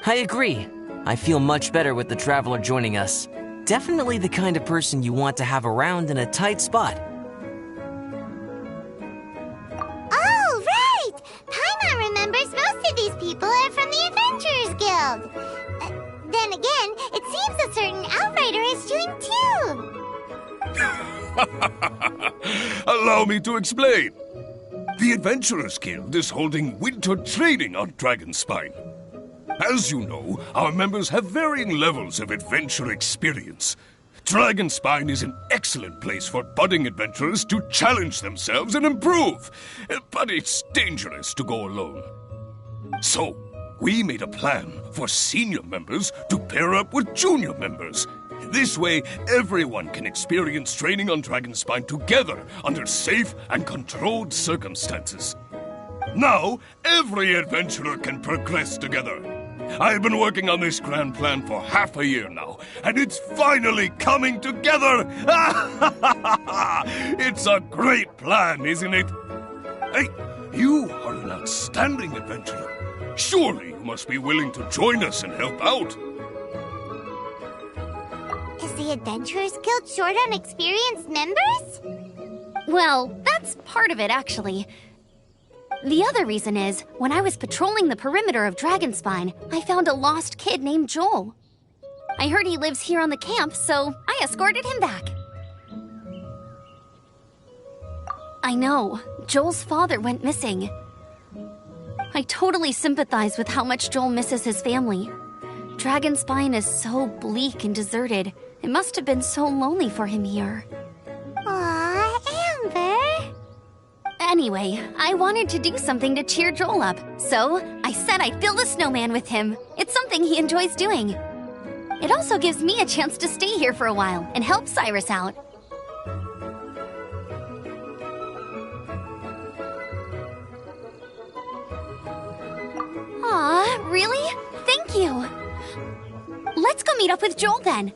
I agree. I feel much better with the Traveler joining us. Definitely the kind of person you want to have around in a tight spot. Oh, right! Paimon remembers most of these people are from the Adventurers Guild. Then again, it seems a certain Outrider is doing too. Allow me to explain. The Adventurers Guild is holding winter training on Dragonspine. As you know, our members have varying levels of adventure experience. Dragonspine is an excellent place for budding adventurers to challenge themselves and improve, but it's dangerous to go alone. So, we made a plan for senior members to pair up with junior members. This way, everyone can experience training on Dragonspine together under safe and controlled circumstances. Now, every adventurer can progress together. I've been working on this grand plan for half a year now, and it's finally coming together! It's a great plan, isn't it? Hey, you are an outstanding adventurer. Surely you must be willing to join us and help out. Is the Adventurers Guild short on experienced members? Well, that's part of it, actually. The other reason is, when I was patrolling the perimeter of Dragonspine, I found a lost kid named Joel. I heard he lives here on the camp, so I escorted him back. I know, Joel's father went missing. I totally sympathize with how much Joel misses his family. Dragonspine is so bleak and deserted. It must have been so lonely for him here. Aw, Amber! Anyway, I wanted to do something to cheer Joel up, so I said I'd build a snowman with him. It's something he enjoys doing. It also gives me a chance to stay here for a while and help Cyrus out. Aw, really? Thank you. Let's go meet up with Joel then.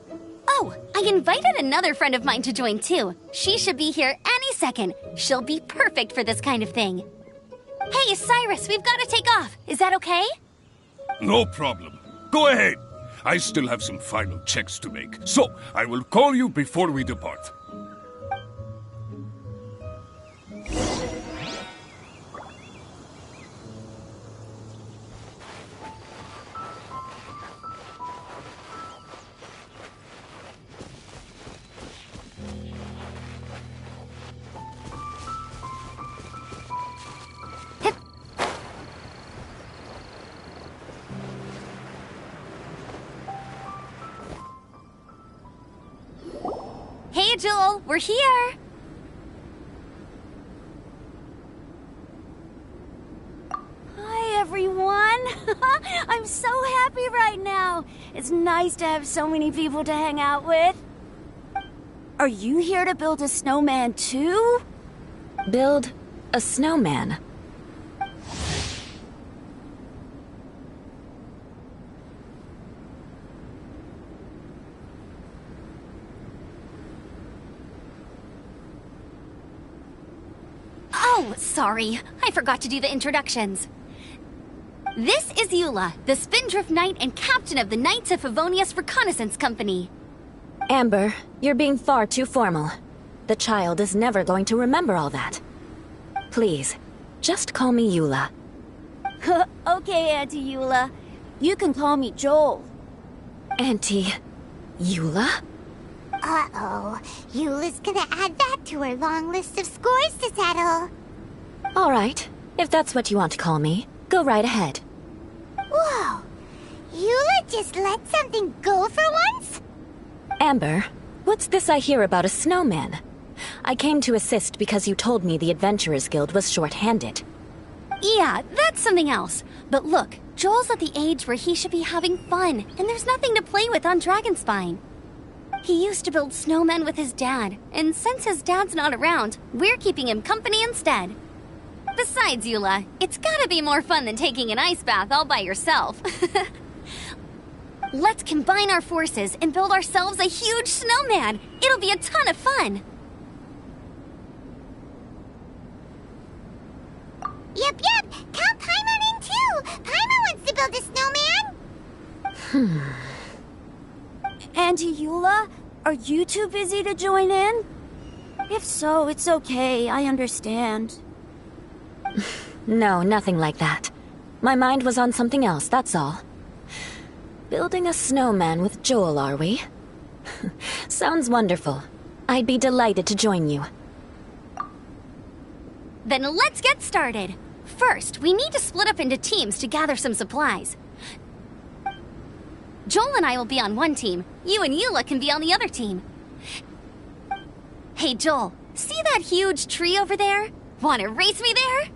Oh, I invited another friend of mine to join too. She should be here any second. She'll be perfect for this kind of thing. Hey, Cyrus, we've got to take off. Is that okay? No problem. Go ahead. I still have some final checks to make, so I will call you before we depart. Hey, Joel, we're here. Hi, everyone. I'm so happy right now. It's nice to have so many people to hang out with. Are you here to build a snowman too? Build a snowman? Oh, sorry. I forgot to do the introductions. This is Eula, the Spindrift Knight and captain of the Knights of Favonius Reconnaissance Company. Amber, you're being far too formal. The child is never going to remember all that. Please, just call me Eula. Okay, Auntie Eula. You can call me Joel. Auntie Eula? Uh-oh. Eula's gonna add that to her long list of scores to settle. All right, if that's what you want to call me, go right ahead. Whoa! Eula just let something go for once? Amber, what's this I hear about a snowman? I came to assist because you told me the Adventurers Guild was short-handed. Yeah, that's something else. But look, Joel's at the age where he should be having fun, and there's nothing to play with on Dragonspine. He used to build snowmen with his dad, and since his dad's not around, we're keeping him company instead. Besides, Eula, it's gotta be more fun than taking an ice bath all by yourself. Let's combine our forces and build ourselves a huge snowman. It'll be a ton of fun. Yep. Count Paimon in too. Paimon wants to build a snowman. Auntie Eula, are you too busy to join in? If so, it's okay. I understand. No, nothing like that. My mind was on something else, that's all. Building a snowman with Joel, are we? Sounds wonderful. I'd be delighted to join you. Then let's get started. First, we need to split up into teams to gather some supplies. Joel and I will be on one team. You and Eula can be on the other team. Hey, Joel, see that huge tree over there? Want to race me there?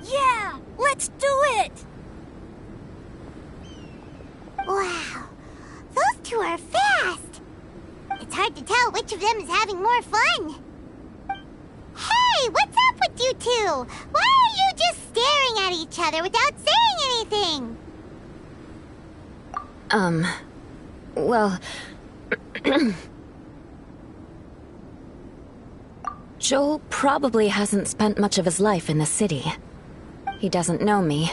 Yeah, let's do it! Wow, those two are fast. It's hard to tell which of them is having more fun. Hey, what's up with you two? Why are you just staring at each other without saying anything? Well... Joel probably hasn't spent much of his life in the city. He doesn't know me,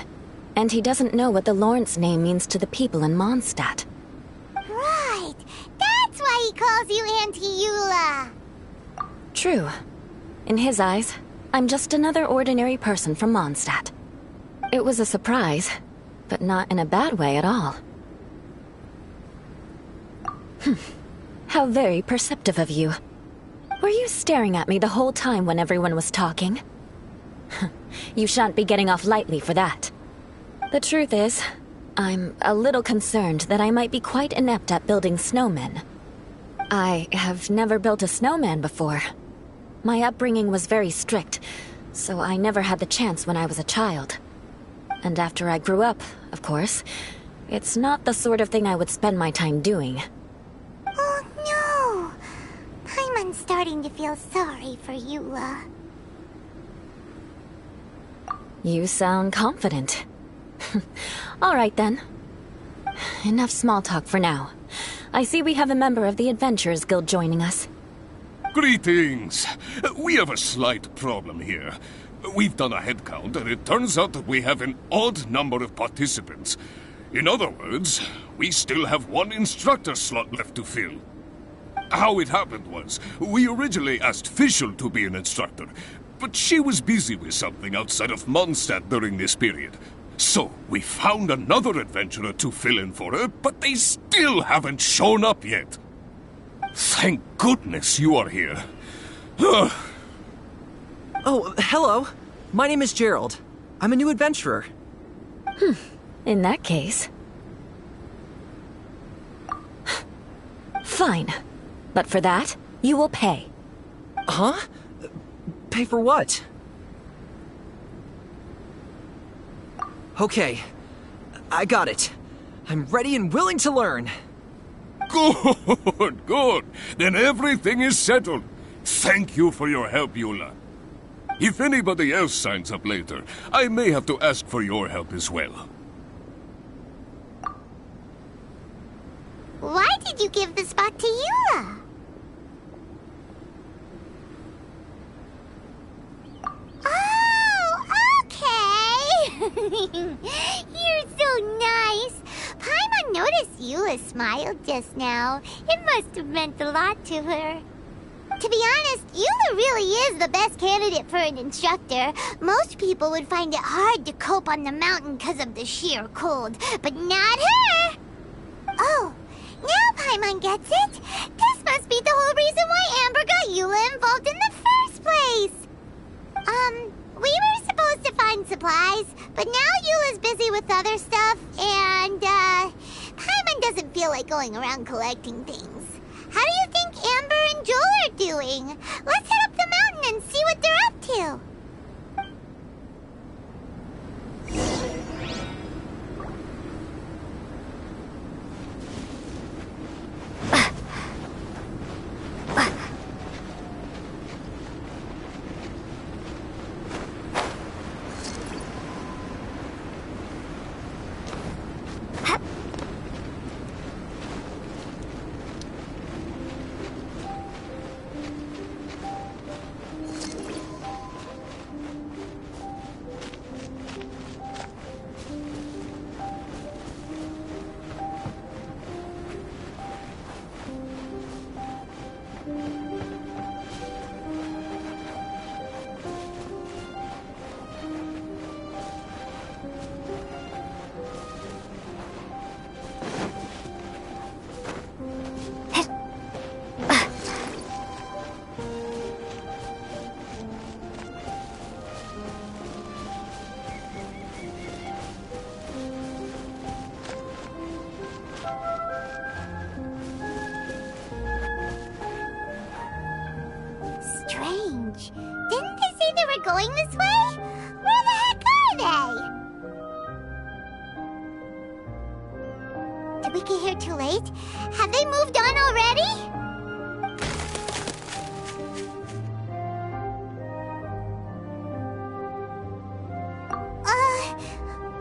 and he doesn't know what the Lawrence name means to the people in Mondstadt. Right, that's why he calls you Auntie Eula. True. In his eyes, I'm just another ordinary person from Mondstadt. It was a surprise, but not in a bad way at all. How very perceptive of you. Were you staring at me the whole time when everyone was talking? You shan't be getting off lightly for that. The truth is, I'm a little concerned that I might be quite inept at building snowmen. I have never built a snowman before. My upbringing was very strict, so I never had the chance when I was a child. And after I grew up, of course, it's not the sort of thing I would spend my time doing. Oh no! Paimon's starting to feel sorry for Eula. You sound confident. All right then. Enough small talk for now. I see we have a member of the Adventurers Guild joining us. Greetings. We have a slight problem here. We've done a head count, and it turns out that we have an odd number of participants. In other words, we still have one instructor slot left to fill. How it happened was, we originally asked Fischl to be an instructor, but she was busy with something outside of Mondstadt during this period. So, we found another adventurer to fill in for her, but they still haven't shown up yet. Thank goodness you are here. Oh, hello. My name is Gerald. I'm a new adventurer. In that case... Fine. But for that, you will pay. Huh? Pay for what? Okay. I got it. I'm ready and willing to learn. Good, good. Then everything is settled. Thank you for your help, Eula. If anybody else signs up later, I may have to ask for your help as well. Why did you give the spot to Eula? Oh, okay. You're so nice. Paimon noticed Eula smiled just now. It must have meant a lot to her. To be honest, Eula really is the best candidate for an instructor. Most people would find it hard to cope on the mountain because of the sheer cold, but not her! Oh, now Paimon gets it. This must be the whole reason why Amber got Eula involved in the first place. We were supposed to find supplies, but now Eula's busy with other stuff, and, Paimon doesn't feel like going around collecting things. How do you think Amber and Joel are doing? Let's head up the mountain and see what they're up to. going this way? Where the heck are they? Did we get here too late? Have they moved on already?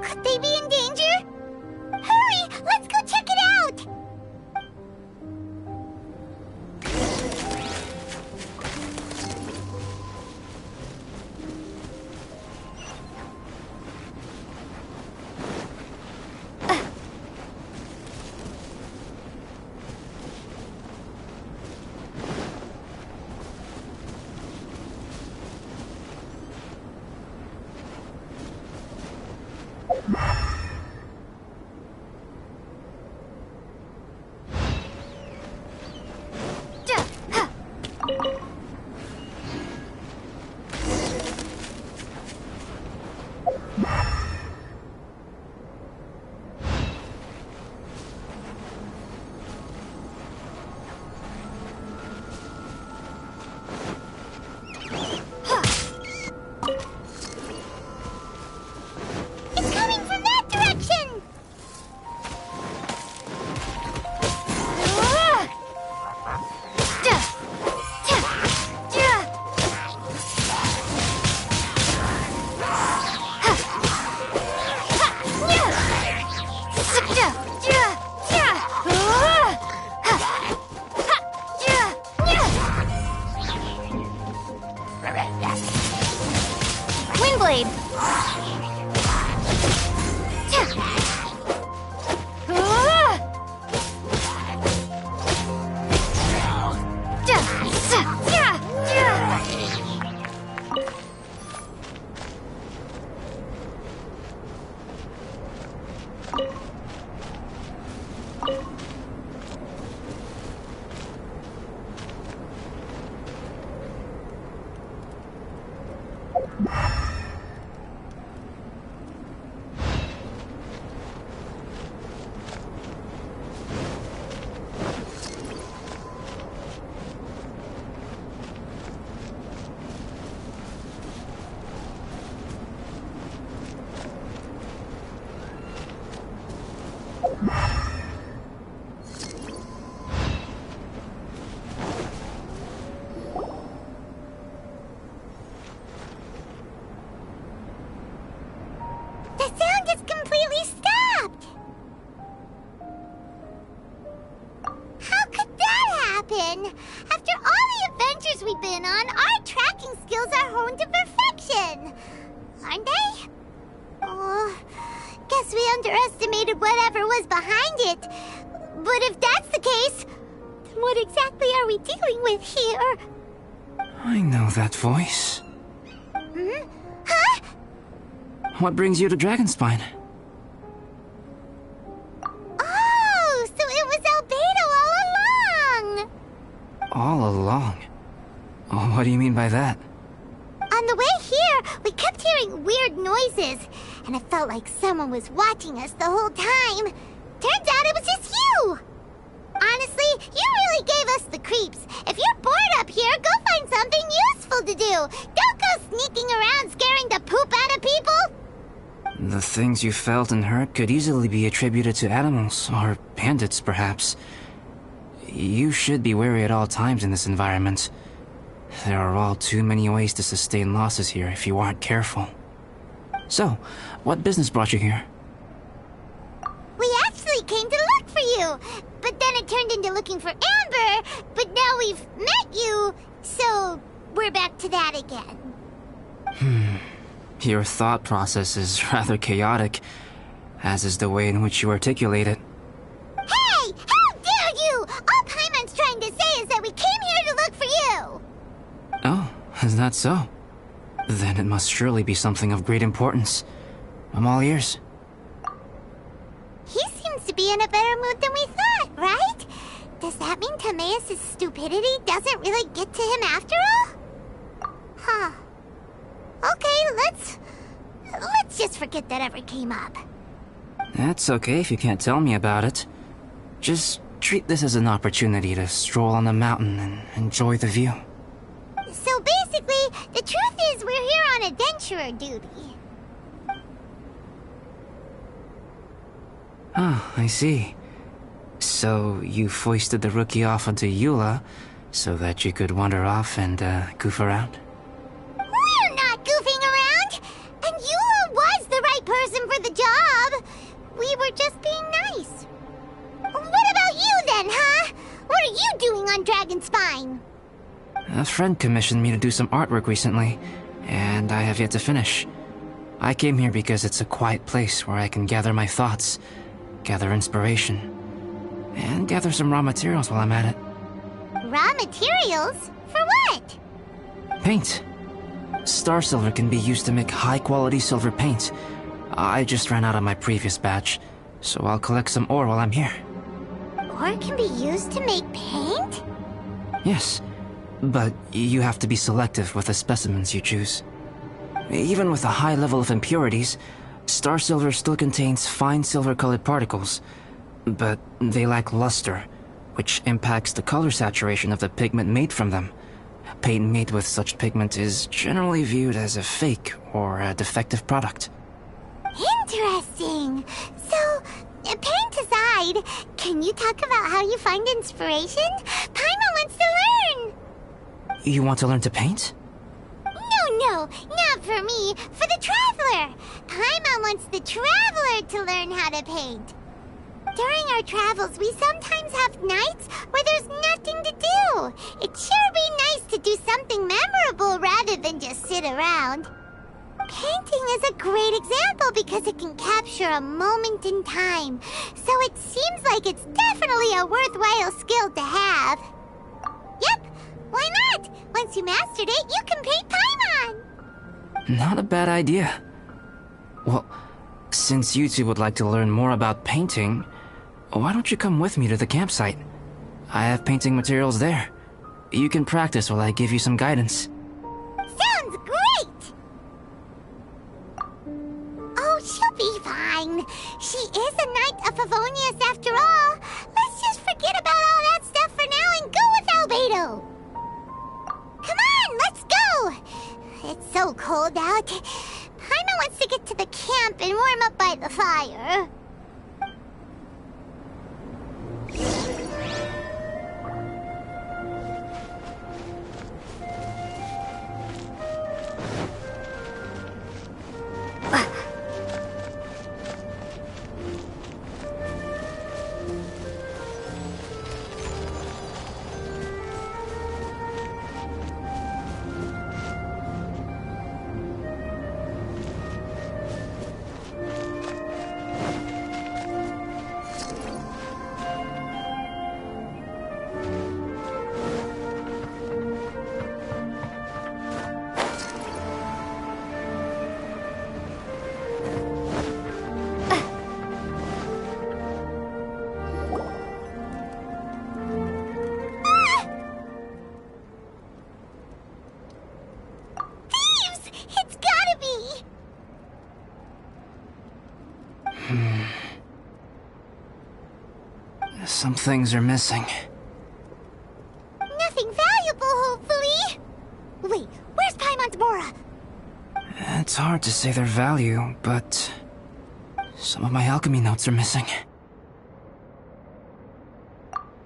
Could they be in danger? Hurry! Let's go check it out! After all the adventures we've been on, our tracking skills are honed to perfection. Aren't they? Oh, guess we underestimated whatever was behind it. But if that's the case, then what exactly are we dealing with here? I know that voice. Hmm? Huh? What brings you to Dragonspine? Oh, so it was Albedo all along! All along? Oh, what do you mean by that? On the way here, we kept hearing weird noises, and it felt like someone was watching us the whole time. Turns out it was just you! Honestly, you really gave us the creeps. If you're bored up here, go find something useful to do. Don't go sneaking around scaring the poop out of people. The things you felt and heard could easily be attributed to animals, or bandits, perhaps. You should be wary at all times in this environment. There are all too many ways to sustain losses here if you aren't careful. So, what business brought you here? We actually came to look for you, but then it turned into looking for Amber, but now we've met you, so we're back to that again. Your thought process is rather chaotic, as is the way in which you articulate it. Hey! How dare you! All Paimon's trying to say is that we came here to look for you! Oh, is that so? Then it must surely be something of great importance. I'm all ears. He seems to be in a better mood than we thought, right? Does that mean Timaeus' stupidity doesn't really get to him after all? Huh. Okay, let's just forget that ever came up. That's okay if you can't tell me about it. Just treat this as an opportunity to stroll on the mountain and enjoy the view. So basically, the The truth is, we're here on adventurer duty. Oh, I see. So you foisted the rookie off onto Eula so that you could wander off and goof around? We're not goofing around! And Eula was the right person for the job! We were just being nice. What about you then, huh? What are you doing on Dragonspine? A friend commissioned me to do some artwork recently, and I have yet to finish. I came here because it's a quiet place where I can gather my thoughts, gather inspiration, and gather some raw materials while I'm at it. Raw materials? For what? Paint. Star silver can be used to make high-quality silver paint. I just ran out of my previous batch, so I'll collect some ore while I'm here. Ore can be used to make paint? Yes, but you have to be selective with the specimens you choose. Even with a high level of impurities, star silver still contains fine silver-colored particles, but they lack luster, which impacts the color saturation of the pigment made from them. Paint made with such pigment is generally viewed as a fake or a defective product. Interesting. So, paint aside, can you talk about how you find inspiration? Paimon wants to learn! You want to learn to paint? No, not for me. For the Traveler. Paimon wants the Traveler to learn how to paint. During our travels, we sometimes have nights where there's nothing to do. It'd sure be nice to do something memorable rather than just sit around. Painting is a great example because it can capture a moment in time. So it seems like it's definitely a worthwhile skill to have. Yep, why not? Once you mastered it, you can paint Paimon. Not a bad idea. Well, since you two would like to learn more about painting, why don't you come with me to the campsite? I have painting materials there. You can practice while I give you some guidance. Sounds great! Oh, she'll be fine. She is a Knight of Favonius after all. Let's just forget about all that stuff for now and go with Albedo. Come on, let's go! It's so cold out. Paimon wants to get to the camp and warm up by the fire. Some things are missing. Nothing valuable, hopefully. Wait, where's Paimon's Mora? It's hard to say their value, but some of my alchemy notes are missing.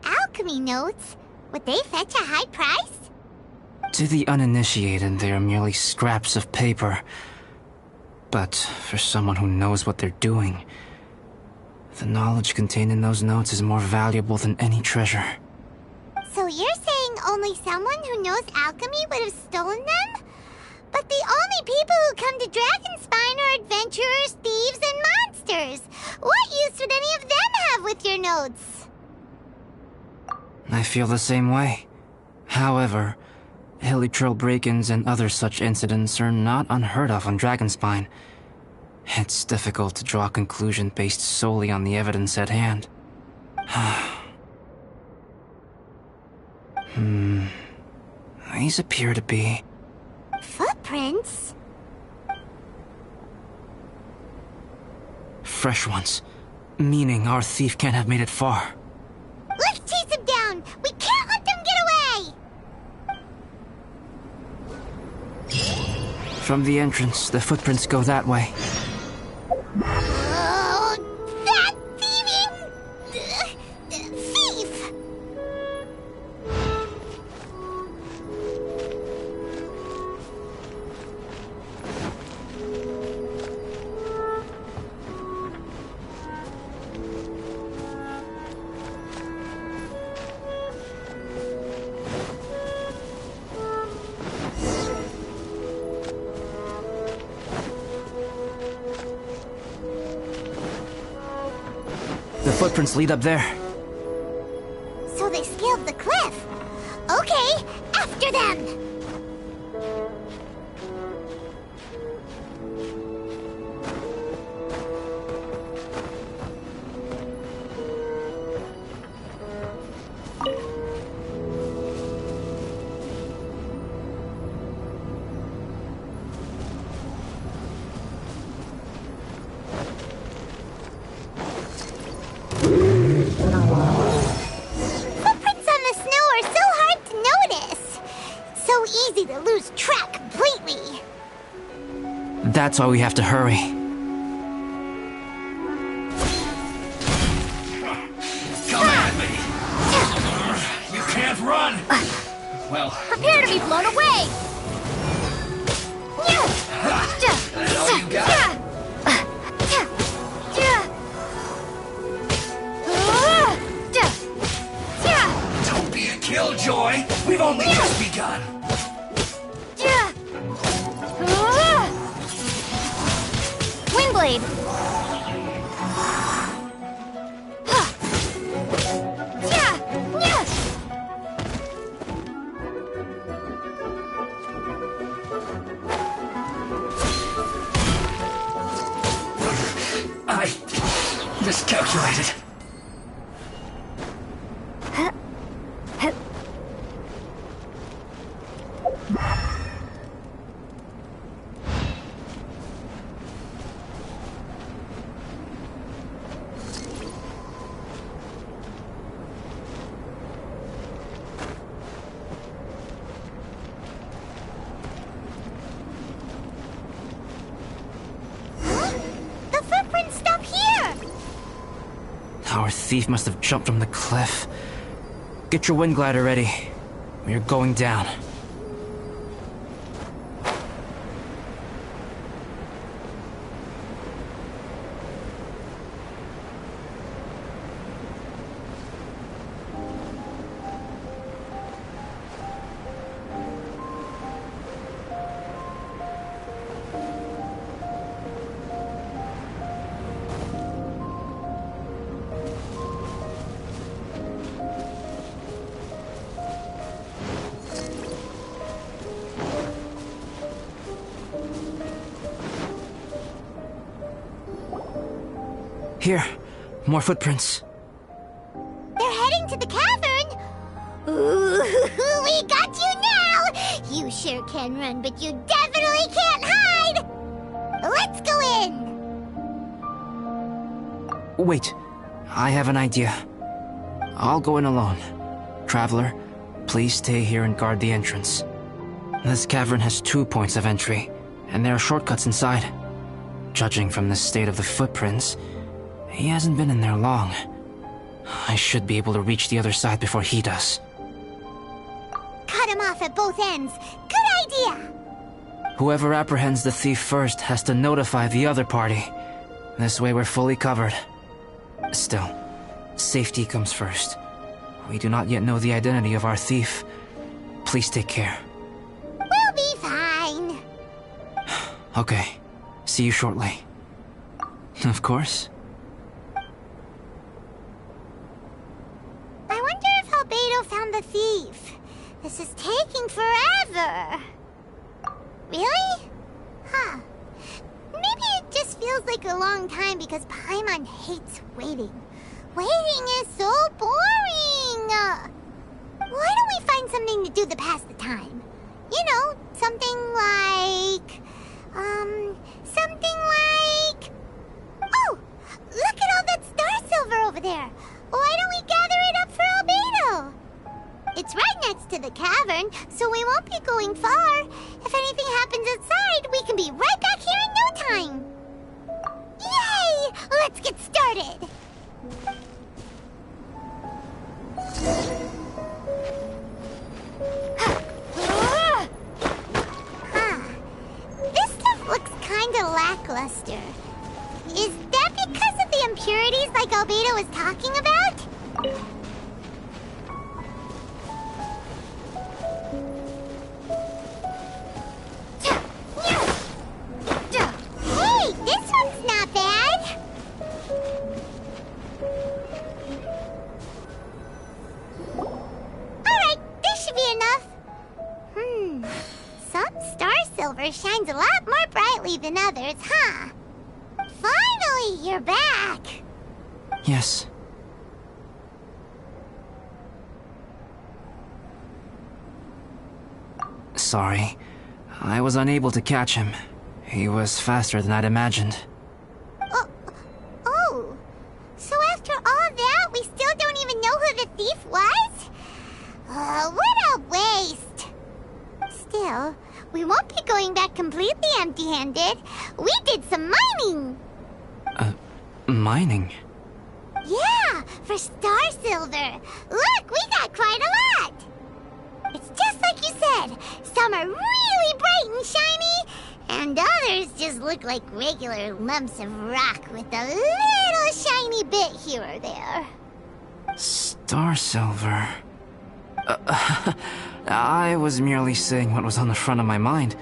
Alchemy notes? Would they fetch a high price? To the uninitiated, they are merely scraps of paper. But for someone who knows what they're doing, the knowledge contained in those notes is more valuable than any treasure. So you're saying only someone who knows alchemy would have stolen them? But the only people who come to Dragonspine are adventurers, thieves, and monsters. What use would any of them have with your notes? I feel the same way. However, hilly trail break-ins and other such incidents are not unheard of on Dragonspine. It's difficult to draw a conclusion based solely on the evidence at hand. These appear to be... footprints? fresh ones. Meaning our thief can't have made it far. Let's chase him down! We can't let them get away! From the entrance, the footprints go that way. Oh, that thieving... thief! The footprints lead up there. So they scaled the cliff. Okay, after them! Footprints on the snow are so hard to notice. So easy to lose track completely. That's why we have to hurry. Come at me! You can't run! Well, Prepare to be blown away! that's all you got? Don't be a killjoy! We've only just begun! Windblade! I miscalculated. The footprints stop here! Our thief must have jumped from the cliff. Get your wind glider ready. We're going down. Here, more footprints. They're heading to the cavern! Ooh, we got you now! You sure can run, but you definitely can't hide! Let's go in! Wait, I have an idea. I'll go in alone. Traveler, please stay here and guard the entrance. This cavern has 2 points of entry, and there are shortcuts inside. Judging from the state of the footprints, he hasn't been in there long. I should be able to reach the other side before he does. Cut him off at both ends. Good idea! Whoever apprehends the thief first has to notify the other party. This way we're fully covered. Still, safety comes first. We do not yet know the identity of our thief. Please take care. We'll be fine. Okay. See you shortly. Of course. I wonder if Albedo found the thief. This is taking forever. Really? Huh. Maybe it just feels like a long time because Paimon hates waiting. Waiting is so boring! Why don't we find something to do to pass the time? You know, something like... Oh! Look at all that star silver over there! Why don't we gather it up for Albedo? It's right next to the cavern, so we won't be going far. If anything happens outside, we can be right back here in no time. Yay! Let's get started. This stuff looks kinda lackluster. Is that because of the impurities like Albedo was talking about? Hey, this one's not bad. Alright, this should be enough. Some star silver shines a lot more brightly than others, huh? Finally, you're back! Yes. Sorry. I was unable to catch him. He was faster than I'd imagined. Oh. So after all that, we still don't even know who the thief was? What a waste! Still, we won't be going back completely empty-handed. We did some mining! Mining? Yeah, for star silver. Look, we got quite a lot! It's just like you said. Some are really bright and shiny, and others just look like regular lumps of rock with a little shiny bit here or there. Star silver. I was merely saying what was on the front of my mind.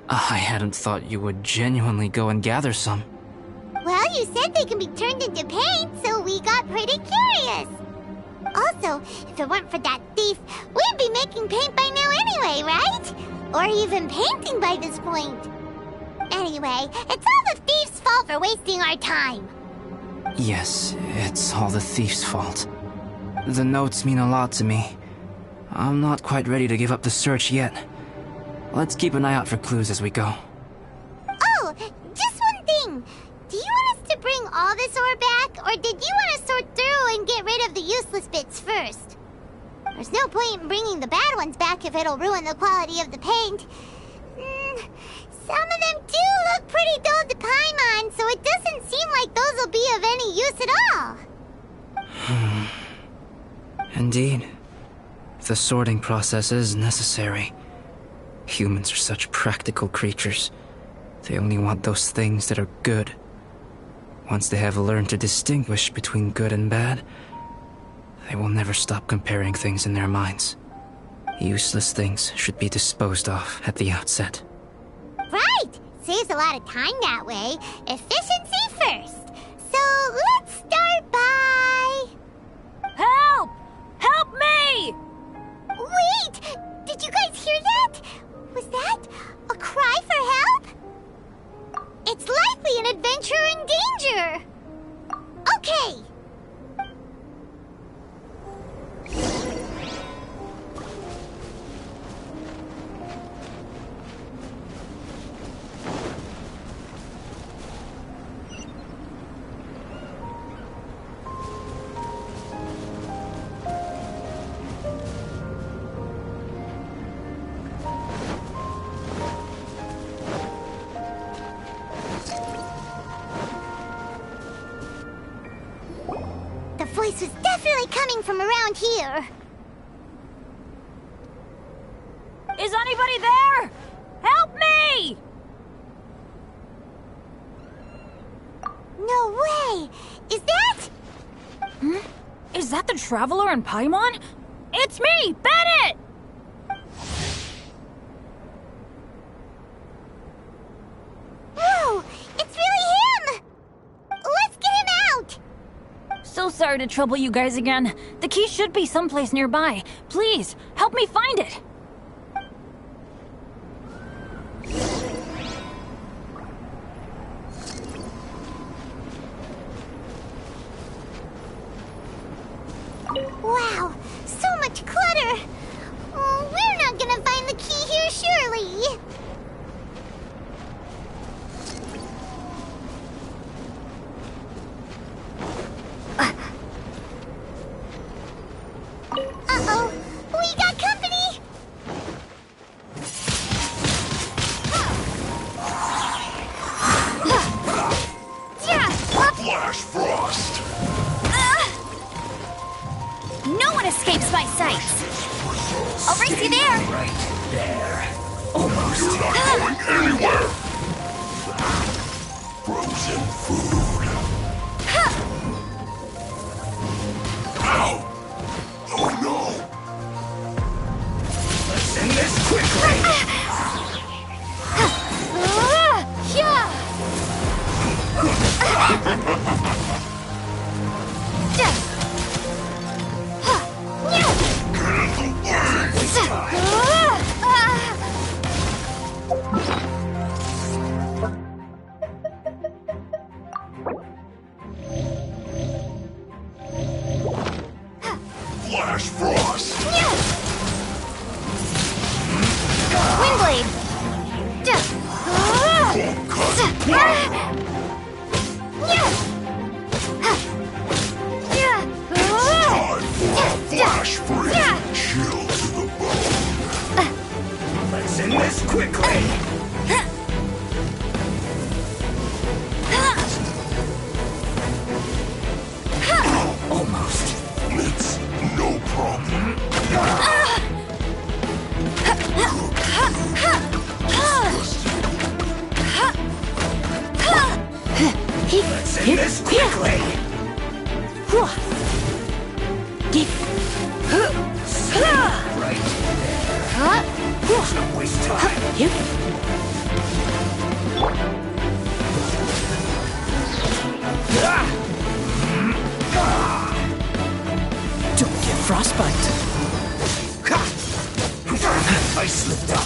I hadn't thought you would genuinely go and gather some. Well, you said they can be turned into paint, so we got pretty curious. Also, if it weren't for that thief, we'd be making paint by now anyway, right? Or even painting by this point. Anyway, it's all the thief's fault for wasting our time. Yes, it's all the thief's fault. The notes mean a lot to me. I'm not quite ready to give up the search yet. Let's keep an eye out for clues as we go. Oh, just one thing. Do you want us to bring all this ore back, or did you want to sort through and get rid of the useless bits first? There's no point in bringing the bad ones back if it'll ruin the quality of the paint. Some of them do look pretty dull to Paimon, so it doesn't seem like those will be of any use at all. Indeed. The sorting process is necessary. Humans are such practical creatures. They only want those things that are good. Once they have learned to distinguish between good and bad, they will never stop comparing things in their minds. Useless things should be disposed of at the outset. Right! Saves a lot of time that way. Efficiency first. So let's start by... Help! Help me! Wait! Did you guys hear that? Was that a cry for help? It's likely an adventurer in danger! Okay! The voice was definitely coming from around here. Is anybody there? Help me! No way! Is that... Is that the Traveler in Paimon? It's me, Bennett! Whoa! It's really him! Let's get him out! So sorry to trouble you guys again. The key should be someplace nearby. Please, help me find it. Wow, so much clutter! Oh, we're not gonna find the key here, surely! Uh-oh, we got company! escapes my sights. I'll race you there. Right there. Almost. You're not going anywhere! Frozen food. Ow! Oh no! Let's end this quickly! Flash Frost! Windblade. Flash freeze! Chill to the bone! Let's end this quickly! Almost. It's no problem. Let's end this quickly! Right there. Let's not waste time. Don't get frostbite. I slipped up.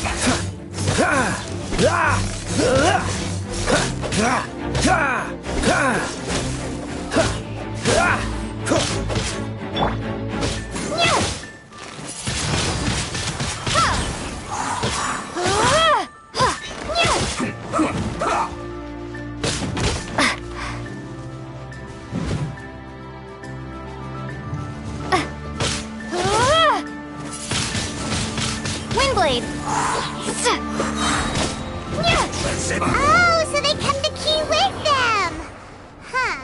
Windblade. Oh, so they come the key with them! Huh.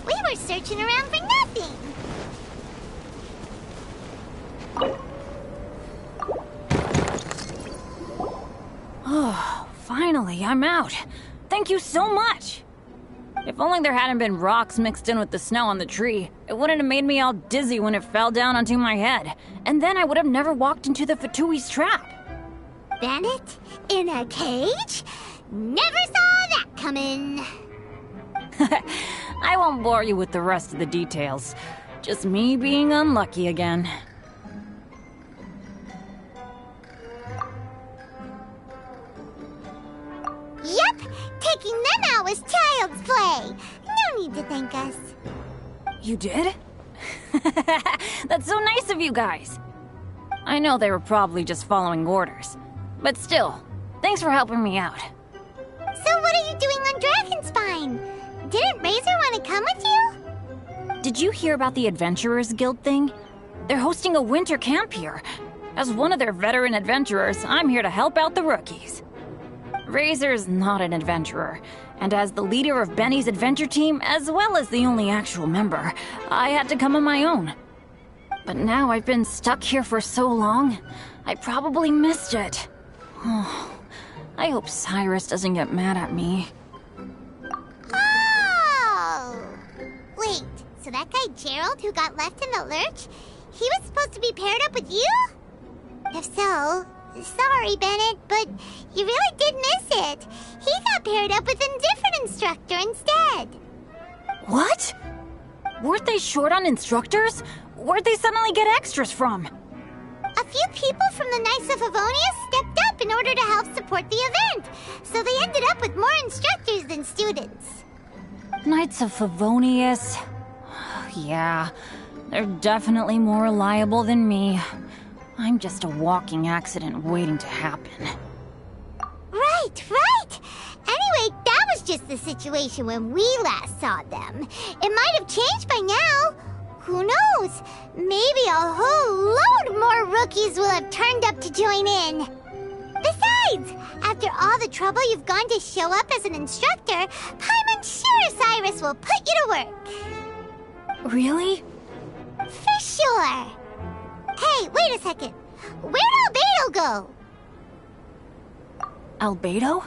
We were searching around for nothing. Oh, finally, I'm out. Thank you so much. If only there hadn't been rocks mixed in with the snow on the tree, it wouldn't have made me all dizzy when it fell down onto my head. And then I would have never walked into the Fatui's trap. Bandit? In a cage? Never saw that coming. I won't bore you with the rest of the details. Just me being unlucky again. Yep, taking them out was child's play. No need to thank us. You did? That's so nice of you guys. I know they were probably just following orders. But still, thanks for helping me out. So what are you doing on Dragonspine? Didn't Razor want to come with you? Did you hear about the Adventurers Guild thing? They're hosting a winter camp here. As one of their veteran adventurers, I'm here to help out the rookies. Razor's not an adventurer, and as the leader of Benny's adventure team, as well as the only actual member, I had to come on my own. But now I've been stuck here for so long, I probably missed it. Oh, I hope Cyrus doesn't get mad at me. Oh! Wait, so that guy Gerald who got left in the lurch, he was supposed to be paired up with you? If so, sorry, Bennett, but you really did miss it. He got paired up with a different instructor instead. What? Weren't they short on instructors? Where'd they suddenly get extras from? A few people from the Knights of Favonius stepped up in order to help support the event, so they ended up with more instructors than students. Knights of Favonius? Yeah, they're definitely more reliable than me. I'm just a walking accident waiting to happen. Right, right! Anyway, that was just the situation when we last saw them. It might have changed by now. Who knows? Maybe a whole load more rookies will have turned up to join in. Besides, after all the trouble you've gone to show up as an instructor, Paimon's sure Cyrus will put you to work. Really? For sure. Hey, wait a second. Where'd Albedo go? Albedo?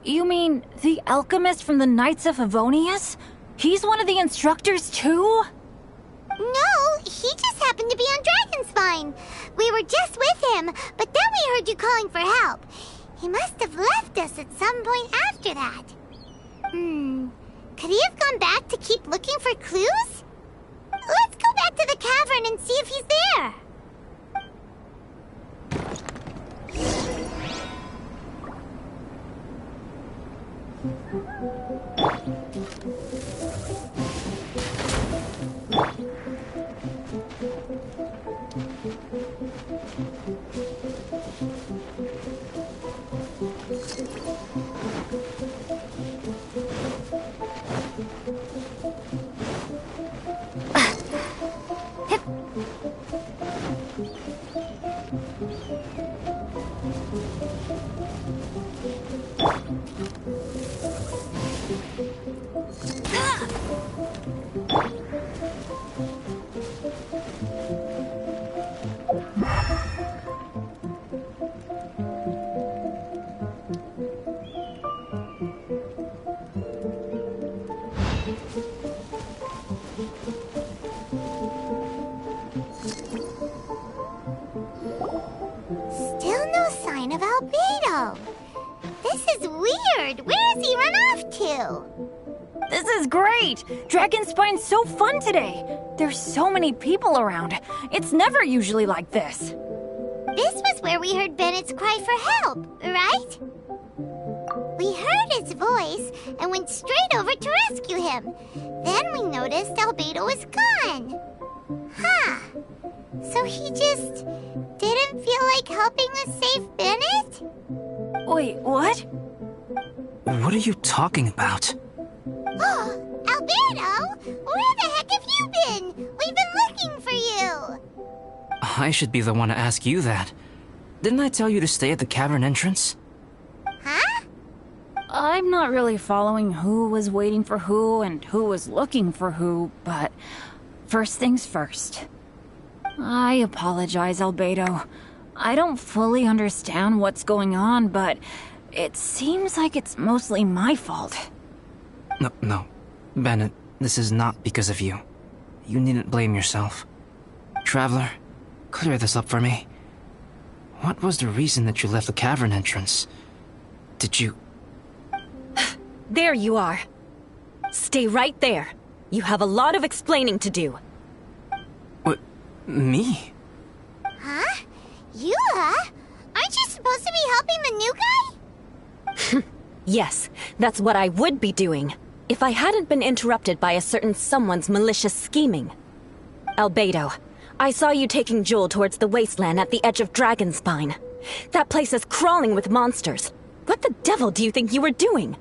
You mean the alchemist from the Knights of Favonius? He's one of the instructors too? No, he just happened to be on Dragonspine. We were just with him, but then we heard you calling for help. He must have left us at some point after that. Could he have gone back to keep looking for clues? Let's go back to the cavern and see if he's there. Still no sign of Albedo. This is weird. Where has he run off to? This is great! Dragonspine's so fun today! There's so many people around. It's never usually like this. This was where we heard Bennett's cry for help, right? We heard his voice and went straight over to rescue him. Then we noticed Albedo was gone. Huh. So he just didn't feel like helping us save Bennett? Wait, what? What are you talking about? Oh, Albedo! Where the heck have you been? We've been looking for you! I should be the one to ask you that. Didn't I tell you to stay at the cavern entrance? Huh? I'm not really following who was waiting for who and who was looking for who, but first things first. I apologize, Albedo. I don't fully understand what's going on, but it seems like it's mostly my fault. No. Bennett, this is not because of you. You needn't blame yourself. Traveler, clear this up for me. What was the reason that you left the cavern entrance? Did you... There you are. Stay right there. You have a lot of explaining to do. What? Me? Huh? You, Aren't you supposed to be helping the new guy? Yes, that's what I would be doing, if I hadn't been interrupted by a certain someone's malicious scheming. Albedo, I saw you taking Joel towards the wasteland at the edge of Dragonspine. That place is crawling with monsters. What the devil do you think you were doing?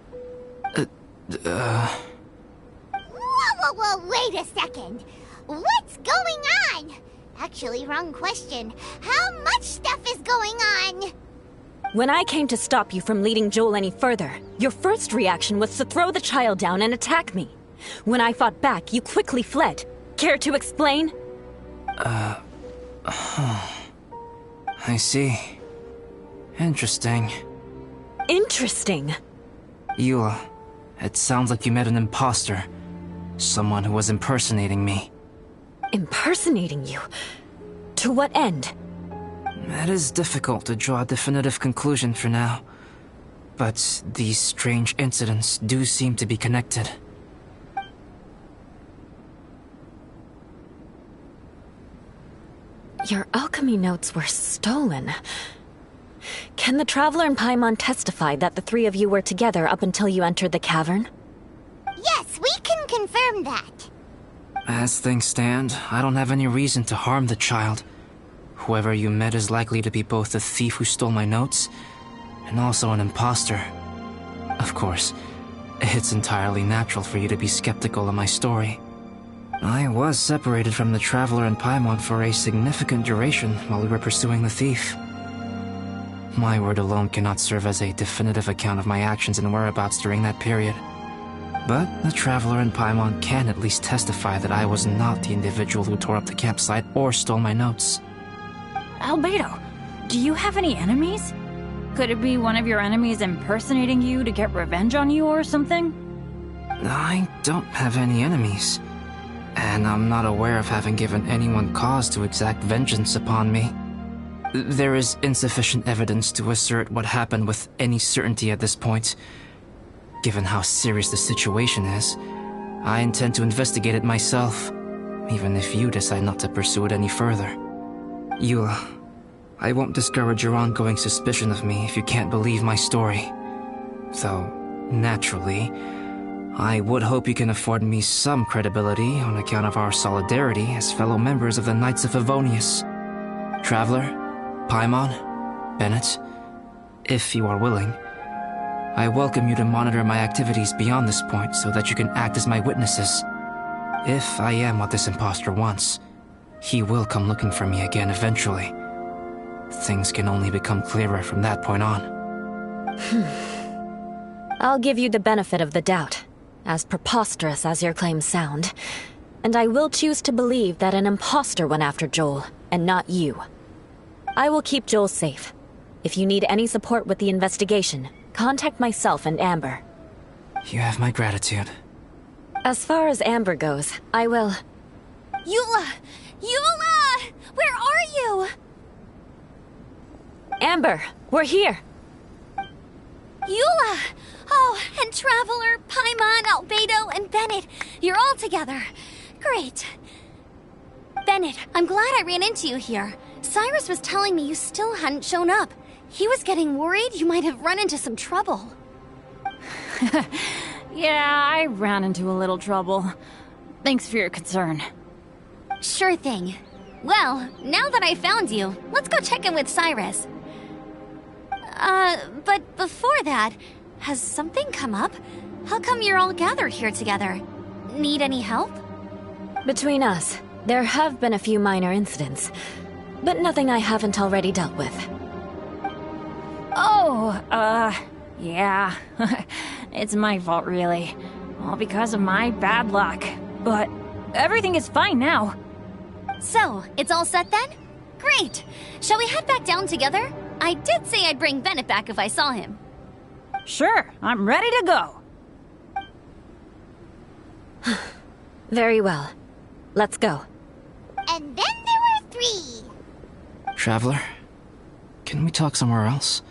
Whoa, wait a second. What's going on? Actually, wrong question. How much stuff is going on? When I came to stop you from leading Joel any further, your first reaction was to throw the child down and attack me. When I fought back, you quickly fled. Care to explain? I see. Interesting. Interesting? Eula, it sounds like you met an imposter. Someone who was impersonating me. Impersonating you? To what end? It is difficult to draw a definitive conclusion for now. But these strange incidents do seem to be connected. Your alchemy notes were stolen. Can the Traveler and Paimon testify that the three of you were together up until you entered the cavern? Yes, we can confirm that. As things stand, I don't have any reason to harm the child. Whoever you met is likely to be both the thief who stole my notes, and also an imposter. Of course, it's entirely natural for you to be skeptical of my story. I was separated from the Traveler and Paimon for a significant duration while we were pursuing the thief. My word alone cannot serve as a definitive account of my actions and whereabouts during that period. But the Traveler and Paimon can at least testify that I was not the individual who tore up the campsite or stole my notes. Albedo, do you have any enemies? Could it be one of your enemies impersonating you to get revenge on you or something? I don't have any enemies. And I'm not aware of having given anyone cause to exact vengeance upon me. There is insufficient evidence to assert what happened with any certainty at this point. Given how serious the situation is, I intend to investigate it myself, even if you decide not to pursue it any further. Eula, I won't discourage your ongoing suspicion of me if you can't believe my story. Though, naturally, I would hope you can afford me some credibility on account of our solidarity as fellow members of the Knights of Favonius. Traveler, Paimon, Bennett, if you are willing, I welcome you to monitor my activities beyond this point so that you can act as my witnesses. If I am what this imposter wants, he will come looking for me again eventually. Things can only become clearer from that point on. I'll give you the benefit of the doubt, as preposterous as your claims sound. And I will choose to believe that an imposter went after Joel, and not you. I will keep Joel safe. If you need any support with the investigation, contact myself and Amber. You have my gratitude. As far as Amber goes, I will... Eula! Eula! Where are you? Amber, we're here! Eula! Oh, and Traveler, Paimon, Albedo, and Bennett. You're all together. Great. Bennett, I'm glad I ran into you here. Cyrus was telling me you still hadn't shown up. He was getting worried you might have run into some trouble. Yeah, I ran into a little trouble. Thanks for your concern. Sure thing. Well, now that I found you, let's go check in with Cyrus. But before that, has something come up? How come you're all gathered here together? Need any help? Between us, there have been a few minor incidents, but nothing I haven't already dealt with. Oh, yeah. It's my fault, really. All because of my bad luck. But everything is fine now. So, it's all set then? Great! Shall we head back down together? I did say I'd bring Bennett back if I saw him. Sure, I'm ready to go. Very well. Let's go. And then there were 3. Traveler, can we talk somewhere else?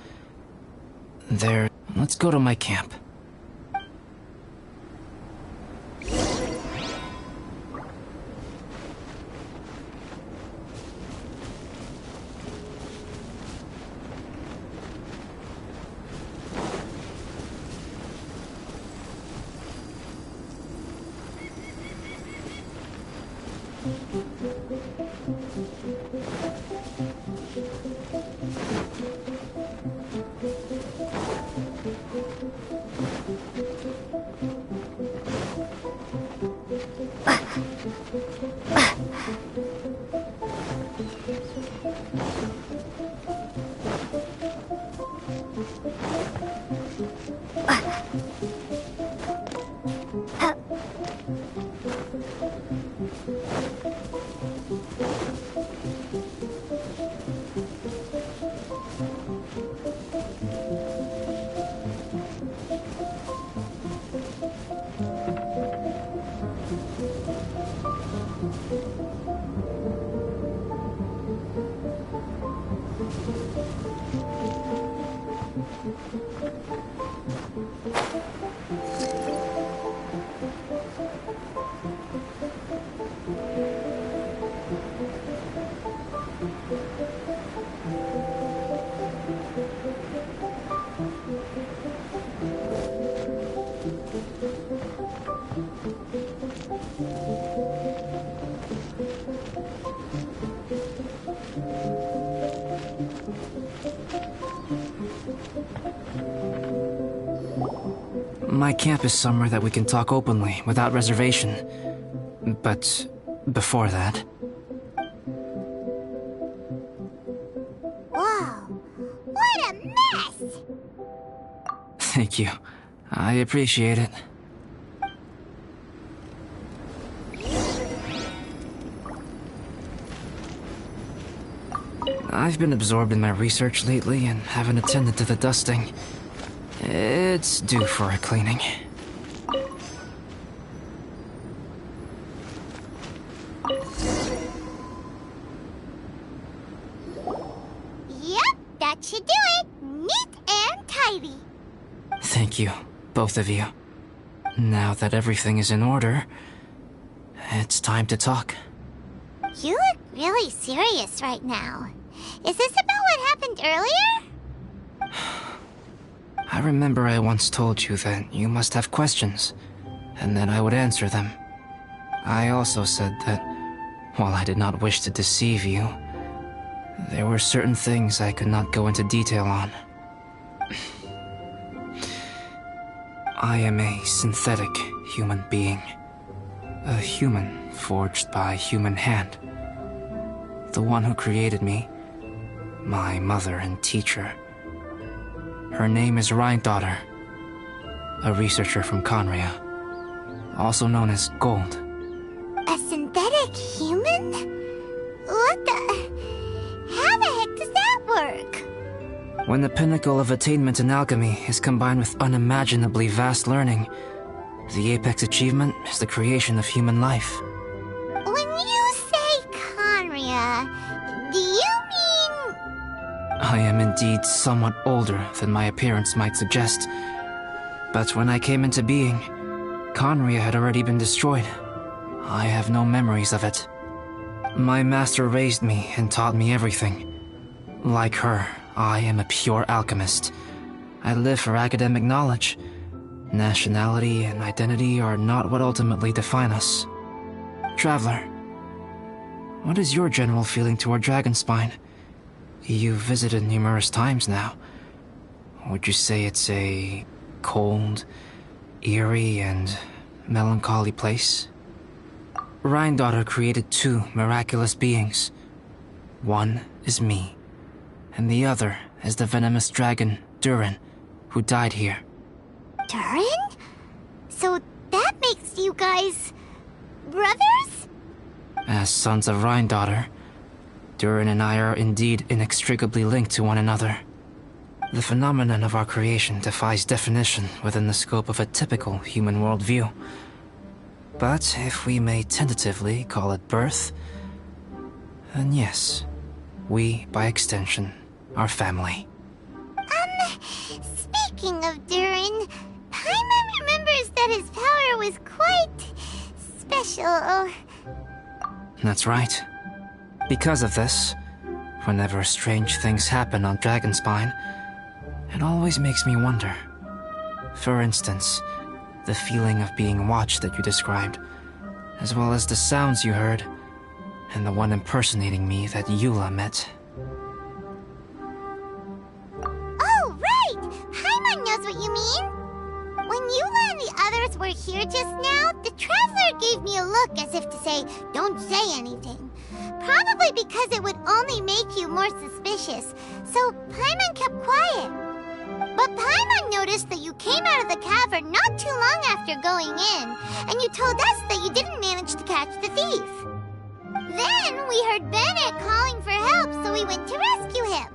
Let's go to my camp. My camp is somewhere that we can talk openly, without reservation. But before that... Whoa, what a mess! Thank you. I appreciate it. I've been absorbed in my research lately and haven't attended to the dusting. It's due for a cleaning. Yep, that should do it. Neat and tidy. Thank you, both of you. Now that everything is in order, it's time to talk. You look really serious right now. Is this about what happened earlier? I remember I once told you that you must have questions, and that I would answer them. I also said that, while I did not wish to deceive you, there were certain things I could not go into detail on. I am a synthetic human being. A human forged by human hand. The one who created me, my mother and teacher. Her name is Rhine-daughter, a researcher from Conria, also known as Gold. A synthetic human? What the... How the heck does that work? When the pinnacle of attainment in alchemy is combined with unimaginably vast learning, the apex achievement is the creation of human life. When you say Conria, do you mean... I am indeed somewhat older than my appearance might suggest. But when I came into being, Conria had already been destroyed. I have no memories of it. My master raised me and taught me everything. Like her, I am a pure alchemist. I live for academic knowledge. Nationality and identity are not what ultimately define us. Traveler, what is your general feeling toward Dragonspine? You've visited numerous times now. Would you say it's a cold, eerie, and melancholy place? Rhine-daughter created two miraculous beings. One is me, and the other is the venomous dragon, Durin, who died here. Durin? So that makes you guys... brothers? As sons of Rhine-daughter, Durin and I are indeed inextricably linked to one another. The phenomenon of our creation defies definition within the scope of a typical human worldview. But if we may tentatively call it birth, then yes, we, by extension, are family. Speaking of Durin, Paimon remembers that his power was quite... special. That's right. Because of this, whenever strange things happen on Dragonspine, it always makes me wonder. For instance, the feeling of being watched that you described, as well as the sounds you heard, and the one impersonating me that Eula met. Oh, right! Paimon knows what you mean! When Eula and the others were here just now, the Traveler gave me a look as if to say, don't say anything. Probably because it would only make you more suspicious, so Paimon kept quiet. But Paimon noticed that you came out of the cavern not too long after going in, and you told us that you didn't manage to catch the thief. Then we heard Bennett calling for help, so we went to rescue him.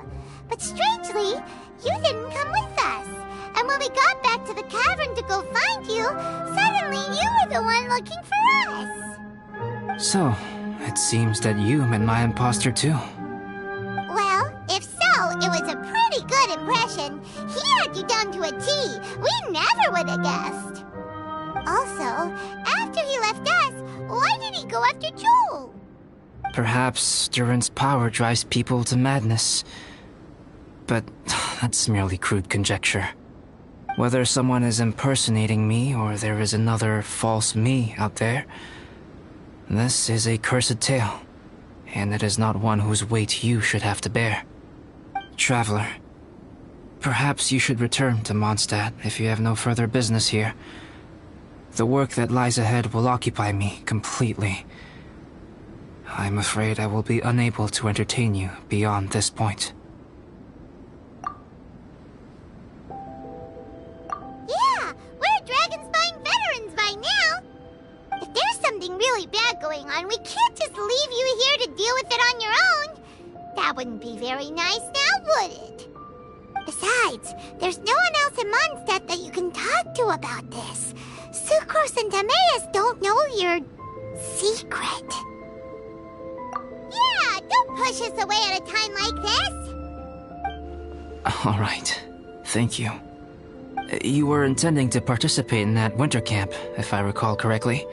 But strangely, you didn't come with us. And when we got back to the cavern to go find you, suddenly you were the one looking for us. So, it seems that you met my imposter too. Well, if so, it was a pretty good impression. He had you down to a T. We never would have guessed. Also, after he left us, why did he go after Joel? Perhaps Durin's power drives people to madness. But that's merely crude conjecture. Whether someone is impersonating me or there is another false me out there, this is a cursed tale, and it is not one whose weight you should have to bear. Traveler, perhaps you should return to Mondstadt if you have no further business here. The work that lies ahead will occupy me completely. I'm afraid I will be unable to entertain you beyond this point. Yeah, we're Dragonspine veterans by now. If there's something really bad going on, we can't just leave you here to deal with it on your own. That wouldn't be very nice now, would it? Besides, there's no one else in Mondstadt that you can talk to about this. Sucrose and Timaeus don't know your secret. Yeah, don't push us away at a time like this. All right. Thank you. You were intending to participate in that winter camp, if I recall correctly.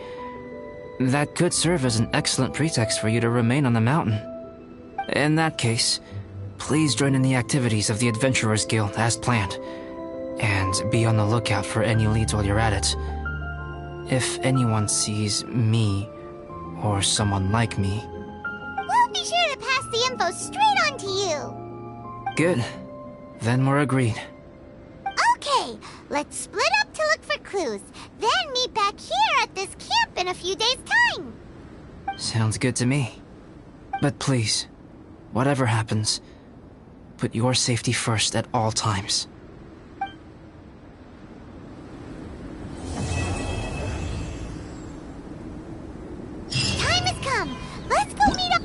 That could serve as an excellent pretext for you to remain on the mountain. In that case, please join in the activities of the Adventurers Guild as planned, and be on the lookout for any leads while you're at it. If anyone sees me, or someone like me... We'll be sure to pass the info straight on to you. Good. Then we're agreed. Okay, let's split up to look for clues, then meet back here at this camp in a few days' time. Sounds good to me. But please, whatever happens, put your safety first at all times. Time has come. Let's go meet up.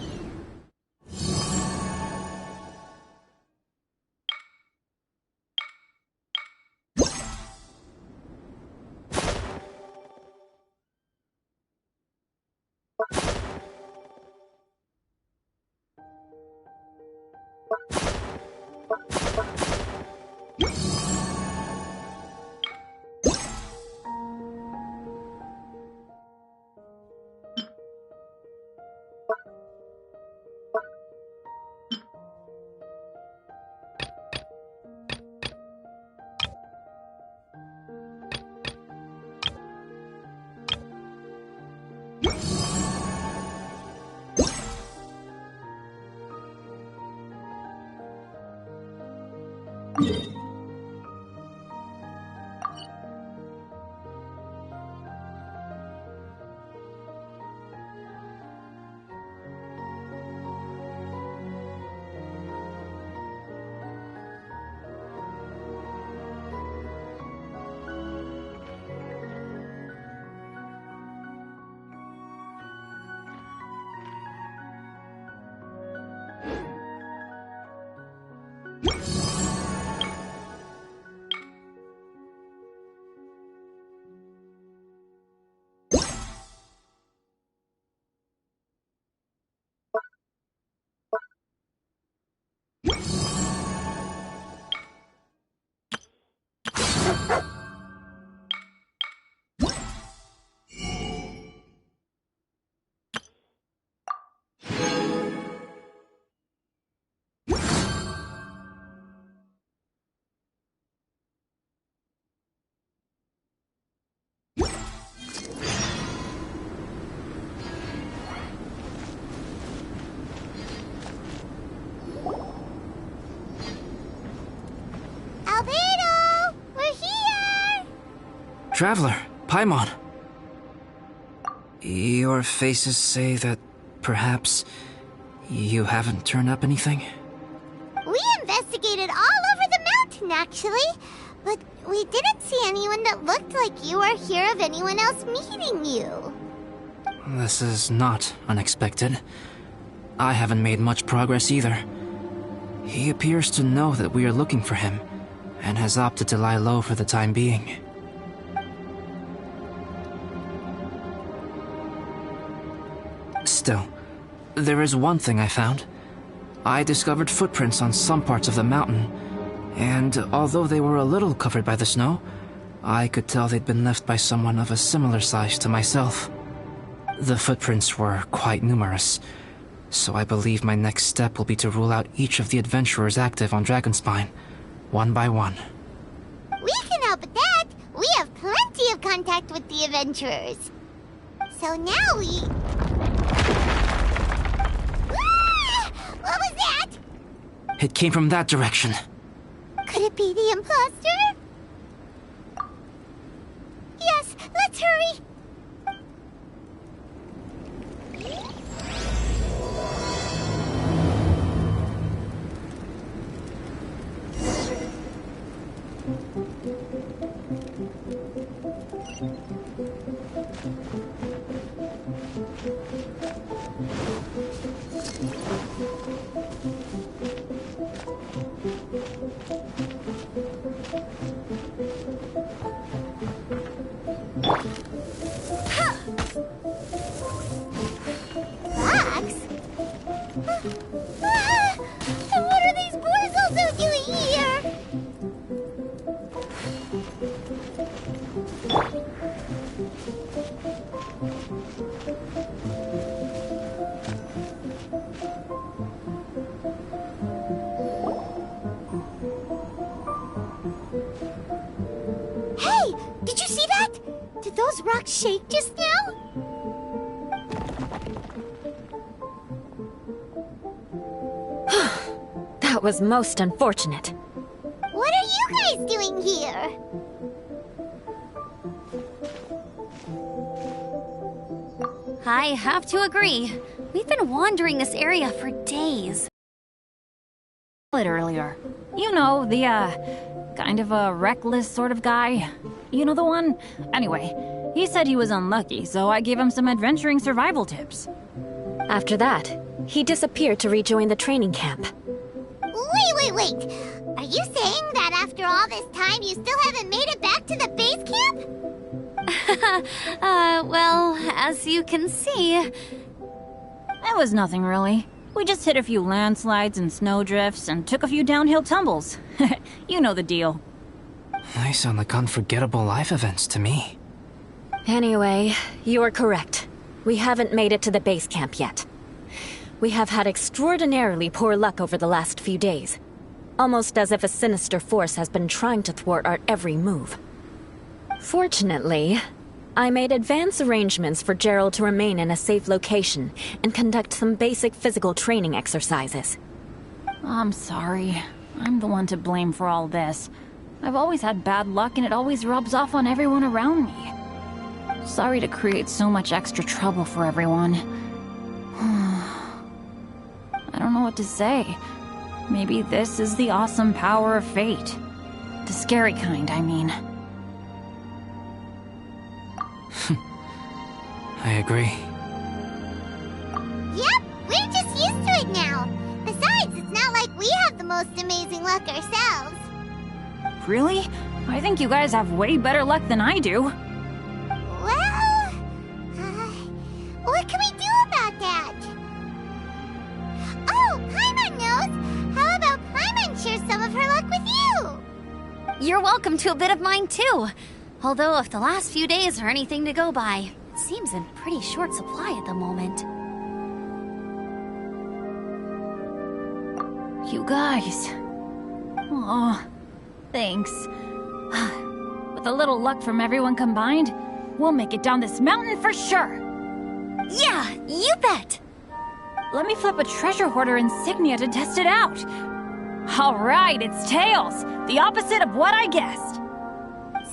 Traveler, Paimon. Your faces say that perhaps you haven't turned up anything? We investigated all over the mountain, actually. But we didn't see anyone that looked like you or hear of anyone else meeting you. This is not unexpected. I haven't made much progress either. He appears to know that we are looking for him, and has opted to lie low for the time being. Still, there is one thing I found. I discovered footprints on some parts of the mountain, and although they were a little covered by the snow, I could tell they'd been left by someone of a similar size to myself. The footprints were quite numerous, so I believe my next step will be to rule out each of the adventurers active on Dragonspine, one by one. We can help with that. We have plenty of contact with the adventurers. So now we... Ah! What was that? It came from that direction. Could it be the imposter? Yes, let's hurry. those rocks shake just now? That was most unfortunate. What are you guys doing here? I have to agree. We've been wandering this area for days. Earlier. You know, the, kind of a reckless sort of guy. You know the one? Anyway, he said he was unlucky, so I gave him some adventuring survival tips. After that, he disappeared to rejoin the training camp. Wait. Are you saying that after all this time you still haven't made it back to the base camp? Well, as you can see... It was nothing really. We just hit a few landslides and snowdrifts and took a few downhill tumbles. You know the deal. They sound like unforgettable life events to me. Anyway, you are correct. We haven't made it to the base camp yet. We have had extraordinarily poor luck over the last few days. Almost as if a sinister force has been trying to thwart our every move. Fortunately, I made advance arrangements for Gerald to remain in a safe location and conduct some basic physical training exercises. I'm sorry. I'm the one to blame for all this. I've always had bad luck and it always rubs off on everyone around me. Sorry to create so much extra trouble for everyone. I don't know what to say. Maybe this is the awesome power of fate. The scary kind, I mean. I agree. Yep, we're just used to it now. Besides, it's not like we have the most amazing luck ourselves. Really? I think you guys have way better luck than I do. Well, what can we do about that? Oh, Paimon knows! How about Paimon share some of her luck with you? You're welcome to a bit of mine too. Although if the last few days are anything to go by, it seems in pretty short supply at the moment. You guys. Aw, thanks. With a little luck from everyone combined, we'll make it down this mountain for sure. Yeah, you bet! Let me flip a treasure hoarder insignia to test it out. Alright, it's tails, the opposite of what I guessed.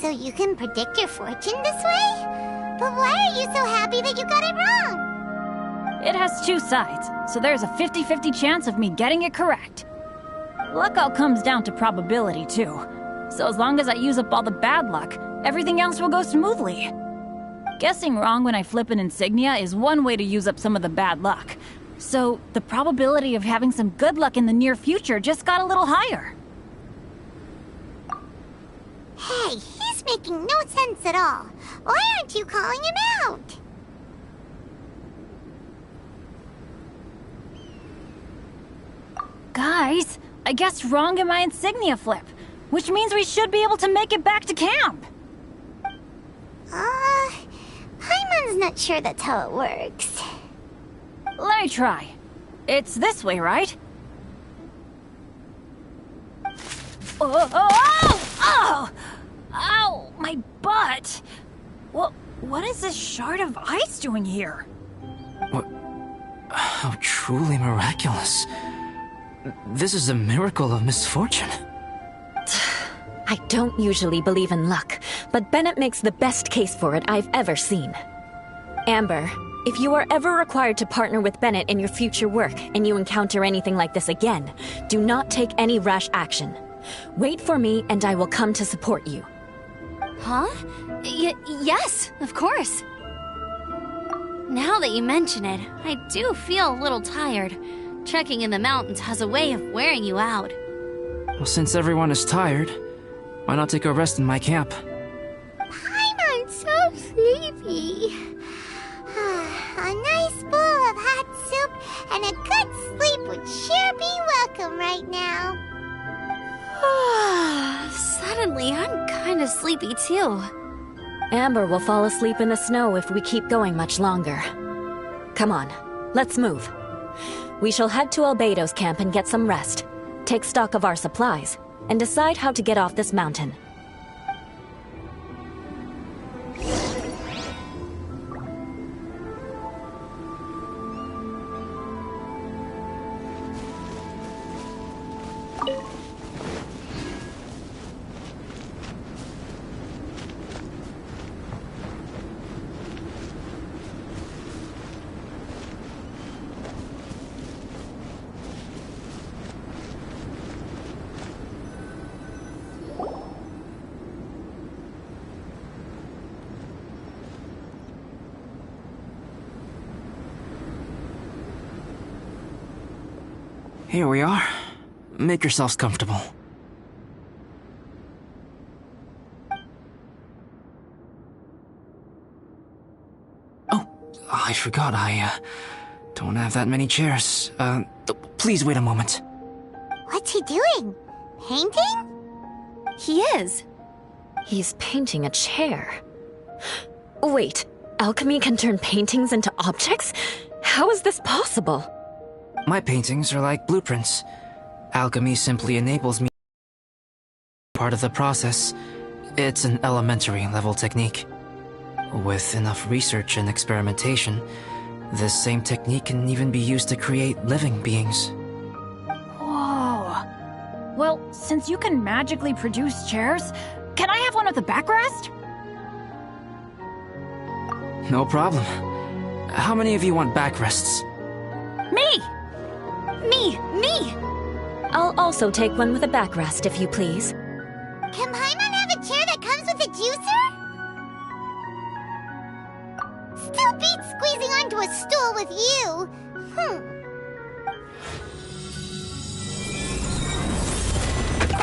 So you can predict your fortune this way? But why are you so happy that you got it wrong? It has two sides, so there's a 50-50 chance of me getting it correct. Luck all comes down to probability, too. So as long as I use up all the bad luck, everything else will go smoothly. Guessing wrong when I flip an insignia is one way to use up some of the bad luck. So the probability of having some good luck in the near future just got a little higher. Hey, he's making no sense at all. Why aren't you calling him out? Guys, I guessed wrong in my insignia flip, which means we should be able to make it back to camp. Paimon's not sure that's how it works. Let me try. It's this way, right? Oh! Ow! My butt! What is this shard of ice doing here? What? How truly miraculous. This is a miracle of misfortune. I don't usually believe in luck, but Bennett makes the best case for it I've ever seen. Amber, if you are ever required to partner with Bennett in your future work and you encounter anything like this again, do not take any rash action. Wait for me and I will come to support you. Huh? Yes, of course. Now that you mention it, I do feel a little tired. Trekking in the mountains has a way of wearing you out. Well, since everyone is tired, why not take a rest in my camp? Paimon's so sleepy. A nice bowl of hot soup and a good sleep would sure be welcome right now. Suddenly, I'm kind of sleepy too. Amber will fall asleep in the snow if we keep going much longer. Come on, let's move. We shall head to Albedo's camp and get some rest, take stock of our supplies, and decide how to get off this mountain. Here we are. Make yourselves comfortable. Oh, I forgot I don't have that many chairs. Please wait a moment. What's he doing? Painting? He is. He's painting a chair. Wait, alchemy can turn paintings into objects? How is this possible? My paintings are like blueprints. Alchemy simply enables me part of the process. It's an elementary level technique. With enough research and experimentation, this same technique can even be used to create living beings. Whoa. Well, since you can magically produce chairs, can I have one with a backrest? No problem. How many of you want backrests? Me! Me! I'll also take one with a backrest, if you please. Can Paimon have a chair that comes with a juicer? Still beats squeezing onto a stool with you.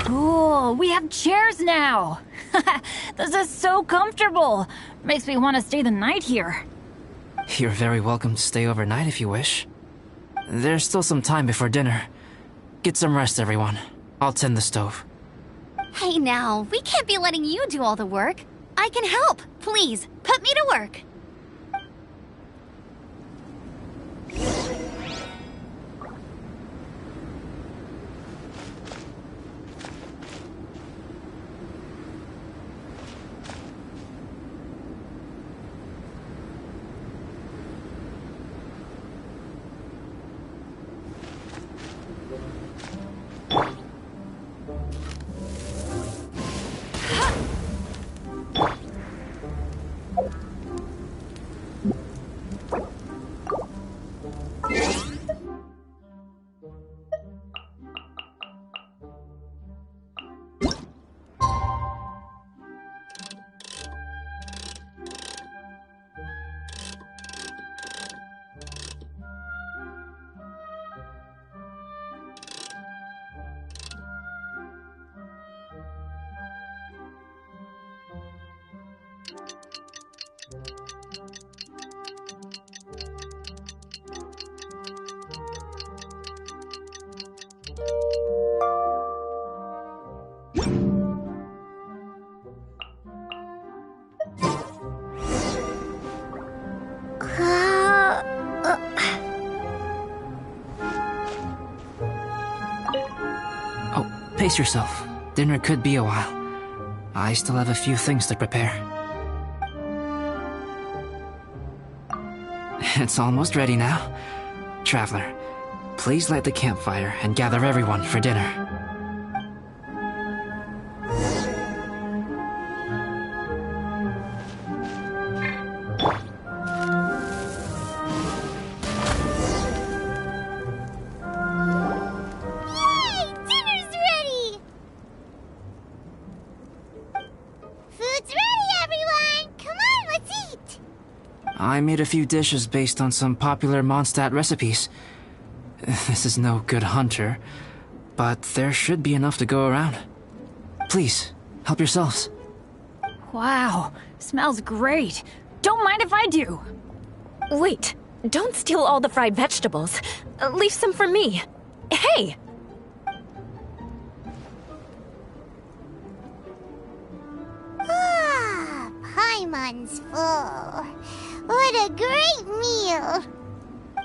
Cool, we have chairs now! This is so comfortable! Makes me want to stay the night here. You're very welcome to stay overnight if you wish. There's still some time before dinner. Get some rest, everyone. I'll tend the stove. Hey now, we can't be letting you do all the work. I can help. Please, put me to work. Pace yourself. Dinner could be a while. I still have a few things to prepare. It's almost ready now. Traveler, please light the campfire and gather everyone for dinner. I made a few dishes based on some popular Mondstadt recipes. This is no good hunter, but there should be enough to go around. Please, help yourselves. Wow, smells great. Don't mind if I do. Wait, don't steal all the fried vegetables. Leave some for me. Hey! Ah, Paimon's full. What a great meal!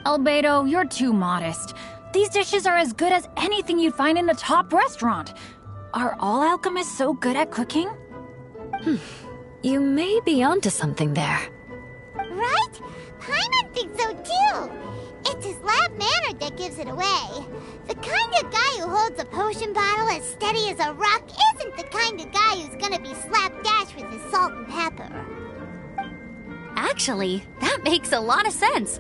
Albedo, you're too modest. These dishes are as good as anything you'd find in a top restaurant. Are all alchemists so good at cooking? You may be onto something there. Right? Paimon thinks so too! It's his lab manner that gives it away. The kind of guy who holds a potion bottle as steady as a rock isn't the kind of guy who's gonna be slapdash with his salt and pepper. Actually, that makes a lot of sense.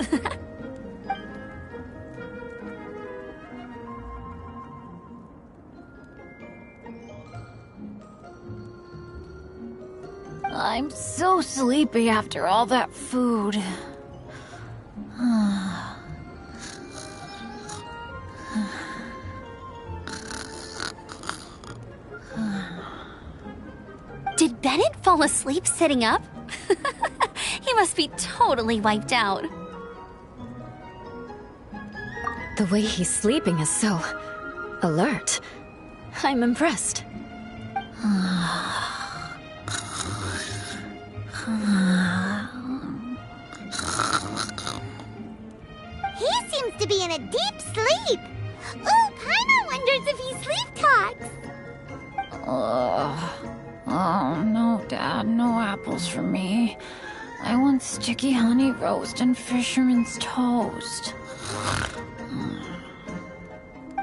I'm so sleepy after all that food. Bennett fall asleep sitting up? He must be totally wiped out. The way he's sleeping is so alert. I'm impressed. He seems to be in a deep sleep. Ooh, Paimon wonders if he sleep talks. Oh, no, Dad, no apples for me. I want sticky honey roast and fisherman's toast.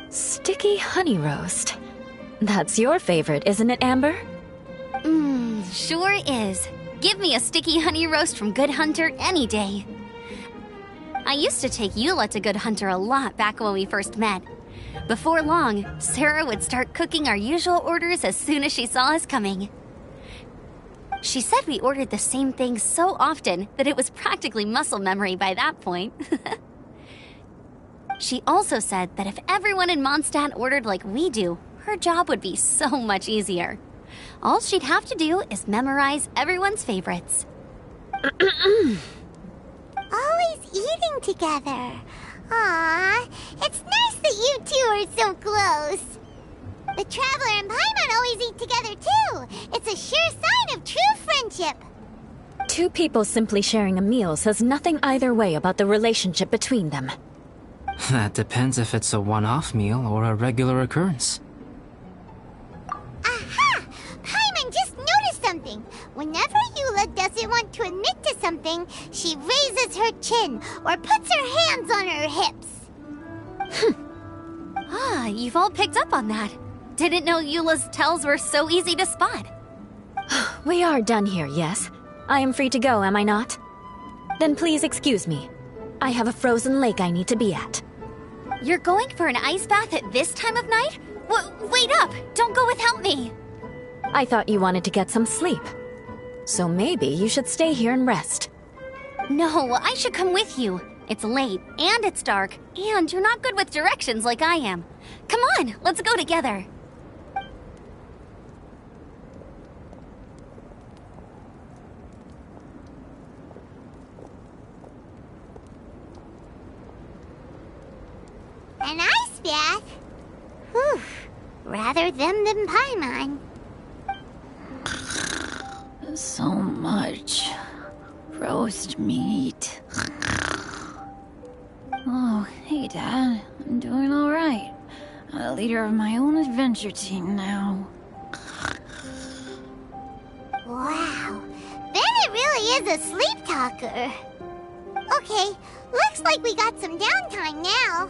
Sticky honey roast. That's your favorite, isn't it, Amber? Sure is. Give me a sticky honey roast from Good Hunter any day. I used to take Eula to Good Hunter a lot back when we first met. Before long, Sarah would start cooking our usual orders as soon as she saw us coming. She said we ordered the same thing so often that it was practically muscle memory by that point. She also said that if everyone in Mondstadt ordered like we do, her job would be so much easier. All she'd have to do is memorize everyone's favorites. Always eating together. Aww, it's nice that you two are so close. The Traveler and Paimon always eat together too. It's a sure sign of true friendship. Two people simply sharing a meal says nothing either way about the relationship between them. That depends if it's a one-off meal or a regular occurrence. Aha! Paimon just noticed something. Whenever Eula doesn't want to admit to something, she raises her chin or puts her hands on her hips. You've all picked up on that. Didn't know Eula's tells were so easy to spot. We are done here, yes? I am free to go, am I not? Then please excuse me. I have a frozen lake I need to be at. You're going for an ice bath at this time of night? Wait up! Don't go without me! I thought you wanted to get some sleep. So maybe you should stay here and rest. No, I should come with you. It's late, and it's dark, and you're not good with directions like I am. Come on, let's go together. An ice bath? Whew. Rather them than Paimon. So much roast meat. Oh, hey, Dad. I'm doing all right. I'm the leader of my own adventure team now. Wow. Bennett really is a sleep talker. Okay, looks like we got some downtime now.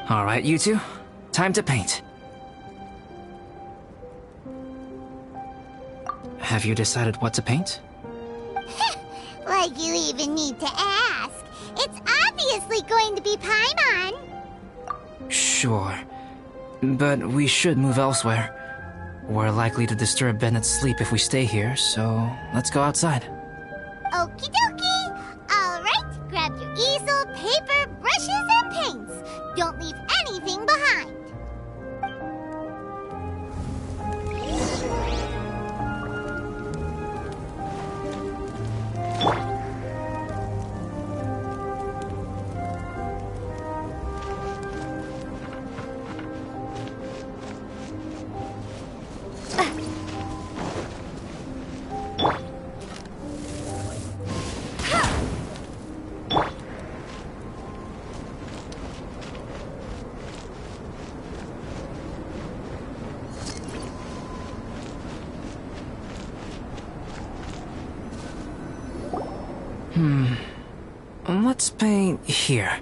Alright, you two. Time to paint. Have you decided what to paint? Like you even need to ask. It's obviously going to be Paimon. Sure. But we should move elsewhere. We're likely to disturb Bennett's sleep if we stay here, so let's go outside. Okie dokie. Alright, grab your easel, paper, brushes, and paints. Don't leave anything behind. Let's paint here.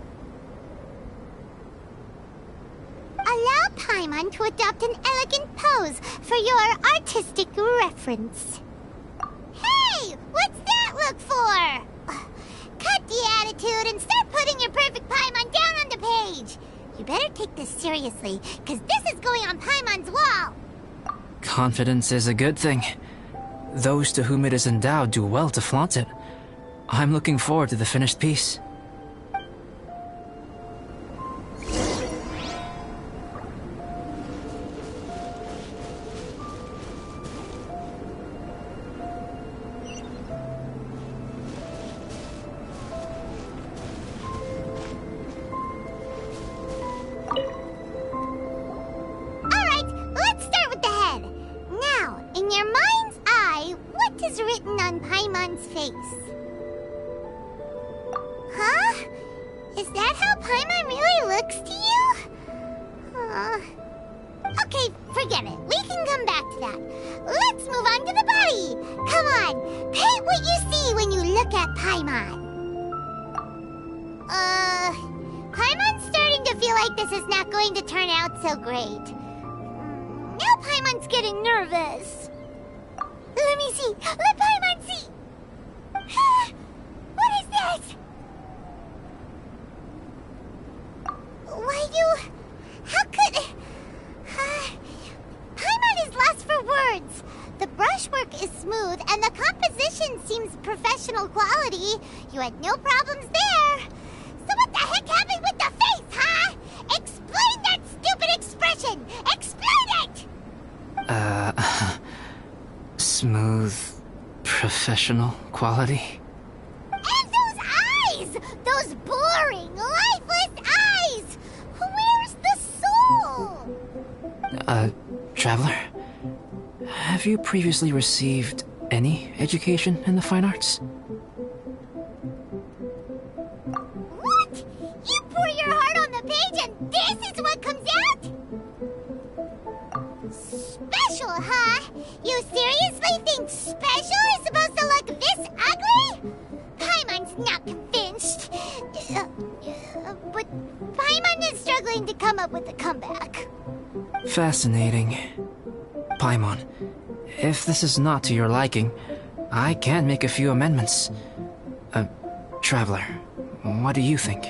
Allow Paimon to adopt an elegant pose for your artistic reference. Hey! What's that look for? Cut the attitude and start putting your perfect Paimon down on the page. You better take this seriously, because this is going on Paimon's wall. Confidence is a good thing. Those to whom it is endowed do well to flaunt it. I'm looking forward to the finished piece. is written on Paimon's face. Huh? Is that how Paimon really looks to you? Okay, forget it. We can come back to that. Let's move on to the body. Come on, paint what you see when you look at Paimon. Paimon's starting to feel like this is not going to turn out so great. Now Paimon's getting nervous. Let me see. Let Paimon see. What is this? How could... Paimon is lost for words. The brushwork is smooth, and the composition seems professional quality. You had no problems there. So what the heck happened with the face, huh? Explain that stupid expression! Explain it! Smooth, professional quality? And those eyes! Those boring, lifeless eyes! Where's the soul? Traveler? Have you previously received any education in the fine arts? What? You pour your heart on the page and this is what comes out? Special, huh? You seriously think special is supposed to look this ugly? Paimon's not convinced. But Paimon is struggling to come up with a comeback. Fascinating. Paimon, if this is not to your liking, I can make a few amendments. Traveler, what do you think?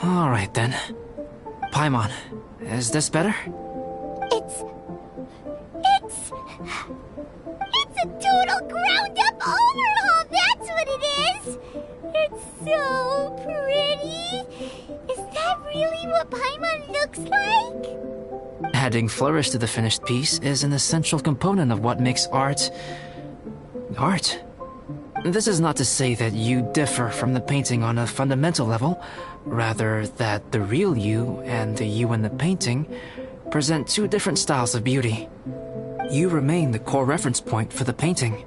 Alright then. Paimon, is this better? It's a total ground-up overhaul, that's what it is! It's so pretty! Is that really what Paimon looks like? Adding flourish to the finished piece is an essential component of what makes art... art. This is not to say that you differ from the painting on a fundamental level, rather that the real you and the you in the painting present two different styles of beauty. You remain the core reference point for the painting.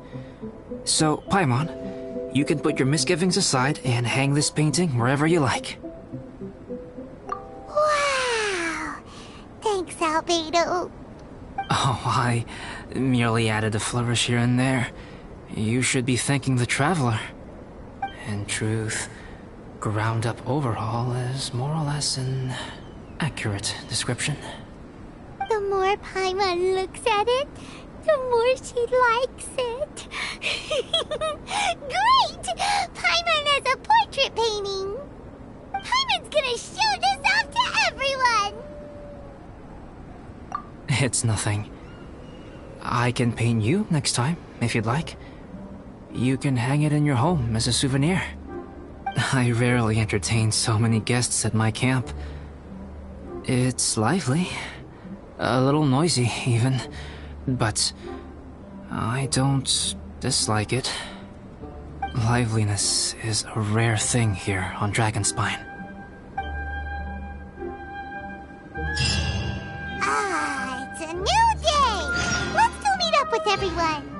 So, Paimon, you can put your misgivings aside and hang this painting wherever you like. Wow! Thanks, Albedo. Oh, I merely added a flourish here and there. You should be thanking the Traveler. In truth, ground-up overhaul is more or less an accurate description. The more Paimon looks at it, the more she likes it. Great! Paimon has a portrait painting. Paimon's gonna show this off to everyone. It's nothing. I can paint you next time, if you'd like. You can hang it in your home as a souvenir. I rarely entertain so many guests at my camp. It's lively. A little noisy, even. But I don't dislike it. Liveliness is a rare thing here on Dragonspine. Ah, it's a new day! Let's go meet up with everyone.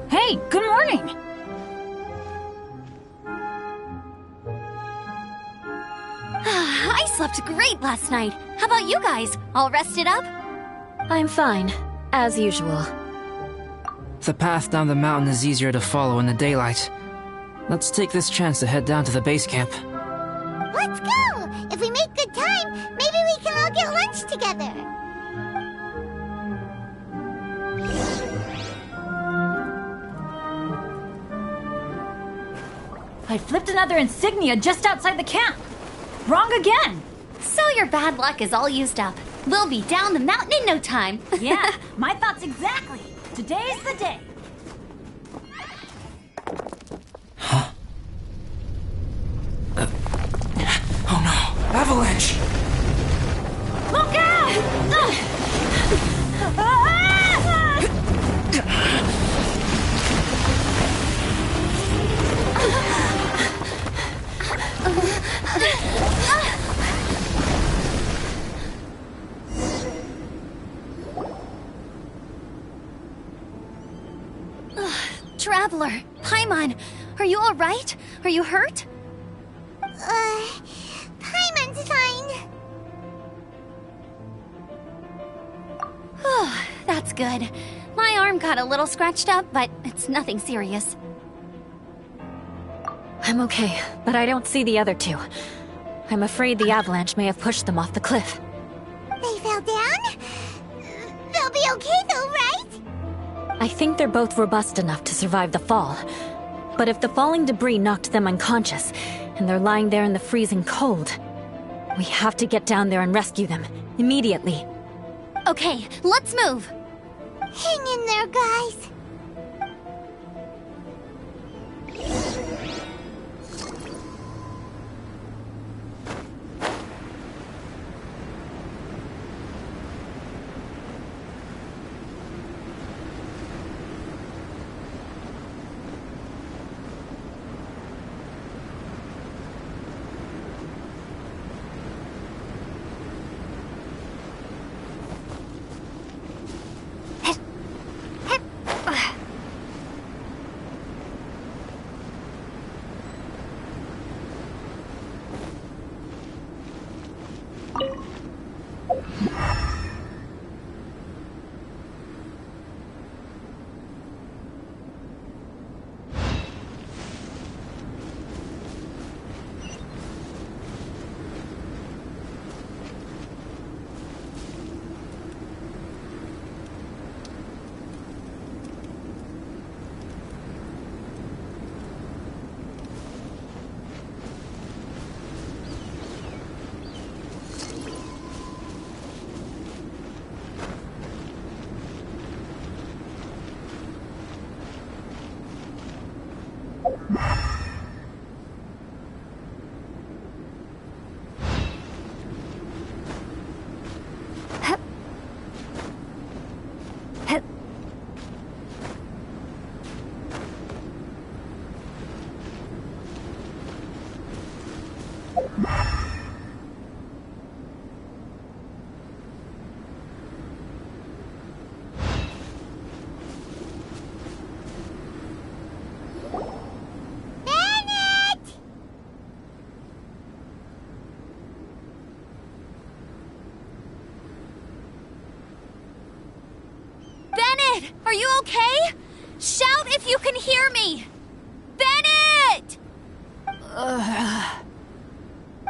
Hey, good morning! I slept great last night. How about you guys? All rested up? I'm fine, as usual. The path down the mountain is easier to follow in the daylight. Let's take this chance to head down to the base camp. Let's go! If we make good time, maybe we can all get lunch together. I flipped another insignia just outside the camp. Wrong again! So your bad luck is all used up. We'll be down the mountain in no time. Yeah, my thoughts exactly. Today's the day. Oh no! Avalanche! Look out! Traveler, Paimon, are you all right? Are you hurt? Paimon's fine. That's good. My arm got a little scratched up, but it's nothing serious. I'm okay, but I don't see the other two. I'm afraid the avalanche may have pushed them off the cliff. They fell down? They'll be okay though, right? I think they're both robust enough to survive the fall. But if the falling debris knocked them unconscious, and they're lying there in the freezing cold, we have to get down there and rescue them, immediately. Okay, let's move. Hang in there, guys. Are you okay? Shout if you can hear me! Bennett!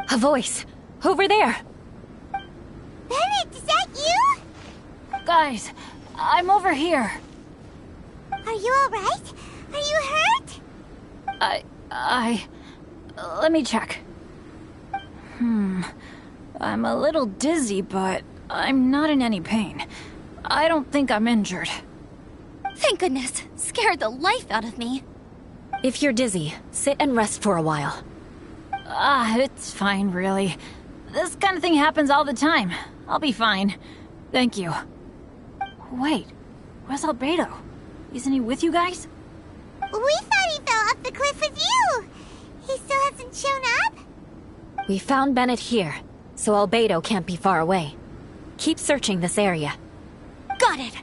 A voice! Over there! Bennett, is that you? Guys, I'm over here. Are you alright? Are you hurt? Let me check. I'm a little dizzy, but I'm not in any pain. I don't think I'm injured. Thank goodness. Scared the life out of me. If you're dizzy, sit and rest for a while. It's fine, really. This kind of thing happens all the time. I'll be fine. Thank you. Wait, where's Albedo? Isn't he with you guys? We thought he fell off the cliff with you! He still hasn't shown up? We found Bennett here, so Albedo can't be far away. Keep searching this area. Got it!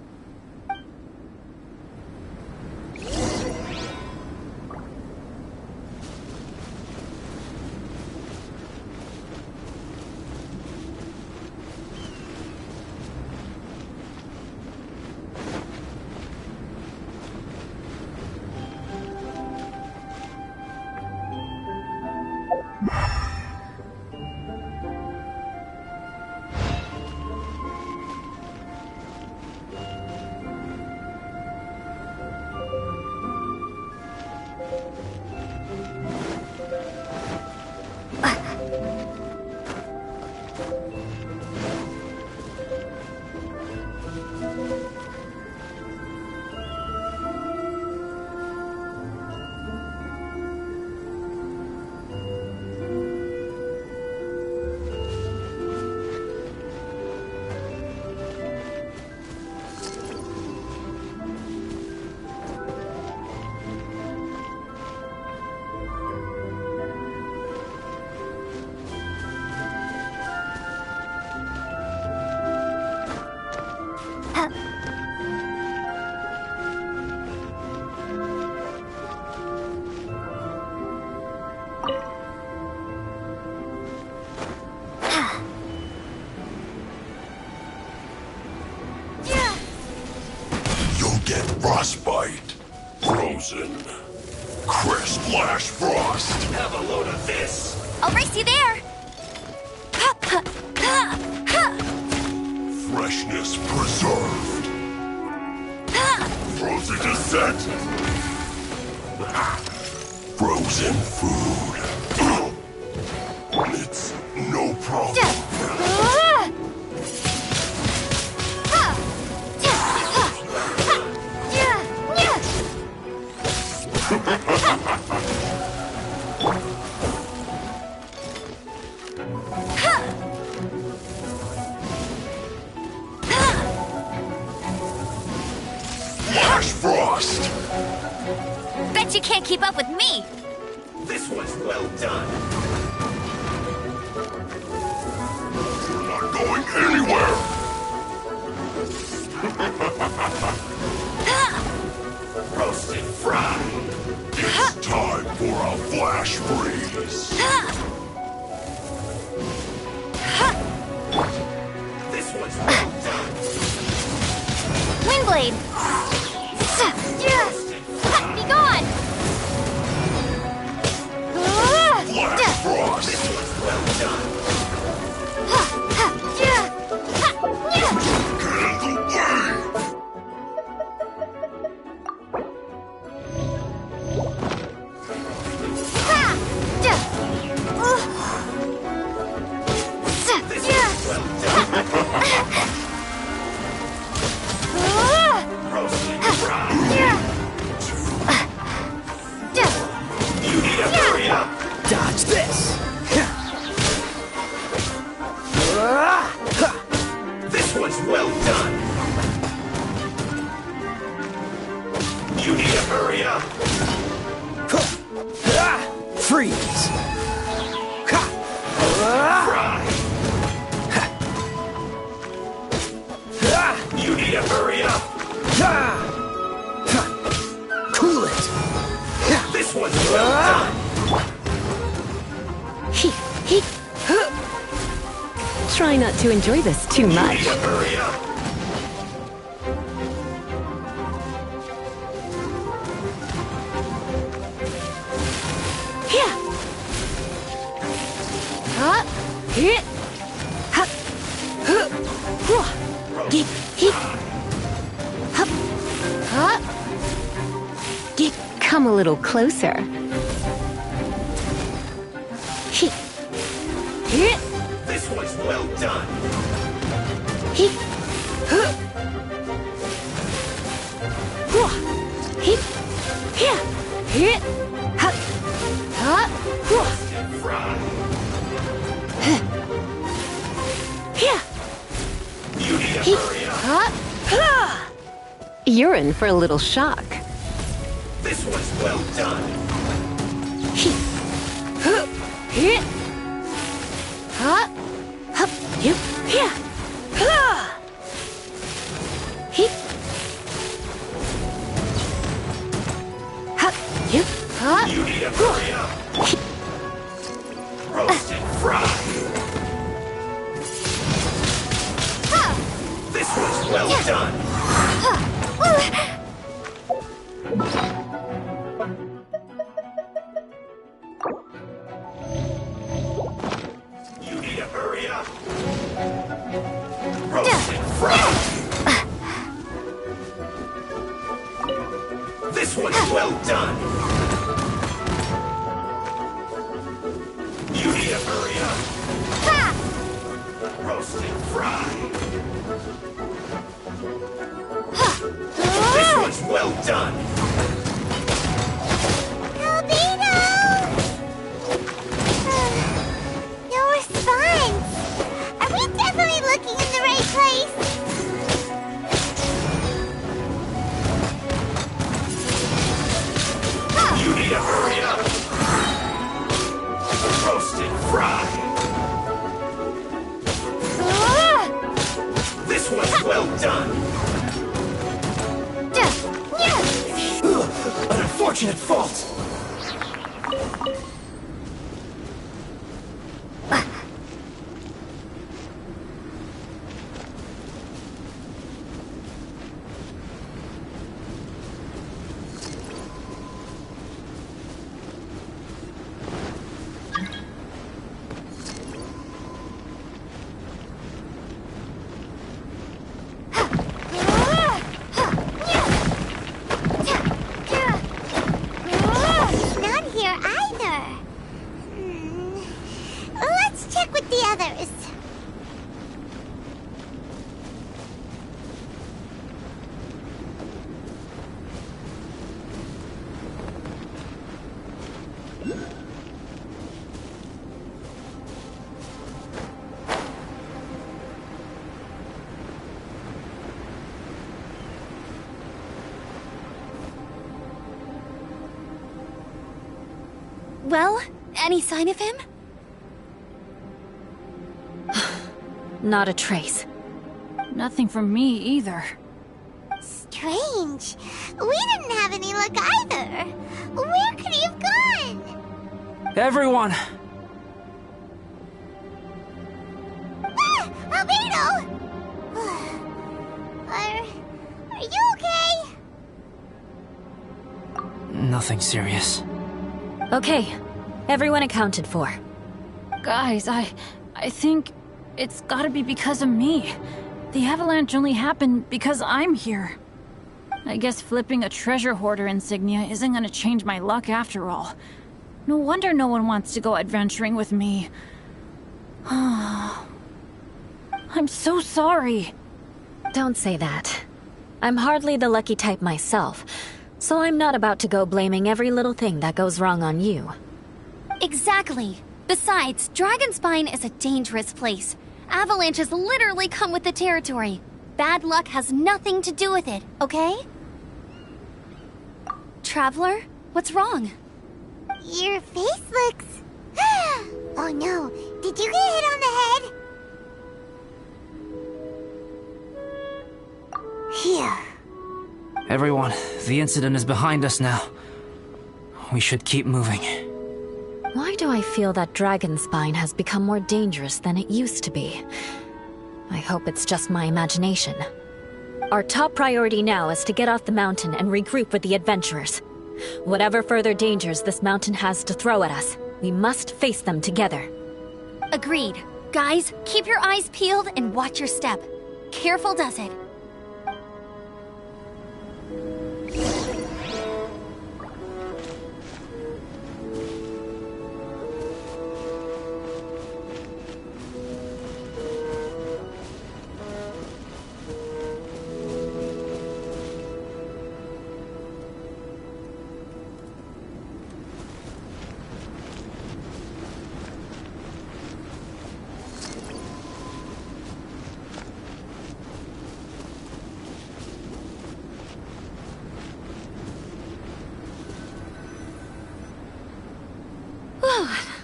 Frostbite. Frozen. Crisp Flash Frost. Have a load of this. I'll race you there. Freshness preserved. Frozen descent. Frozen food. It's no problem. Flash Frost! Bet you can't keep up with me! This one's well done. You're not going anywhere! Roasted fried. It's time for a flash freeze! This one's well done. Windblade! Be gone! Flash Frost! This one's well done. Get in the way! This one's well done. Roasted fried. You need to hurry up. Dodge this! This one's well done. You need to hurry up. Freeze! Fry. You need to hurry up. Cool it! This one's well done. Try not to enjoy this too You much. need to hurry up. Come a little closer. This one's well done. Fry. You need to hurry up. You're in for a little shock. This one's well done. You need to hurry up. Roasted fried. This one's well done. You need to hurry up. Roasted fried. This one's well done. You need to hurry up. Roasted fried. This one's well done. No response. Are we definitely looking in the right place? You need to hurry up. Roasted fried. This one's well done. An unfortunate fault! others. Well, any sign of him? Not a trace. Nothing from me either. Strange. We didn't have any luck either. Where could he have gone? Everyone! Ah! Albedo! Are you okay? Nothing serious. Okay, everyone accounted for. Guys, I think it's gotta be because of me. The avalanche only happened because I'm here. I guess flipping a treasure hoarder insignia isn't gonna change my luck after all. No wonder no one wants to go adventuring with me. I'm so sorry. Don't say that. I'm hardly the lucky type myself, so I'm not about to go blaming every little thing that goes wrong on you. Exactly. Besides, Dragonspine is a dangerous place. Avalanches literally come with the territory. Bad luck has nothing to do with it, okay? Traveler, what's wrong? Your face looks... Oh no, did you get hit on the head? Here. Everyone, the incident is behind us now. We should keep moving. Why do I feel that Dragonspine has become more dangerous than it used to be? I hope it's just my imagination. Our top priority now is to get off the mountain and regroup with the adventurers. Whatever further dangers this mountain has to throw at us, we must face them together. Agreed. Guys, keep your eyes peeled and watch your step. Careful does it.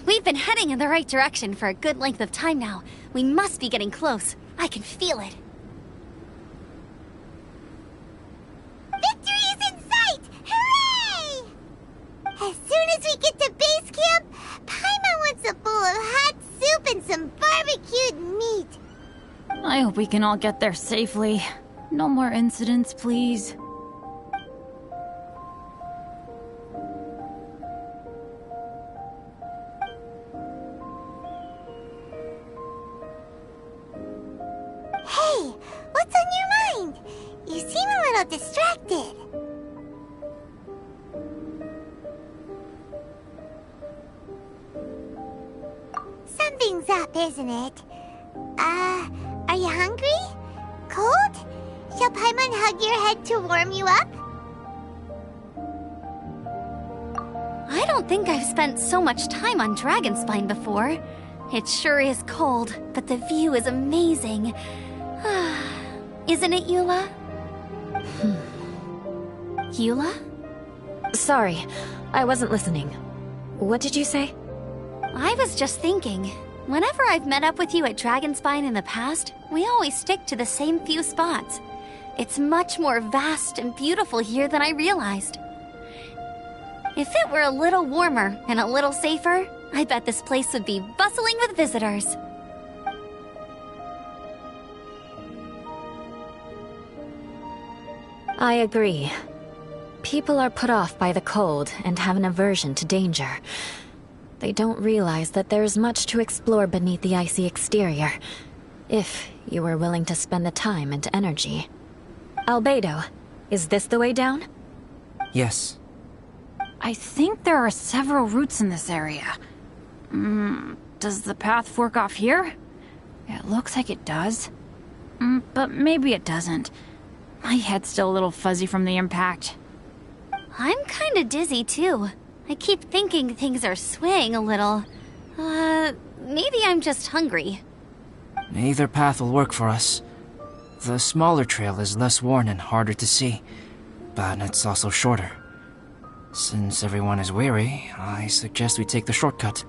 We've been heading in the right direction for a good length of time now. We must be getting close. I can feel it. Victory is in sight! Hooray! As soon as we get to base camp, Paimon wants a bowl of hot soup and some barbecued meat. I hope we can all get there safely. No more incidents, please. Hey, what's on your mind? You seem a little distracted. Something's up, isn't it? Are you hungry? Cold? Shall Paimon hug your head to warm you up? I don't think I've spent so much time on Dragonspine before. It sure is cold, but the view is amazing. Isn't it, Eula? Eula? Sorry, I wasn't listening. What did you say? I was just thinking. Whenever I've met up with you at Dragonspine in the past, we always stick to the same few spots. It's much more vast and beautiful here than I realized. If it were a little warmer and a little safer, I bet this place would be bustling with visitors. I agree. People are put off by the cold and have an aversion to danger. They don't realize that there's much to explore beneath the icy exterior, if you were willing to spend the time and energy. Albedo, is this the way down? Yes. I think there are several routes in this area. Does the path fork off here? It looks like it does. But maybe it doesn't. My head's still a little fuzzy from the impact. I'm kinda dizzy too. I keep thinking things are swaying a little. Maybe I'm just hungry. Either path will work for us. The smaller trail is less worn and harder to see, but it's also shorter. Since everyone is weary, I suggest we take the shortcut.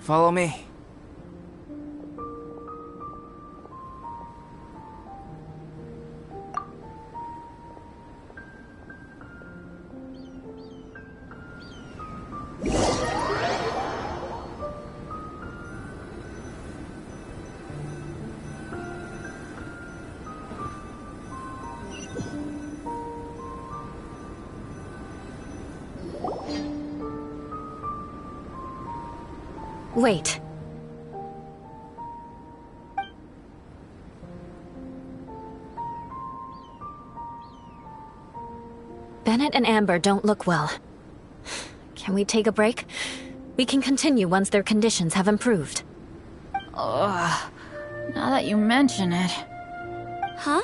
Follow me. Wait. Bennett and Amber don't look well. Can we take a break? We can continue once their conditions have improved. Ugh. Now that you mention it. Huh?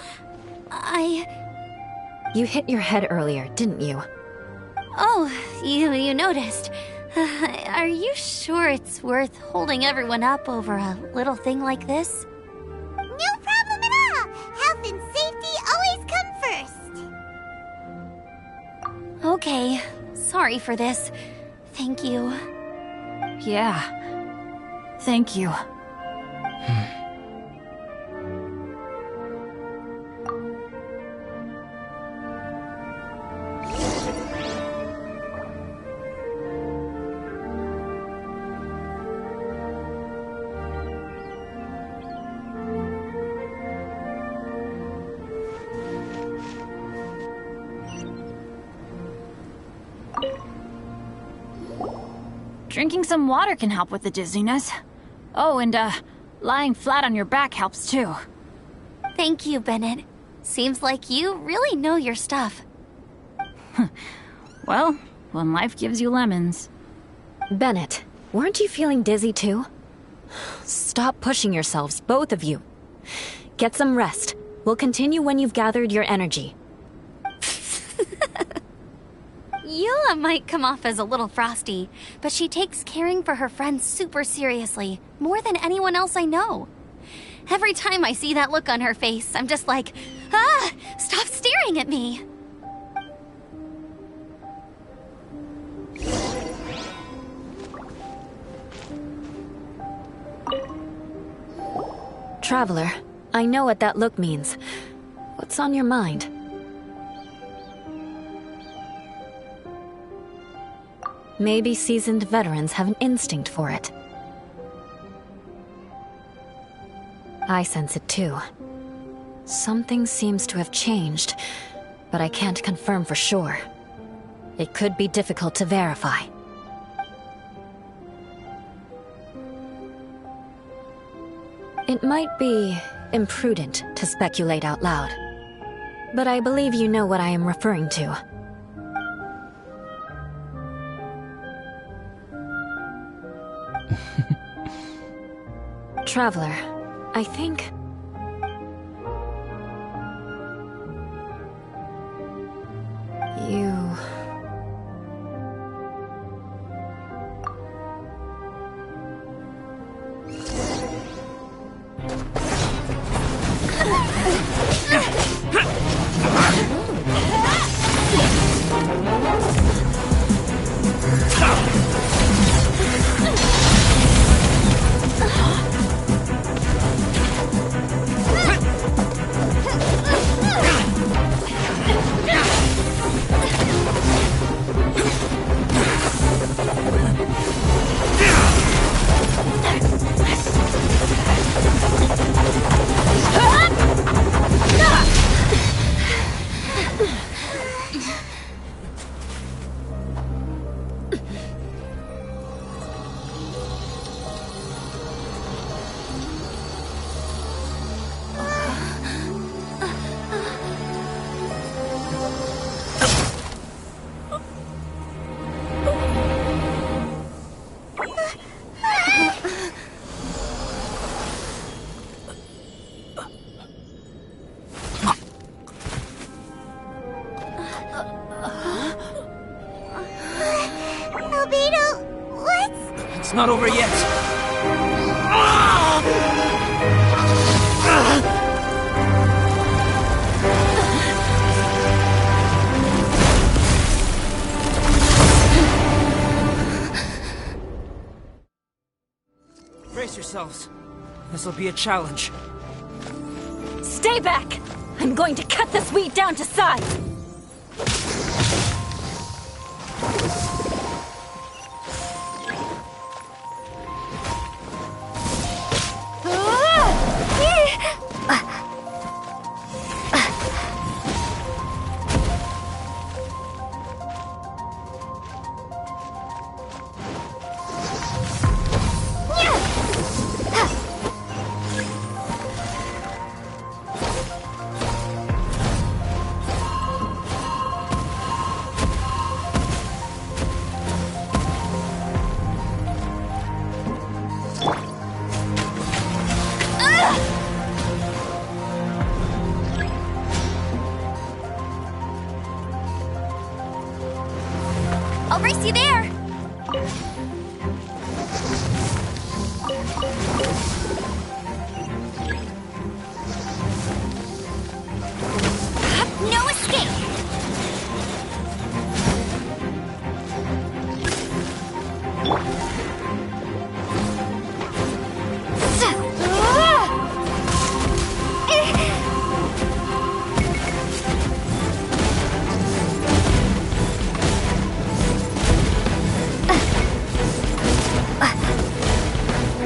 You hit your head earlier, didn't you? Oh, you noticed. Are you sure it's worth holding everyone up over a little thing like this? No problem at all! Health and safety always come first! Okay, sorry for this. Thank you. Yeah. Thank you. Drinking some water can help with the dizziness. Oh, and lying flat on your back helps too. Thank you, Bennett. Seems like you really know your stuff. Well, when life gives you lemons. Bennett, weren't you feeling dizzy too? Stop pushing yourselves, both of you. Get some rest. We'll continue when you've gathered your energy. Eula might come off as a little frosty, but she takes caring for her friends super seriously, more than anyone else I know. Every time I see that look on her face, I'm just like, ah, stop staring at me! Traveler, I know what that look means. What's on your mind? Maybe seasoned veterans have an instinct for it. I sense it too. Something seems to have changed, but I can't confirm for sure. It could be difficult to verify. It might be imprudent to speculate out loud, but I believe you know what I am referring to. Traveler, I think... you... not over yet. Brace yourselves. This'll be a challenge. Stay back! I'm going to cut this wheat down to size! I'll race you there! No escape!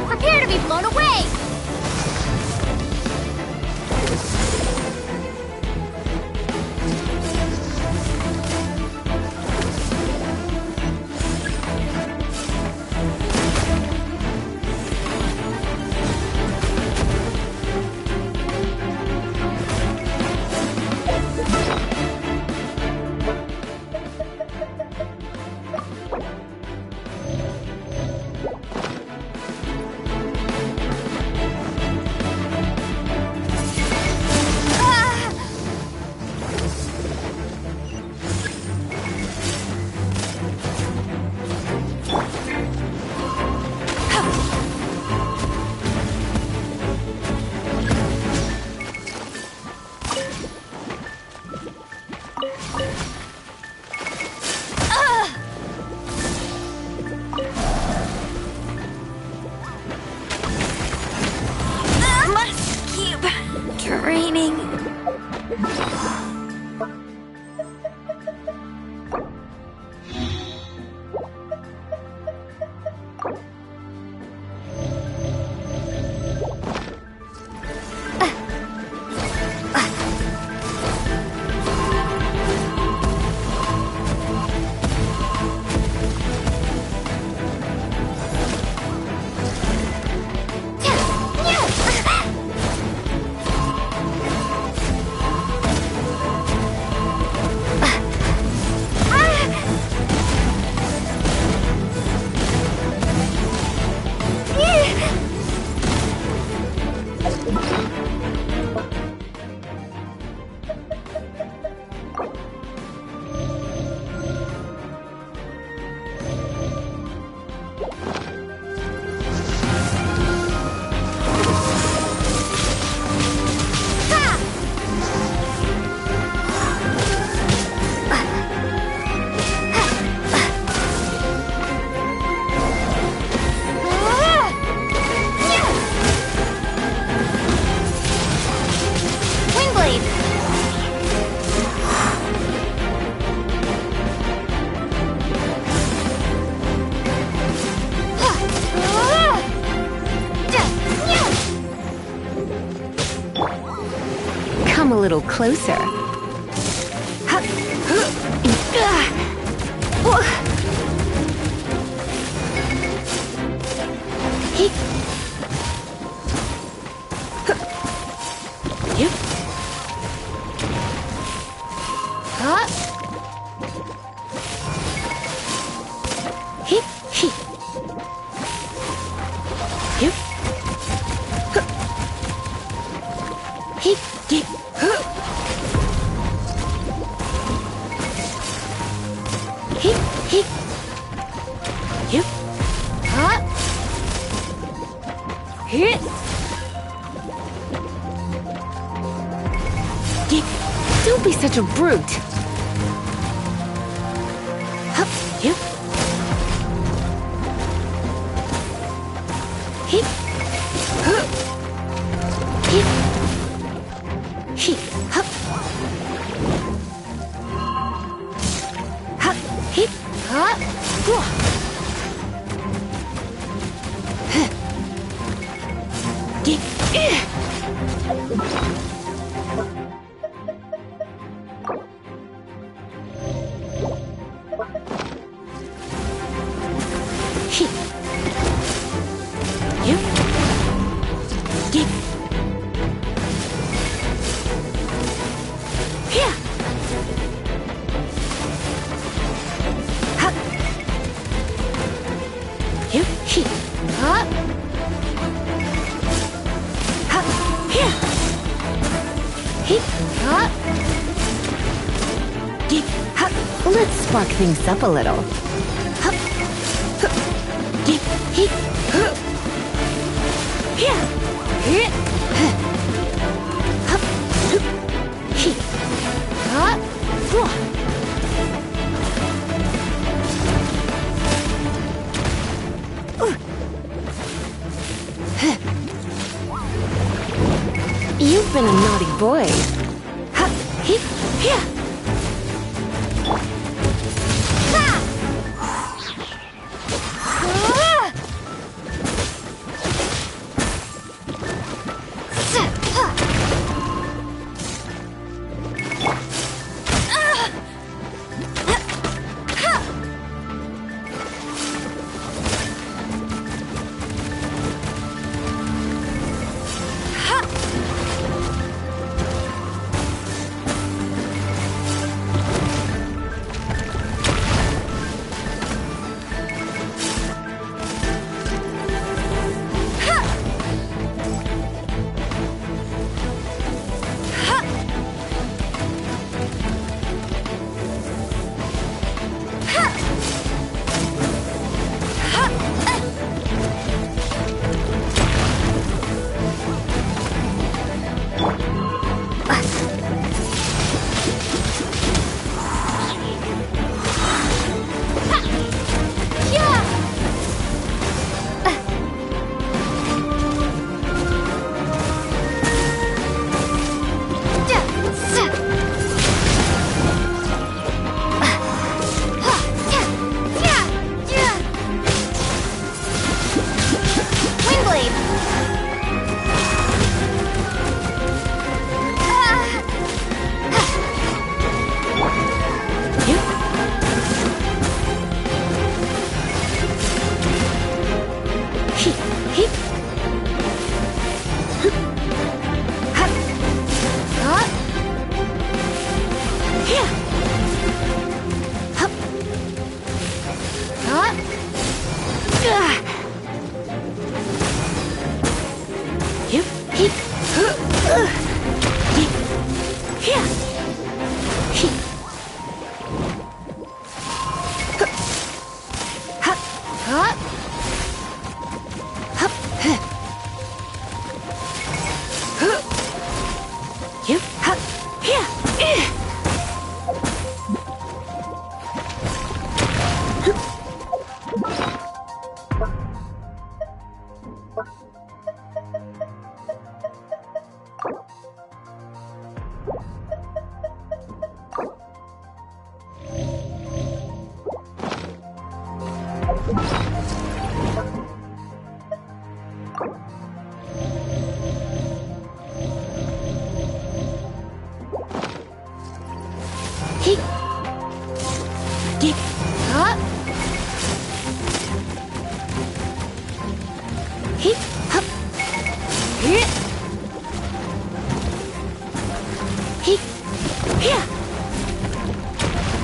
Prepare to be blown away! Must keep training. Come a little closer. Don't be such a brute. Let's spark things up a little. You've been a naughty boy.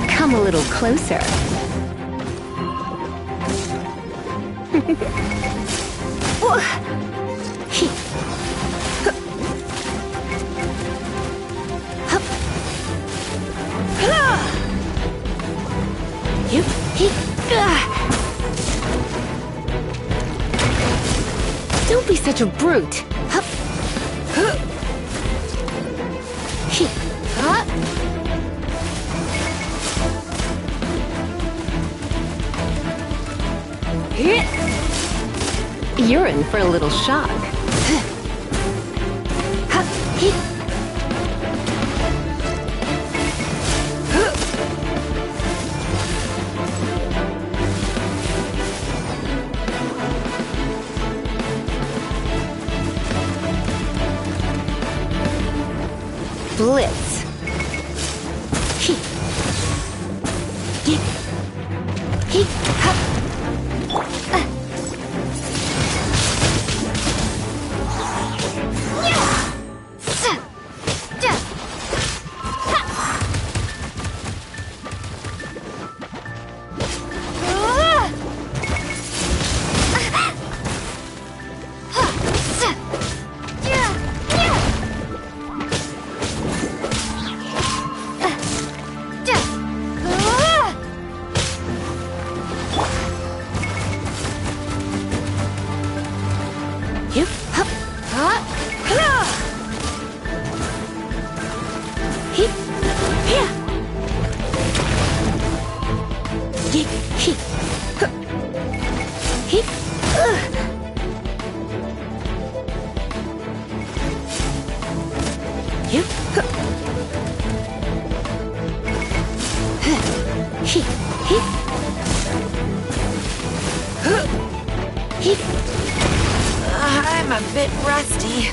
Come a little closer. Don't be such a brute. You're in for a little shock. Blitz. I'm a bit rusty.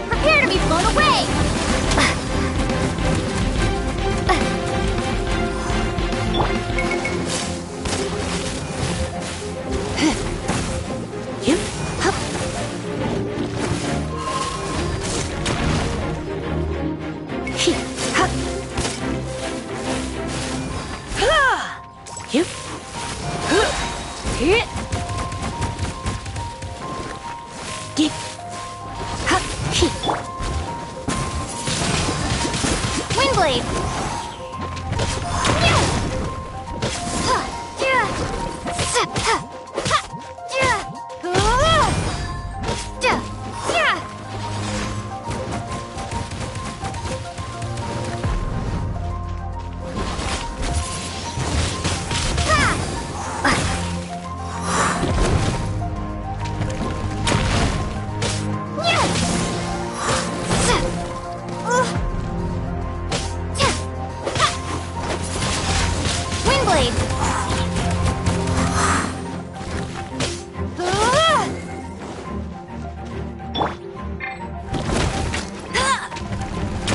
Prepare to be blown away! Windblade!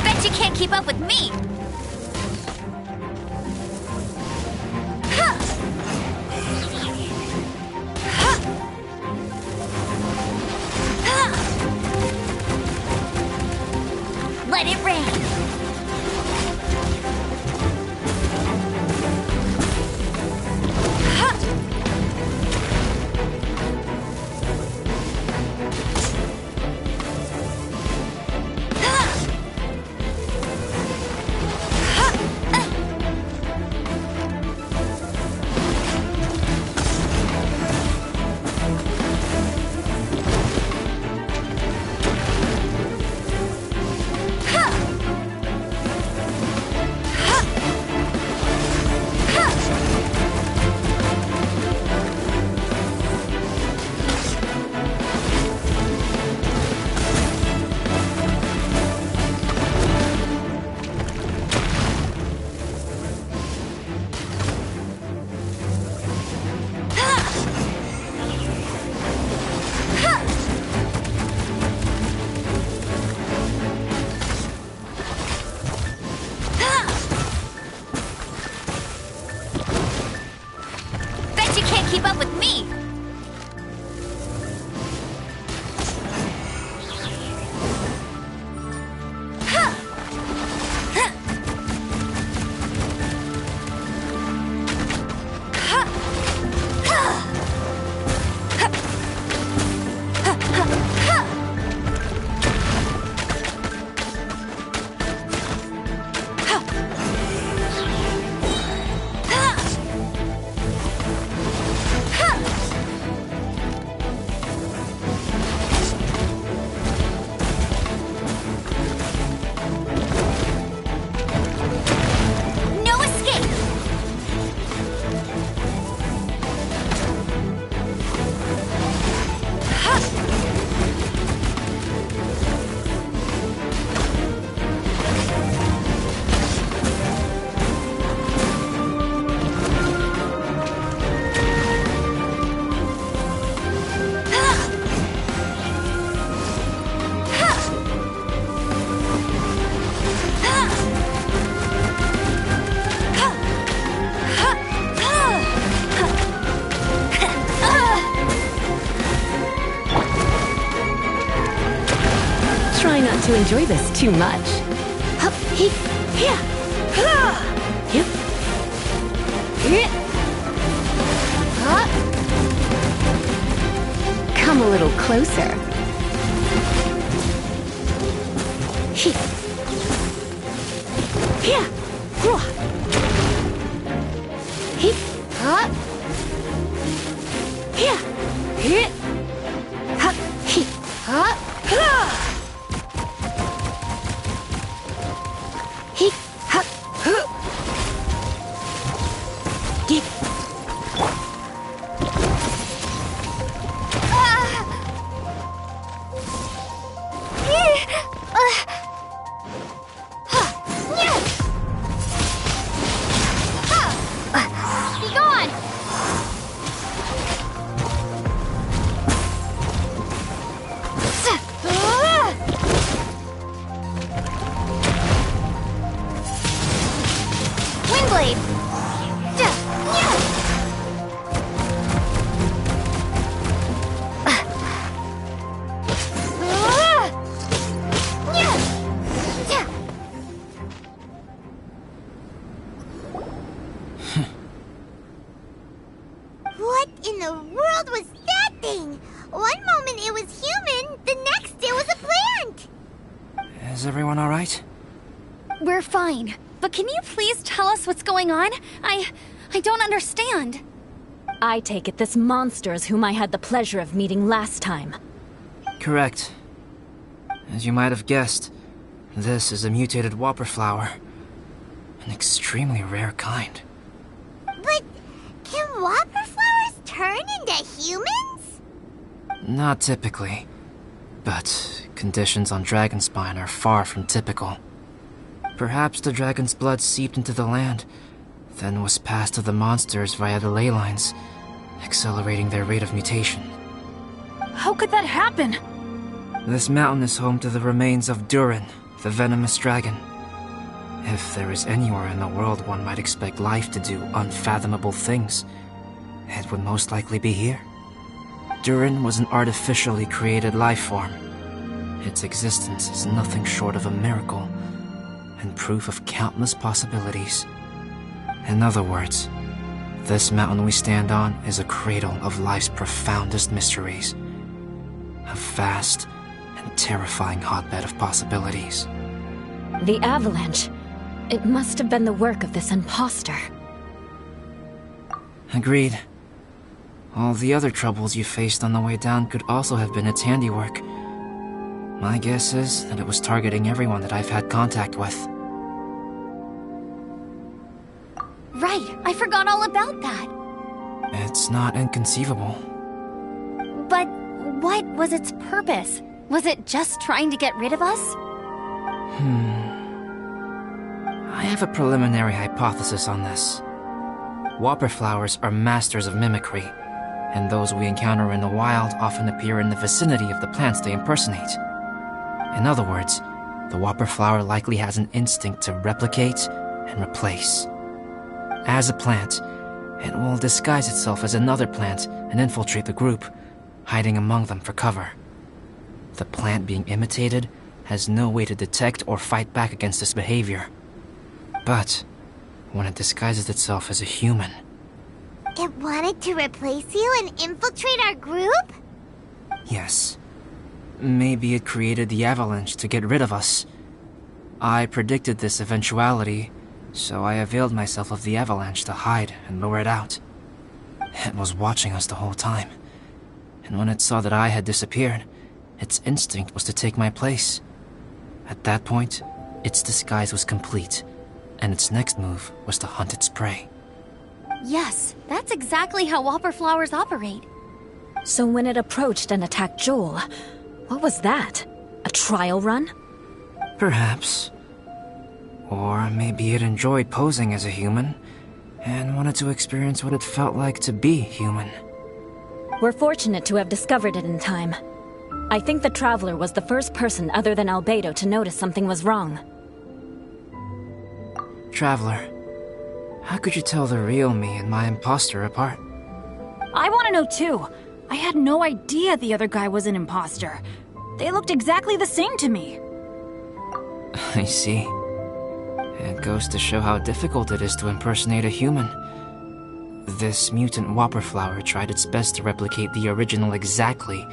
Bet you can't keep up with me! Let it rain! can't keep up with me! Try not to enjoy this too much. Come a little closer. What in the world was that thing? One moment it was human, the next it was a plant! Is everyone alright? We're fine. But can you please tell us what's going on? I don't understand. I take it this monster is whom I had the pleasure of meeting last time. Correct. As you might have guessed, this is a mutated whopper flower. An extremely rare kind. But can whopper flowers turn into humans? Not typically, but conditions on Dragonspine are far from typical. Perhaps the dragon's blood seeped into the land, then was passed to the monsters via the ley lines, accelerating their rate of mutation. How could that happen? This mountain is home to the remains of Durin, the venomous dragon. If there is anywhere in the world one might expect life to do unfathomable things, it would most likely be here. Durin was an artificially created life form. Its existence is nothing short of a miracle, and proof of countless possibilities. In other words, this mountain we stand on is a cradle of life's profoundest mysteries. A vast and terrifying hotbed of possibilities. The avalanche. It must have been the work of this imposter. Agreed. All the other troubles you faced on the way down could also have been its handiwork. My guess is that it was targeting everyone that I've had contact with. Right, I forgot all about that. It's not inconceivable. But what was its purpose? Was it just trying to get rid of us? I have a preliminary hypothesis on this. Whopper flowers are masters of mimicry, and those we encounter in the wild often appear in the vicinity of the plants they impersonate. In other words, the whopper flower likely has an instinct to replicate and replace. As a plant, It will disguise itself as another plant and infiltrate the group, hiding among them for cover. The plant being imitated has no way to detect or fight back against this behavior. But when it disguises itself as a human... It wanted to replace you and infiltrate our group? Yes. Maybe it created the avalanche to get rid of us. I predicted this eventuality, so I availed myself of the avalanche to hide and lure it out. It was watching us the whole time, and when it saw that I had disappeared, its instinct was to take my place. At that point, its disguise was complete, and its next move was to hunt its prey. Yes, that's exactly how whopper flowers operate. So when it approached and attacked Joel, what was that? A trial run? Perhaps. Or maybe it enjoyed posing as a human, and wanted to experience what it felt like to be human. We're fortunate to have discovered it in time. I think the Traveler was the first person other than Albedo to notice something was wrong. Traveler, how could you tell the real me and my imposter apart? I want to know too. I had no idea the other guy was an imposter. They looked exactly the same to me. I see. It goes to show how difficult it is to impersonate a human. This mutant whopper flower tried its best to replicate the original exactly,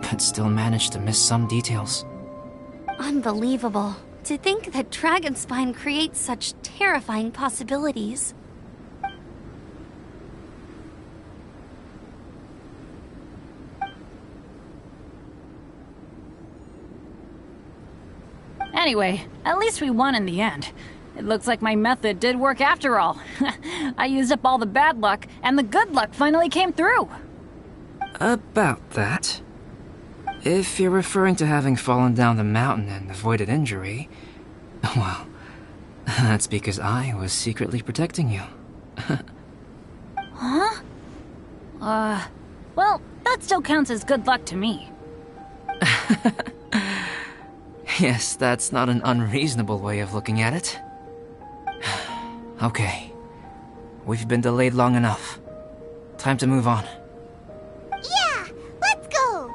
but still managed to miss some details. Unbelievable. To think that Dragonspine creates such terrifying possibilities. Anyway, at least we won in the end. It looks like my method did work after all. I used up all the bad luck, and the good luck finally came through. About that. If you're referring to having fallen down the mountain and avoided injury, well, that's because I was secretly protecting you. Huh? Well, that still counts as good luck to me. Yes, that's not an unreasonable way of looking at it. Okay. We've been delayed long enough. Time to move on. Yeah, let's go!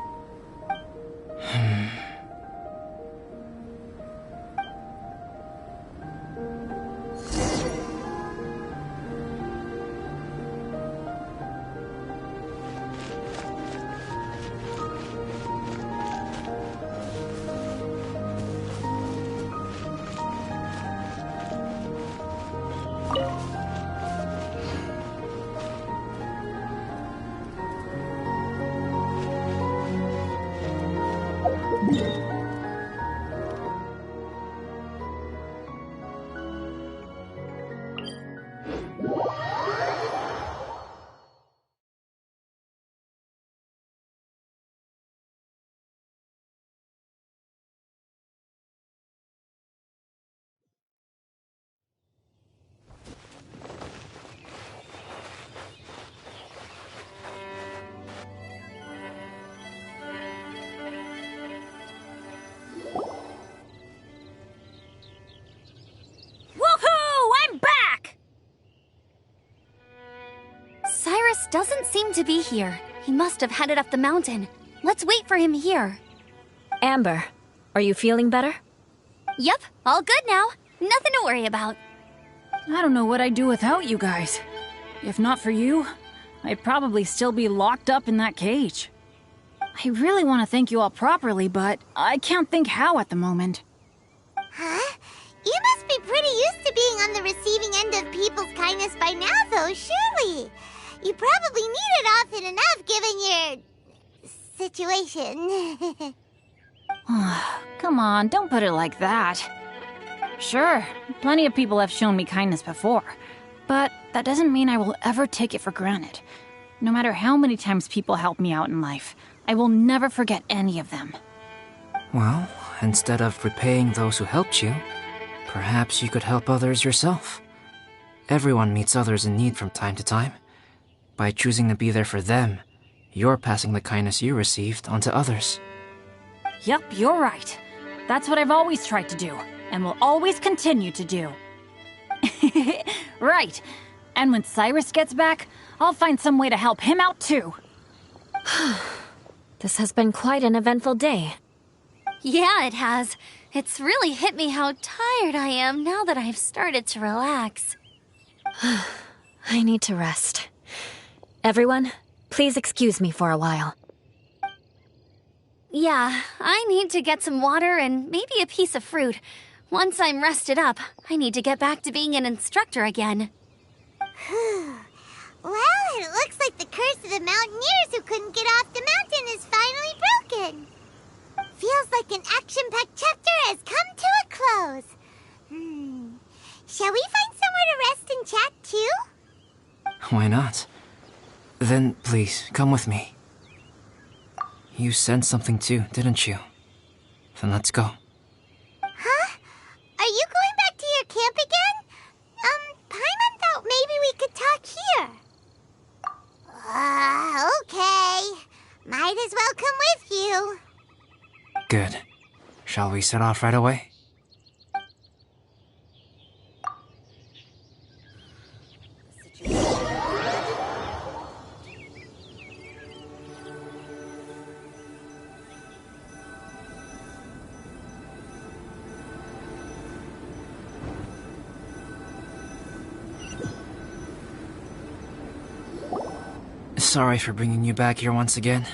Cyrus doesn't seem to be here. He must have headed up the mountain. Let's wait for him here. Amber, are you feeling better? Yep, all good now. Nothing to worry about. I don't know what I'd do without you guys. If not for you, I'd probably still be locked up in that cage. I really want to thank you all properly, but I can't think how at the moment. Huh? You must be pretty used to being on the receiving end of people's kindness by now, though, surely. You probably need it often enough, given your... situation. Come on, don't put it like that. Sure, plenty of people have shown me kindness before, but that doesn't mean I will ever take it for granted. No matter how many times people help me out in life, I will never forget any of them. Well, instead of repaying those who helped you, perhaps you could help others yourself. Everyone meets others in need from time to time. By choosing to be there for them, you're passing the kindness you received onto others. Yep, you're right. That's what I've always tried to do, and will always continue to do. Right. And when Cyrus gets back, I'll find some way to help him out too. This has been quite an eventful day. Yeah, it has. It's really hit me how tired I am now that I've started to relax. I need to rest. Everyone, please excuse me for a while. Yeah, I need to get some water and maybe a piece of fruit. Once I'm rested up, I need to get back to being an instructor again. Well, it looks like the curse of the mountaineers who couldn't get off the mountain is finally broken. Feels like an action-packed chapter has come to a close. Shall we find somewhere to rest and chat too? Why not? Then please, come with me. You sensed something too, didn't you? Then let's go. Huh? Are you going back to your camp again? Paimon thought maybe we could talk here. Okay. Might as well come with you. Good. Shall we set off right away? Sorry for bringing you back here once again.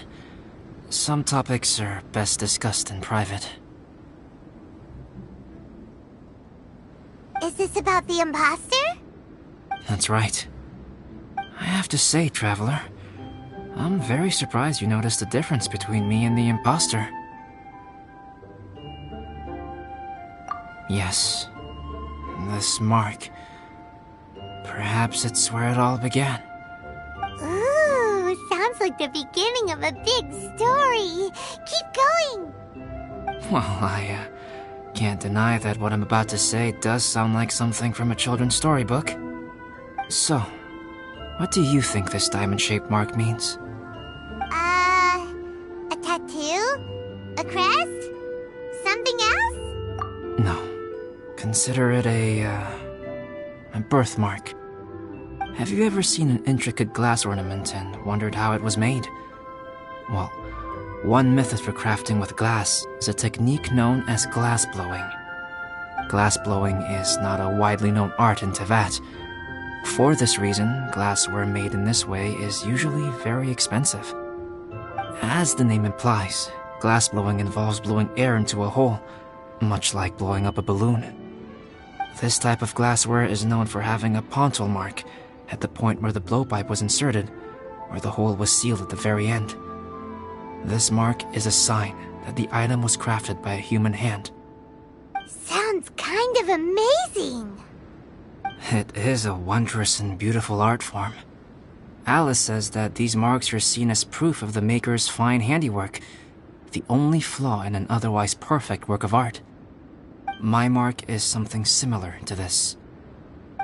Some topics are best discussed in private. Is this about the imposter? That's right. I have to say, Traveler, I'm very surprised you noticed the difference between me and the imposter. Yes, this mark. Perhaps it's where it all began. Ooh, sounds like the beginning of a big story. Keep going. Well, I can't deny that what I'm about to say does sound like something from a children's storybook. So, what do you think this diamond-shaped mark means? A tattoo? A crest? Something else? No. Consider it a birthmark. Have you ever seen an intricate glass ornament and wondered how it was made? Well, one method for crafting with glass is a technique known as glass blowing. Glass blowing is not a widely known art in Teyvat. For this reason, glassware made in this way is usually very expensive. As the name implies, glass blowing involves blowing air into a hole, much like blowing up a balloon. This type of glassware is known for having a pontal mark at the point where the blowpipe was inserted, where the hole was sealed at the very end. This mark is a sign that the item was crafted by a human hand. Sounds kind of amazing. It is a wondrous and beautiful art form. Alice says that these marks are seen as proof of the maker's fine handiwork, the only flaw in an otherwise perfect work of art. My mark is something similar to this.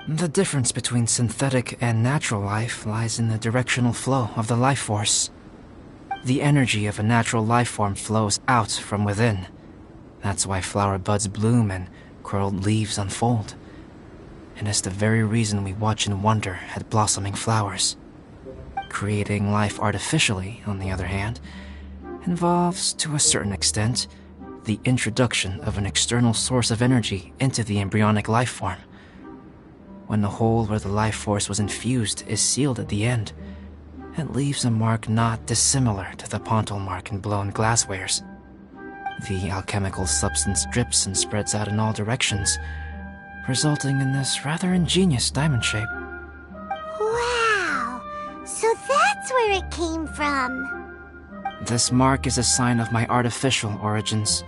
The difference between synthetic and natural life lies in the directional flow of the life force. The energy of a natural life form flows out from within. That's why flower buds bloom and curled leaves unfold. And it's the very reason we watch and wonder at blossoming flowers. Creating life artificially, on the other hand, involves, to a certain extent, the introduction of an external source of energy into the embryonic life form. When the hole where the life force was infused is sealed at the end, it leaves a mark not dissimilar to the pontal mark in blown glasswares. The alchemical substance drips and spreads out in all directions, resulting in this rather ingenious diamond shape. Wow! So that's where it came from. This mark is a sign of my artificial origins,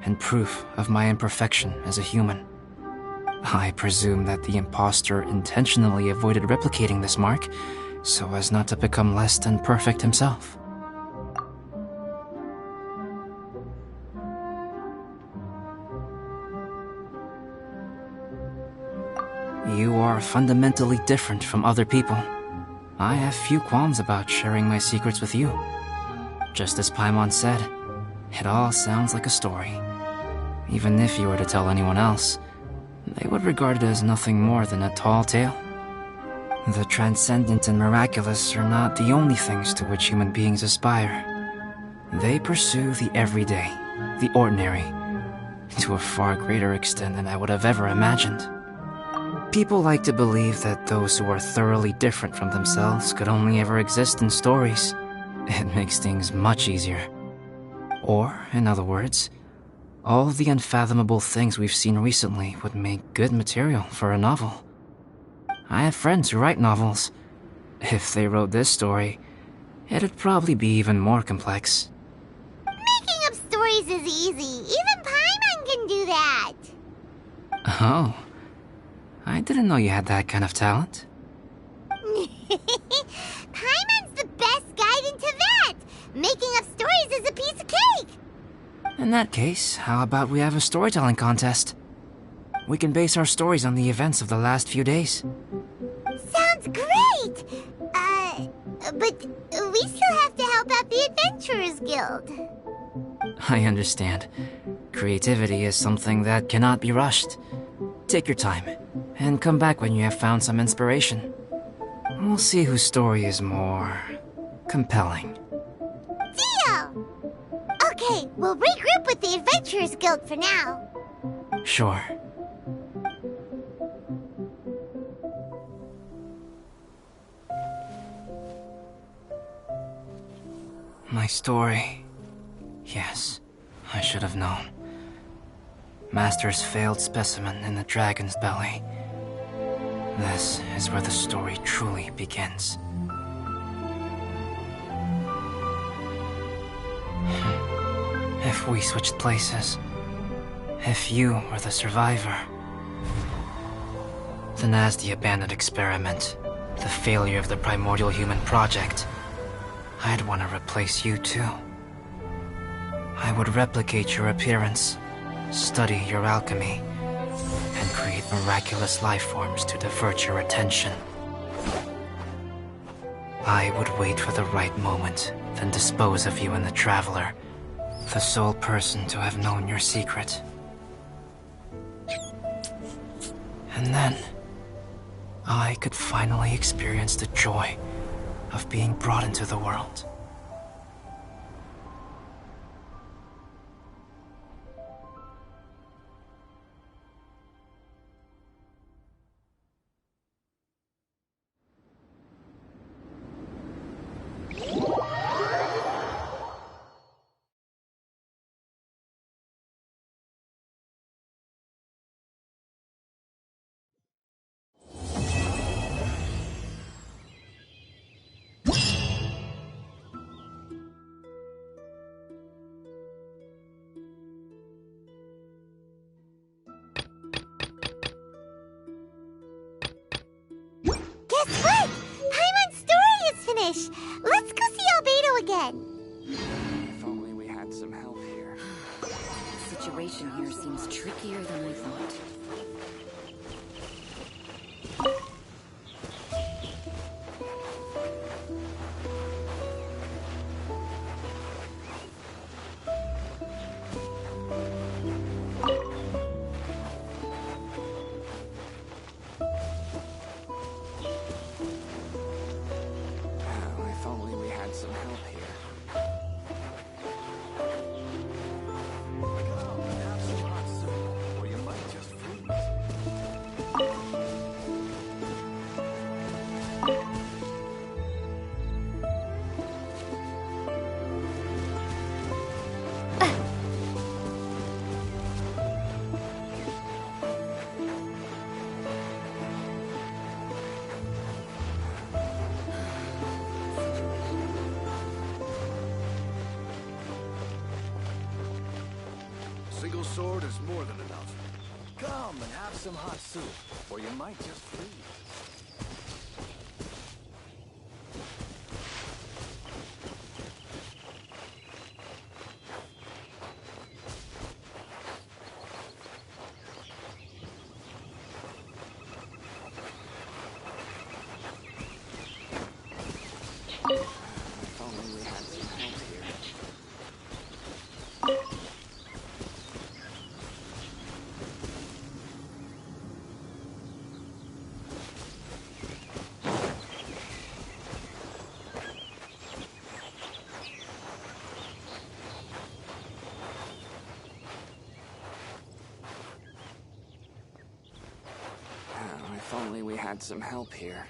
and proof of my imperfection as a human. I presume that the impostor intentionally avoided replicating this mark, so as not to become less than perfect himself. You are fundamentally different from other people. I have few qualms about sharing my secrets with you. Just as Paimon said, it all sounds like a story. Even if you were to tell anyone else, they would regard it as nothing more than a tall tale. The transcendent and miraculous are not the only things to which human beings aspire. They pursue the everyday, the ordinary, to a far greater extent than I would have ever imagined. People like to believe that those who are thoroughly different from themselves could only ever exist in stories. It makes things much easier. Or, in other words, all of the unfathomable things we've seen recently would make good material for a novel. I have friends who write novels. If they wrote this story, it'd probably be even more complex. Making up stories is easy. Even Paimon can do that. Oh. I didn't know you had that kind of talent. Paimon's the best guide in Teyvat. Making up stories is a piece of cake. In that case, how about we have a storytelling contest? We can base our stories on the events of the last few days. Sounds great! But we still have to help out the Adventurers Guild. I understand. Creativity is something that cannot be rushed. Take your time, and come back when you have found some inspiration. We'll see whose story is more compelling. Deal! Okay, we'll regroup with the Adventurers Guild for now. Sure. My story. Yes, I should have known. Master's failed specimen in the dragon's belly. This is where the story truly begins. If we switched places, if you were the survivor, then as the abandoned experiment, the failure of the primordial human project, I'd want to replace you too. I would replicate your appearance, study your alchemy, and create miraculous life forms to divert your attention. I would wait for the right moment, then dispose of you and the Traveler, the sole person to have known your secret. And then, I could finally experience the joy of being brought into the world. Guess what? Paimon's story is finished. Let's go see Albedo again. If only we had some help here. The situation here seems trickier than I thought. If only we had some help here. Come and have some hot soup, or you might just freeze. Single sword is more than enough. Come and have some hot soup, or you might just freeze. If only we had some help here. If only we had some help here.